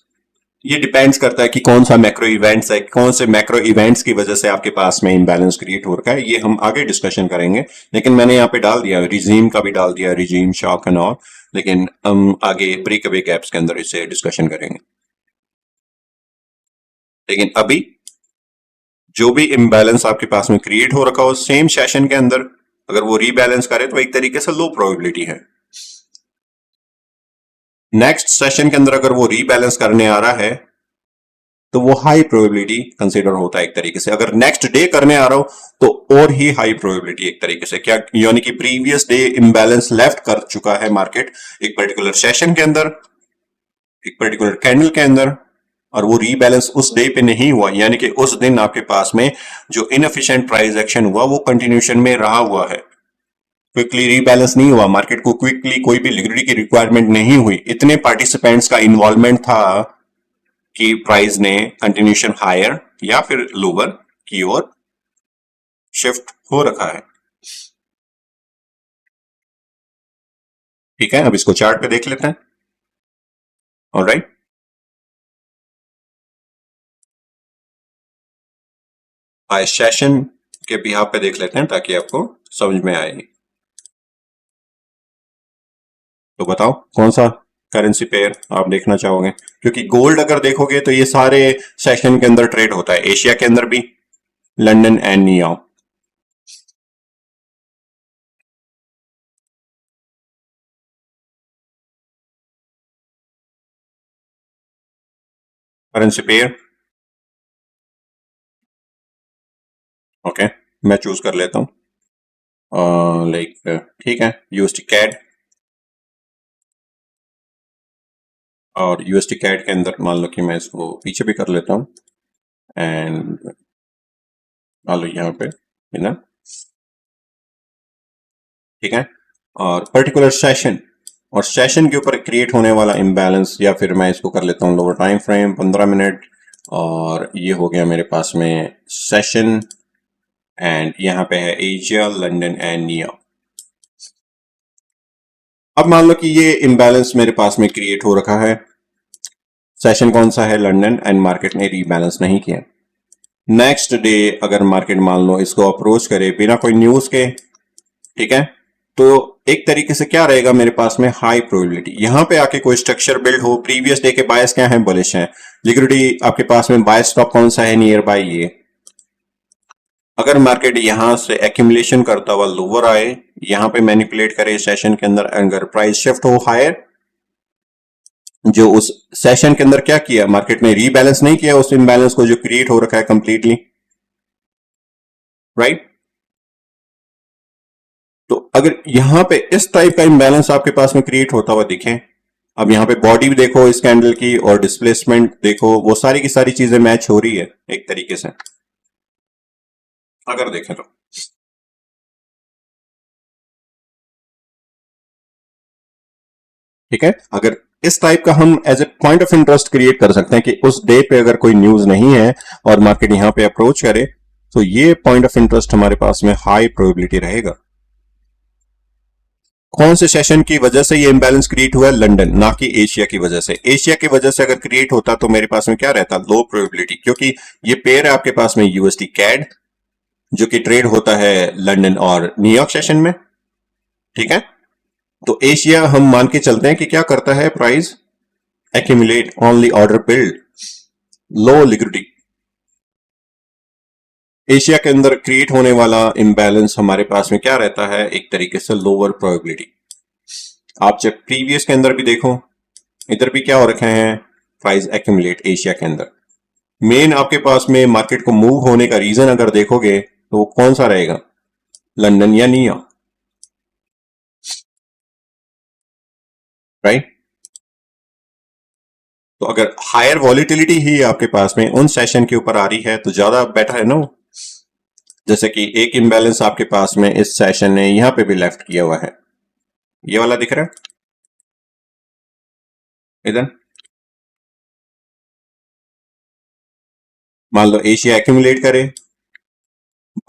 ये डिपेंड्स करता है कि कौन सा मैक्रो इवेंट्स है, कौन से मैक्रो इवेंट्स की वजह से आपके पास में इम्बैलेंस क्रिएट हो रखा है, ये हम आगे डिस्कशन करेंगे, लेकिन मैंने यहाँ पे डाल दिया, रिजीम का भी डाल दिया, रिजीम शॉक एंड ऑल, लेकिन हम आगे ब्रेक अवे गैप्स के अंदर इसे डिस्कशन करेंगे। लेकिन अभी जो भी इम्बैलेंस आपके पास में क्रिएट हो रखा हो सेम सेशन के अंदर, अगर वो रीबैलेंस करे तो एक तरीके से लो प्रोबेबिलिटी है। नेक्स्ट सेशन के अंदर अगर वो रीबैलेंस करने आ रहा है तो वो हाई प्रोबेबिलिटी कंसीडर होता है एक तरीके से, अगर नेक्स्ट डे करने आ रहा हो तो और ही हाई प्रोबेबिलिटी एक तरीके से, क्या यानी कि प्रीवियस डे इम्बैलेंस लेफ्ट कर चुका है मार्केट एक पर्टिकुलर सेशन के अंदर, एक पर्टिकुलर कैंडल के अंदर, और वो रीबैलेंस उस डे पे नहीं हुआ, यानी कि उस दिन आपके पास में जो इनएफिशिएंट प्राइस एक्शन हुआ वो कंटिन्यूशन में रहा हुआ है, क्विकली रीबैलेंस नहीं हुआ, मार्केट को क्विकली कोई भी लिक्विडिटी की रिक्वायरमेंट नहीं हुई, इतने पार्टिसिपेंट्स का इन्वॉल्वमेंट था कि प्राइस ने कंटिन्यूशन हायर या फिर लोअर की ओर शिफ्ट हो रखा है, ठीक है। अब इसको चार्ट पे देख लेते हैं। ऑलराइट, बाय सेशन के बिहाफ पे देख लेते हैं ताकि आपको समझ में आए। तो बताओ कौन सा करेंसी पेयर आप देखना चाहोगे, क्योंकि गोल्ड अगर देखोगे तो ये सारे सेशन के अंदर ट्रेड होता है, एशिया के अंदर भी, London and New York. Currency pair okay, मैं चूज कर लेता हूँ लाइक, ठीक है, यूएसडी कैड। और यूएसडी कैड के अंदर मान लो कि मैं इसको पीछे भी कर लेता हूँ एंड मान लो यहाँ पे है ना, ठीक है। और पर्टिकुलर सेशन और सेशन के ऊपर क्रिएट होने वाला इम्बैलेंस, या फिर मैं इसको कर लेता हूँ लोअर टाइम फ्रेम 15 मिनट, और ये हो गया मेरे पास में सेशन एंड यहाँ पे है एशिया, लंदन एंड न्यूयॉर्क। अब मान लो कि ये इम्बैलेंस मेरे पास में क्रिएट हो रखा है, सेशन कौन सा है, लंदन, एंड मार्केट ने रीबैलेंस नहीं किया। नेक्स्ट डे अगर मार्केट मान लो इसको अप्रोच करे बिना कोई न्यूज के, ठीक है, तो एक तरीके से क्या रहेगा मेरे पास में, हाई प्रोबेबिलिटी यहां पे आके कोई स्ट्रक्चर बिल्ड हो। प्रीवियस डे के बायस क्या है, बुलिश है। लिक्विडिटी आपके पास में बायस स्टॉक कौन सा है, नियर बाय ये। अगर मार्केट यहां से एक्यूमुलेशन करता हुआ लोअर आए, यहां पे मैनिपुलेट करे सेशन के अंदर, अगर प्राइस शिफ्ट हो हायर, जो उस सेशन के अंदर क्या किया मार्केट ने, रीबैलेंस नहीं किया उस इम्बैलेंस को जो क्रिएट हो रखा है कंप्लीटली, राइट। तो अगर यहां पे इस टाइप का इम्बैलेंस आपके पास में क्रिएट होता हुआ दिखे, अब यहां पे बॉडी भी देखो इस कैंडल की और डिस्प्लेसमेंट देखो, वो सारी की सारी चीजें मैच हो रही है एक तरीके से अगर देखें तो, ठीक है। अगर इस टाइप का हम as a point of interest create कर सकते हैं कि उस डे पे अगर कोई न्यूज नहीं है और मार्केट यहां पे अप्रोच करे, तो ये पॉइंट ऑफ इंटरेस्ट हमारे पास में हाई प्रोबेबिलिटी रहेगा। कौन से सेशन की वजह से ये इंबैलेंस क्रिएट हुआ है, लंदन, ना कि एशिया की वजह से। एशिया की वजह से अगर क्रिएट होता तो मेरे पास में क्या रहता, लो प्रोबेबिलिटी, क्योंकि ये पेयर है आपके पास में यूएसडी कैड जो कि ट्रेड होता है लंदन और न्यूयॉर्क सेशन में, ठीक है। तो एशिया हम मान के चलते हैं कि क्या करता है, price accumulate only order build, low liquidity. Asia के अंदर क्रिएट होने वाला इंबैलेंस हमारे पास में क्या रहता है, एक तरीके से लोअर प्रोबेबिलिटी। आप जब प्रीवियस के अंदर भी देखो, इधर भी क्या हो रखे हैं, प्राइस एक्यूमुलेट एशिया के अंदर। मेन आपके पास में मार्केट को मूव होने का रीजन अगर देखोगे तो वो कौन सा रहेगा, लंदन या न्यूयॉर्क, राइट। तो अगर हायर वॉलिटिलिटी ही आपके पास में उन सेशन के ऊपर आ रही है तो ज्यादा बेटर है ना। जैसे कि एक इम्बैलेंस आपके पास में इस सेशन ने यहां पे भी लेफ्ट किया हुआ है, ये वाला दिख रहा है इधर। मान लो एशिया एक्यूमुलेट करे,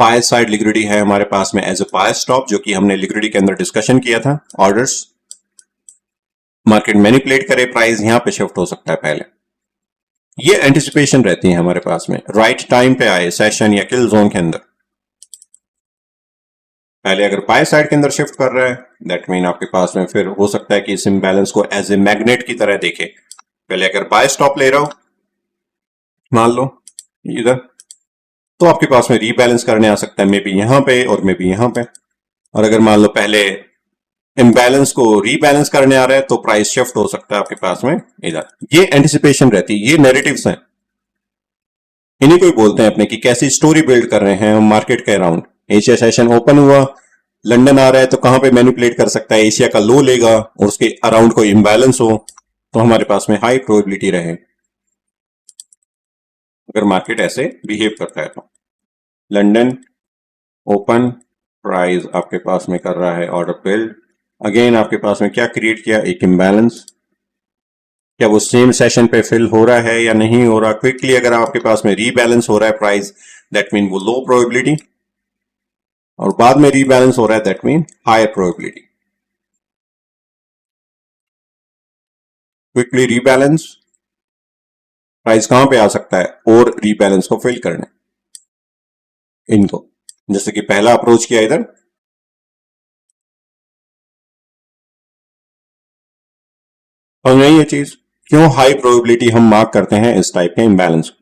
बाय साइड लिक्विडिटी है हमारे पास में एज ए बाय स्टॉप, जो कि हमने लिक्विडिटी के अंदर डिस्कशन किया था, ऑर्डर्स। मार्केट मैनिपुलेट करे, प्राइस यहां पे शिफ्ट हो सकता है पहले, ये एंटिसिपेशन रहती है हमारे पास में, राइट टाइम पे आए सेशन या किल जोन के अंदर। पहले अगर बाय साइड के अंदर शिफ्ट कर रहा है, दैट मीन आपके पास में फिर हो सकता है कि इस इम्बैलेंस को एज ए मैग्नेट की तरह देखे। पहले अगर बाय स्टॉप ले रहा हो मान लो इधर, तो आपके पास में रीबैलेंस करने आ सकता है, मे बी यहां पे और मे बी यहां पे। और अगर मान लो पहले इम्बैलेंस को रीबैलेंस करने आ रहा है तो प्राइस शिफ्ट हो सकता है आपके पास में इधर। ये एंटिसिपेशन रहती है, ये नैरेटिव्स हैं, इन्हीं को ही बोलते हैं अपने कि कैसी स्टोरी बिल्ड कर रहे हैं हम मार्केट के अराउंड। एशिया सेशन ओपन हुआ, लंदन आ रहा है तो कहां पे मैनिपुलेट कर सकता है, एशिया का लो लेगा और उसके अराउंड कोई इम्बैलेंस हो तो हमारे पास में हाई प्रोबेबिलिटी रहे अगर मार्केट ऐसे बिहेव करता है तो। लंदन ओपन, प्राइस आपके पास में कर रहा है ऑर्डर बिल्ड, अगेन आपके पास में क्या क्रिएट किया, एक इम्बैलेंस। क्या वो सेम सेशन पे फिल हो रहा है या नहीं हो रहा, क्विकली अगर आपके पास में रीबैलेंस हो रहा है प्राइस, दैट मीन वो लो प्रोबेबिलिटी, और बाद में रीबैलेंस हो रहा है that mean higher probability. Quickly rebalance, price कहां पे आ सकता है और रीबैलेंस को फिल करने, इनको, जैसे कि पहला अप्रोच किया इधर, और नहीं ये चीज क्यों हाई प्रोबेबिलिटी हम मार्क करते हैं इस टाइप के इम्बैलेंस को।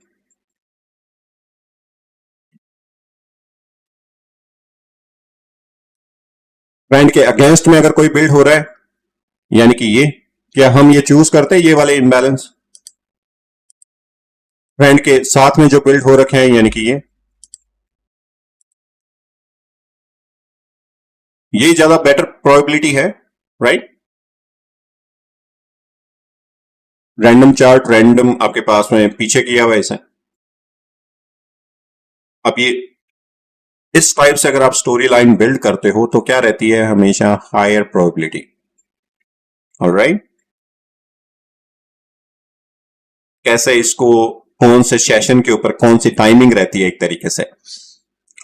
ट्रेंड के अगेंस्ट में अगर कोई बिल्ड हो रहा है, यानी कि ये, क्या हम ये चूज करते हैं ये वाले इम्बैलेंस? ट्रेंड के साथ में जो बिल्ड हो रखे हैं, यानी कि ये ज्यादा बेटर प्रोबेबिलिटी है, राइट? रैंडम चार्ट, रैंडम आपके पास में पीछे किया हुआ है इसे। अब ये इस टाइप से अगर आप स्टोरी लाइन बिल्ड करते हो तो क्या रहती है, हमेशा हायर प्रोबेबिलिटी। ऑलराइट, कैसे इसको, कौन से सेशन के ऊपर कौन सी टाइमिंग रहती है, एक तरीके से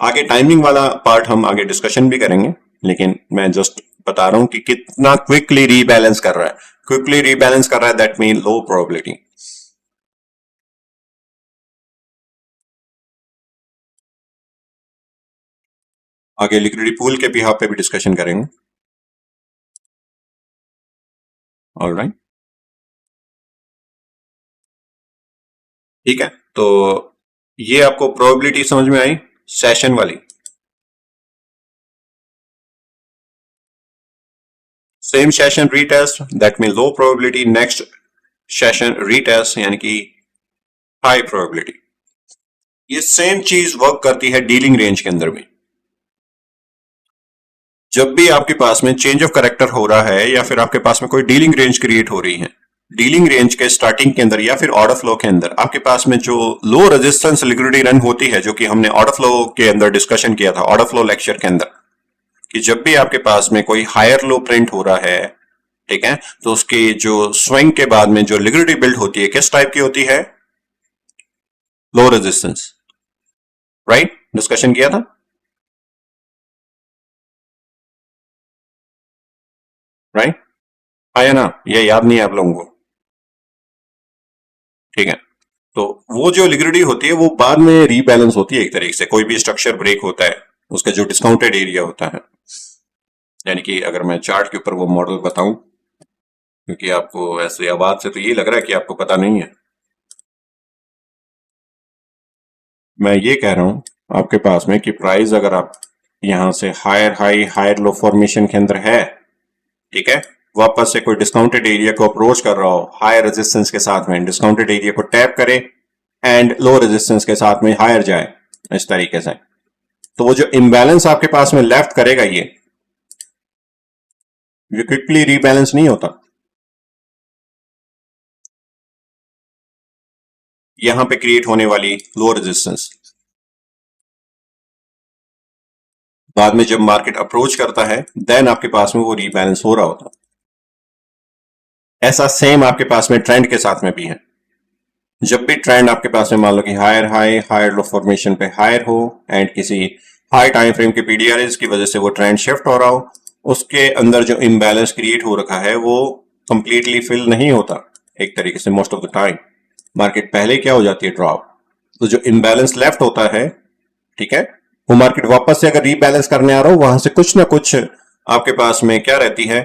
आगे टाइमिंग वाला पार्ट हम आगे डिस्कशन भी करेंगे, लेकिन मैं जस्ट बता रहा हूं कि कितना क्विकली रीबैलेंस कर रहा है। क्विकली रीबैलेंस कर रहा है, दैट मीन लो प्रोबेबिलिटी। आगे लिक्विडिटी पूल के बिहाफ पे भी डिस्कशन करेंगे। ऑलराइट, ठीक है, तो ये आपको प्रोबेबिलिटी समझ में आई सेशन वाली। Same session retest, that mean low probability, next session retest यानी कि हाई प्रोबेबिलिटी। ये सेम चीज वर्क करती है डीलिंग रेंज के अंदर भी। जब भी आपके पास में चेंज ऑफ कैरेक्टर हो रहा है या फिर आपके पास में कोई डीलिंग रेंज क्रिएट हो रही है, डीलिंग रेंज के स्टार्टिंग के अंदर या फिर ऑर्डर फ्लो के अंदर आपके पास में जो लो रेजिस्टेंस लिक्विडिटी रन होती है, जो कि हमने ऑर्डर फ्लो के अंदर डिस्कशन किया था, ऑर्डर फ्लो लेक्चर के अंदर, कि जब भी आपके पास में कोई हायर लो प्रिंट हो रहा है, ठीक है, तो उसके जो स्विंग के बाद में जो लिक्विडिटी बिल्ड होती है किस टाइप की होती है, लो रेजिस्टेंस, राइट? डिस्कशन किया था, राइट? आया ना? ये याद नहीं है आप लोगों को? ठीक है, तो वो जो लिक्विडिटी होती है वो बाद में रीबैलेंस होती है एक तरीके से। कोई भी स्ट्रक्चर ब्रेक होता है, उसका जो डिस्काउंटेड एरिया होता है, यानी कि अगर मैं चार्ट के ऊपर वो मॉडल बताऊं, क्योंकि आपको ऐसे आवाज से तो ये लग रहा है कि आपको पता नहीं है, मैं ये कह रहा हूं आपके पास में कि प्राइस अगर आप यहां से higher high higher low formation के अंदर है, ठीक है, वापस से कोई डिस्काउंटेड एरिया को अप्रोच कर रहा हो, हायर रेजिस्टेंस के साथ में डिस्काउंटेड एरिया को टैप करे एंड लो रेजिस्टेंस के साथ में हायर जाए, इस तरीके से, तो वो जो इम्बैलेंस आपके पास में लेफ्ट करेगा ये क्विकली रीबैलेंस नहीं होता। यहां पे क्रिएट होने वाली लो रेजिस्टेंस बाद में जब मार्केट अप्रोच करता है, देन आपके पास में वो रीबैलेंस हो रहा होता। ऐसा सेम आपके पास में ट्रेंड के साथ में भी है। जब भी ट्रेंड आपके पास में मान लो कि higher high higher low formation पे हायर हो एंड किसी हाई टाइम फ्रेम के पीडीआरएस की वजह से वो ट्रेंड शिफ्ट हो रहा हो, उसके अंदर जो इम्बैलेंस क्रिएट हो रखा है वो कंप्लीटली फिल नहीं होता एक तरीके से। Most of the time market पहले क्या हो जाती है, ड्रॉप। तो जो इम्बैलेंस लेफ्ट होता है, ठीक है, वो मार्केट वापस से अगर रीबैलेंस करने आ रहा हो, वहां से कुछ ना कुछ आपके पास में क्या रहती है,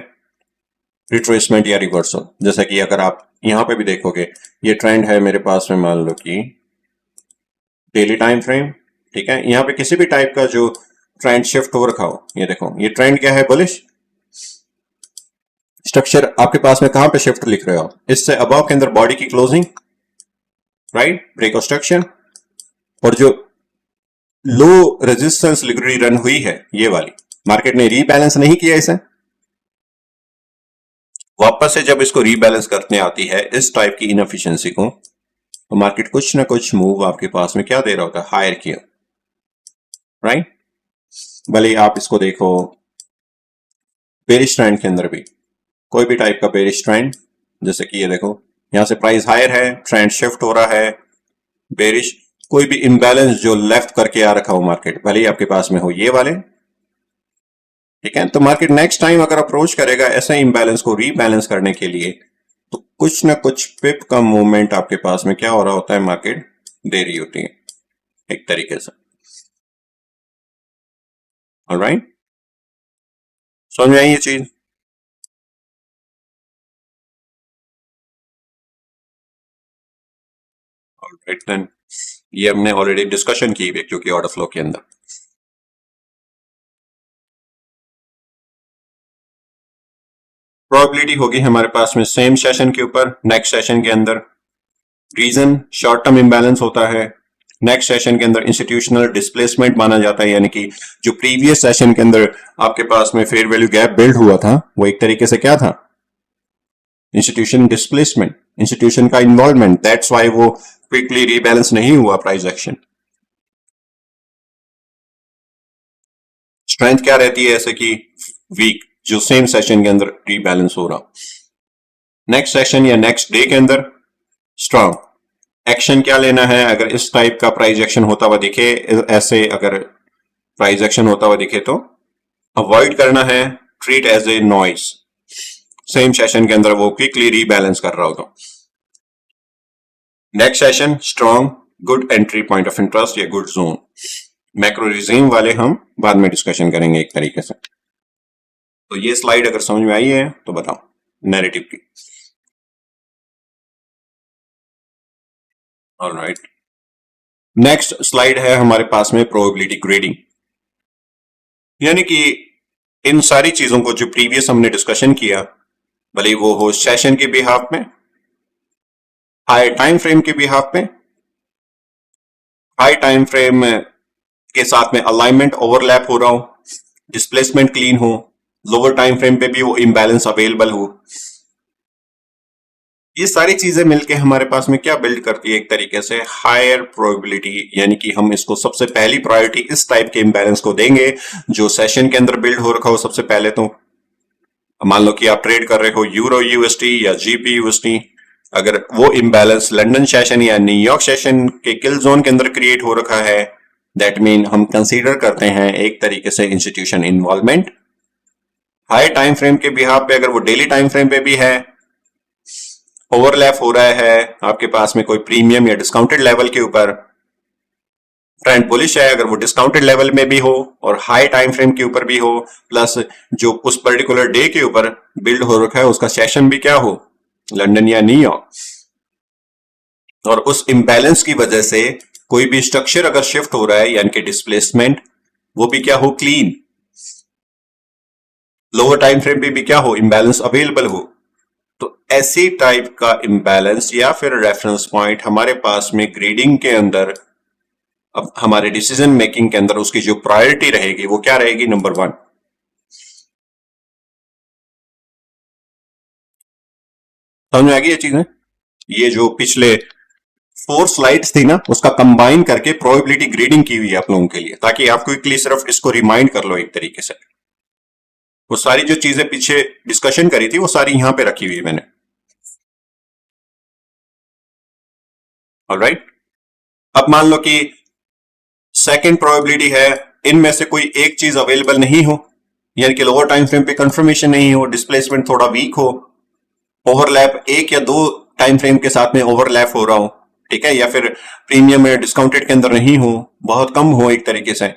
रिट्रेसमेंट या रिवर्सल। जैसा कि अगर आप यहां पे भी देखोगे, ये ट्रेंड है मेरे पास में मान लो कि डेली टाइम फ्रेम, ठीक है, यहां पे किसी भी टाइप का जो ट्रेंड शिफ्ट हो रखा हो, ये देखो ये ट्रेंड क्या है, बुलिश स्ट्रक्चर आपके पास में कहां पे शिफ्ट लिख रहे हो, इससे अबव के अंदर बॉडी की closing, right, break of structure, और जो लो रेजिस्टेंस लिक्विडिटी रन हुई है ये वाली, मार्केट ने रीबैलेंस नहीं किया इसे, वापस से जब इसको रीबैलेंस करने आती है इस टाइप की इनएफिशिएंसी को, तो मार्केट कुछ ना कुछ मूव आपके पास में क्या दे रहा होता है, हायर किया, राइट? भले आप इसको देखो बेरिश ट्रेंड के अंदर भी, कोई भी टाइप का बेरिश ट्रेंड, जैसे कि ये देखो यहां से प्राइस हायर है, ट्रेंड शिफ्ट हो रहा है बेरिश, कोई भी इम्बैलेंस जो लेफ्ट करके आ रखा हो मार्केट, भले ही आपके पास में हो ये वाले, ठीक है, तो मार्केट नेक्स्ट टाइम अगर अप्रोच करेगा ऐसे इम्बैलेंस को रीबैलेंस करने के लिए, तो कुछ ना कुछ पिप का मूवमेंट आपके पास में क्या हो रहा होता है, मार्केट दे रही होती है एक तरीके से। ऑलराइट, समझ में आई ये चीज? ऑलराइट देन, ये हमने ऑलरेडी डिस्कशन की है क्योंकि ऑर्डर फ्लो के अंदर। प्रोबेबिलिटी होगी हमारे पास में सेम सेशन के ऊपर, नेक्स्ट सेशन के अंदर। रीजन शॉर्ट टर्म इम्बैलेंस होता है। नेक्स्ट सेशन के अंदर इंस्टीट्यूशनल डिस्प्लेसमेंट माना जाता है, यानी कि जो प्रीवियस सेशन के अंदर आपके पास में फेयर वैल्यू गैप बिल्ड हुआ था वो एक तरीके से क्या था, इंस्टीट्यूशन डिस्प्लेसमेंट, इंस्टीट्यूशन का इन्वॉल्वमेंट। दैट्स वाई वो क्विकली रीबैलेंस नहीं हुआ प्राइस एक्शन। स्ट्रेंथ क्या रहती है ऐसे कि वीक, जो सेम सेशन के अंदर रीबैलेंस हो रहा। नेक्स्ट सेशन या नेक्स्ट डे के अंदर स्ट्रांग। एक्शन क्या लेना है अगर इस टाइप का प्राइस एक्शन होता हुआ दिखे, ऐसे अगर प्राइस एक्शन होता हुआ दिखे तो अवॉइड करना है, treat as a noise. Same session के अंदर वो क्विकली रीबैलेंस कर रहा होगा। Next session strong, good entry point of interest या गुड जोन। मैक्रो रिजीम वाले हम बाद में डिस्कशन करेंगे एक तरीके से। तो ये स्लाइड अगर समझ में आई है तो बताओ नैरेटिव की। ऑलराइट, नेक्स्ट स्लाइड है हमारे पास में प्रोबेबिलिटी ग्रेडिंग, यानी कि इन सारी चीजों को जो प्रीवियस हमने डिस्कशन किया, भले वो हो सेशन के बिहाफ में, हाई टाइम फ्रेम के बिहाफ में, हाई टाइम फ्रेम के साथ में अलाइनमेंट ओवरलैप हो रहा हो, डिस्प्लेसमेंट क्लीन हो, लोअर टाइम फ्रेम पे भी वो इम्बैलेंस अवेलेबल हो। ये सारी चीजें मिलके हमारे पास में क्या बिल्ड करती है, एक तरीके से हायर प्रोबेबिलिटी, यानी कि हम इसको सबसे पहली प्रायोरिटी इस टाइप के इम्बैलेंस को देंगे जो सेशन के अंदर बिल्ड हो रखा हो। सबसे पहले तो मान लो कि आप ट्रेड कर रहे हो यूरो यूएसडी या जीपी यूएसडी, अगर वो इम्बैलेंस लंदन सेशन या न्यूयॉर्क सेशन के किल जोन के अंदर क्रिएट हो रखा है, दैट मीन हम कंसीडर करते हैं एक तरीके से institution involvement. High time frame के बिहाफ पे अगर वो डेली टाइम फ्रेम पे भी है, ओवरलैप हो रहा है आपके पास में कोई प्रीमियम या डिस्काउंटेड लेवल के ऊपर, ट्रेंड बुलिश है अगर वो डिस्काउंटेड लेवल में भी हो और हाई टाइम फ्रेम के ऊपर भी हो, प्लस जो उस पर्टिकुलर डे के ऊपर बिल्ड हो रखा है उसका सेशन भी क्या हो, लंदन या न्यूयॉर्क, और उस इंबैलेंस की वजह से कोई भी स्ट्रक्चर अगर शिफ्ट हो रहा है यानी कि डिस्प्लेसमेंट, वो भी क्या हो, क्लीन। लोअर टाइम फ्रेम पे भी क्या हो, इंबैलेंस अवेलेबल हो। तो ऐसी टाइप का इंबैलेंस या फिर रेफरेंस पॉइंट हमारे पास में ग्रेडिंग के अंदर, अब हमारे डिसीजन मेकिंग के अंदर उसकी जो प्रायोरिटी रहेगी वो क्या रहेगी, नंबर 1। समझ में आ गई ये चीजें? ये जो पिछले 4 स्लाइड्स थी ना उसका कंबाइन करके प्रोबेबिलिटी ग्रेडिंग की हुई है आप लोगों के लिए, ताकि आप क्विकली सिर्फ इसको रिमाइंड कर लो एक तरीके से। वो सारी जो चीजें पीछे डिस्कशन करी थी वो सारी यहां पे रखी हुई है मैंने। ऑलराइट, अब मान लो कि सेकंड प्रोबेबिलिटी है इनमें से कोई एक चीज अवेलेबल नहीं हो, यानी कि लोअर टाइम फ्रेम पे कंफर्मेशन नहीं हो, डिस्प्लेसमेंट थोड़ा वीक हो, ओवरलैप 1 या 2 टाइम फ्रेम के साथ में ओवरलैप हो रहा हो, ठीक है, या फिर प्रीमियम या डिस्काउंटेड के अंदर नहीं हो, बहुत कम हो एक तरीके से,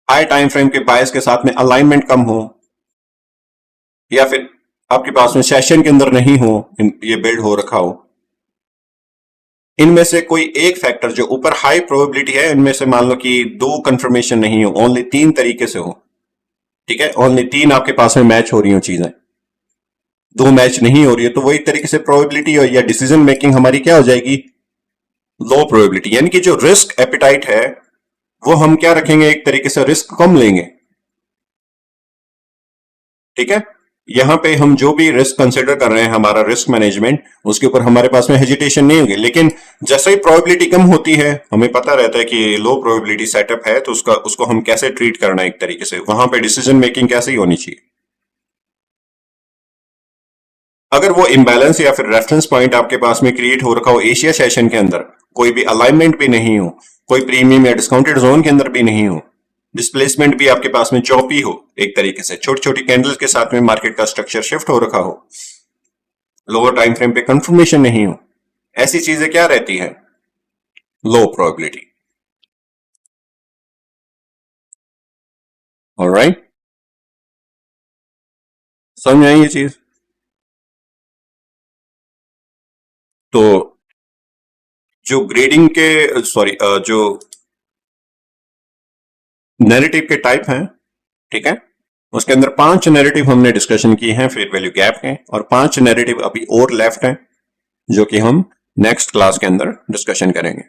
हाई टाइम फ्रेम के बायस के साथ में अलाइनमेंट कम हो, या फिर आपके पास में सेशन के अंदर नहीं हो, ये बिल्ड हो रखा हो। इनमें से कोई एक फैक्टर जो ऊपर हाई प्रोबेबिलिटी है, इनमें से मान लो कि 2 कंफर्मेशन नहीं हो, ओनली 3 तरीके से हो, ठीक है, ओनली 3 आपके पास में मैच हो रही हो चीजें, 2 मैच नहीं हो रही है, तो वो एक तरीके से प्रोबेबिलिटी या डिसीजन मेकिंग हमारी क्या हो जाएगी, लो प्रोबेबिलिटी। यानी कि जो रिस्क एपिटाइट है वो हम क्या रखेंगे, एक तरीके से रिस्क कम लेंगे, ठीक है। यहां पे हम जो भी रिस्क कंसिडर कर रहे हैं, हमारा रिस्क मैनेजमेंट, उसके ऊपर हमारे पास में हेजिटेशन नहीं होगी। लेकिन जैसे ही प्रोबेबिलिटी कम होती है हमें पता रहता है कि लो प्रोबेबिलिटी सेटअप है, तो उसको हम कैसे ट्रीट करना है एक तरीके से, वहां पे डिसीजन मेकिंग कैसे ही होनी चाहिए। अगर वो इम्बैलेंस या फिर रेफरेंस पॉइंट आपके पास में क्रिएट हो रखा हो एशिया सेशन के अंदर, कोई भी अलाइनमेंट भी नहीं हो, कोई प्रीमियम या डिस्काउंटेड जोन के अंदर भी नहीं हो, डिस्प्लेसमेंट भी आपके पास में चौपी हो, एक तरीके से छोटी छोटी कैंडल्स के साथ में मार्केट का स्ट्रक्चर शिफ्ट हो रखा हो, लोअर टाइम फ्रेम पे कंफर्मेशन नहीं हो, ऐसी चीजें क्या रहती है, लो प्रोबेबिलिटी। ऑलराइट, समझ में आई ये चीज? तो जो ग्रेडिंग के सॉरी जो नैरेटिव के टाइप हैं, ठीक है, उसके अंदर 5 नैरेटिव हमने डिस्कशन की हैं फेयर वैल्यू गैप के, और 5 नैरेटिव अभी और लेफ्ट हैं जो कि हम नेक्स्ट क्लास के अंदर डिस्कशन करेंगे।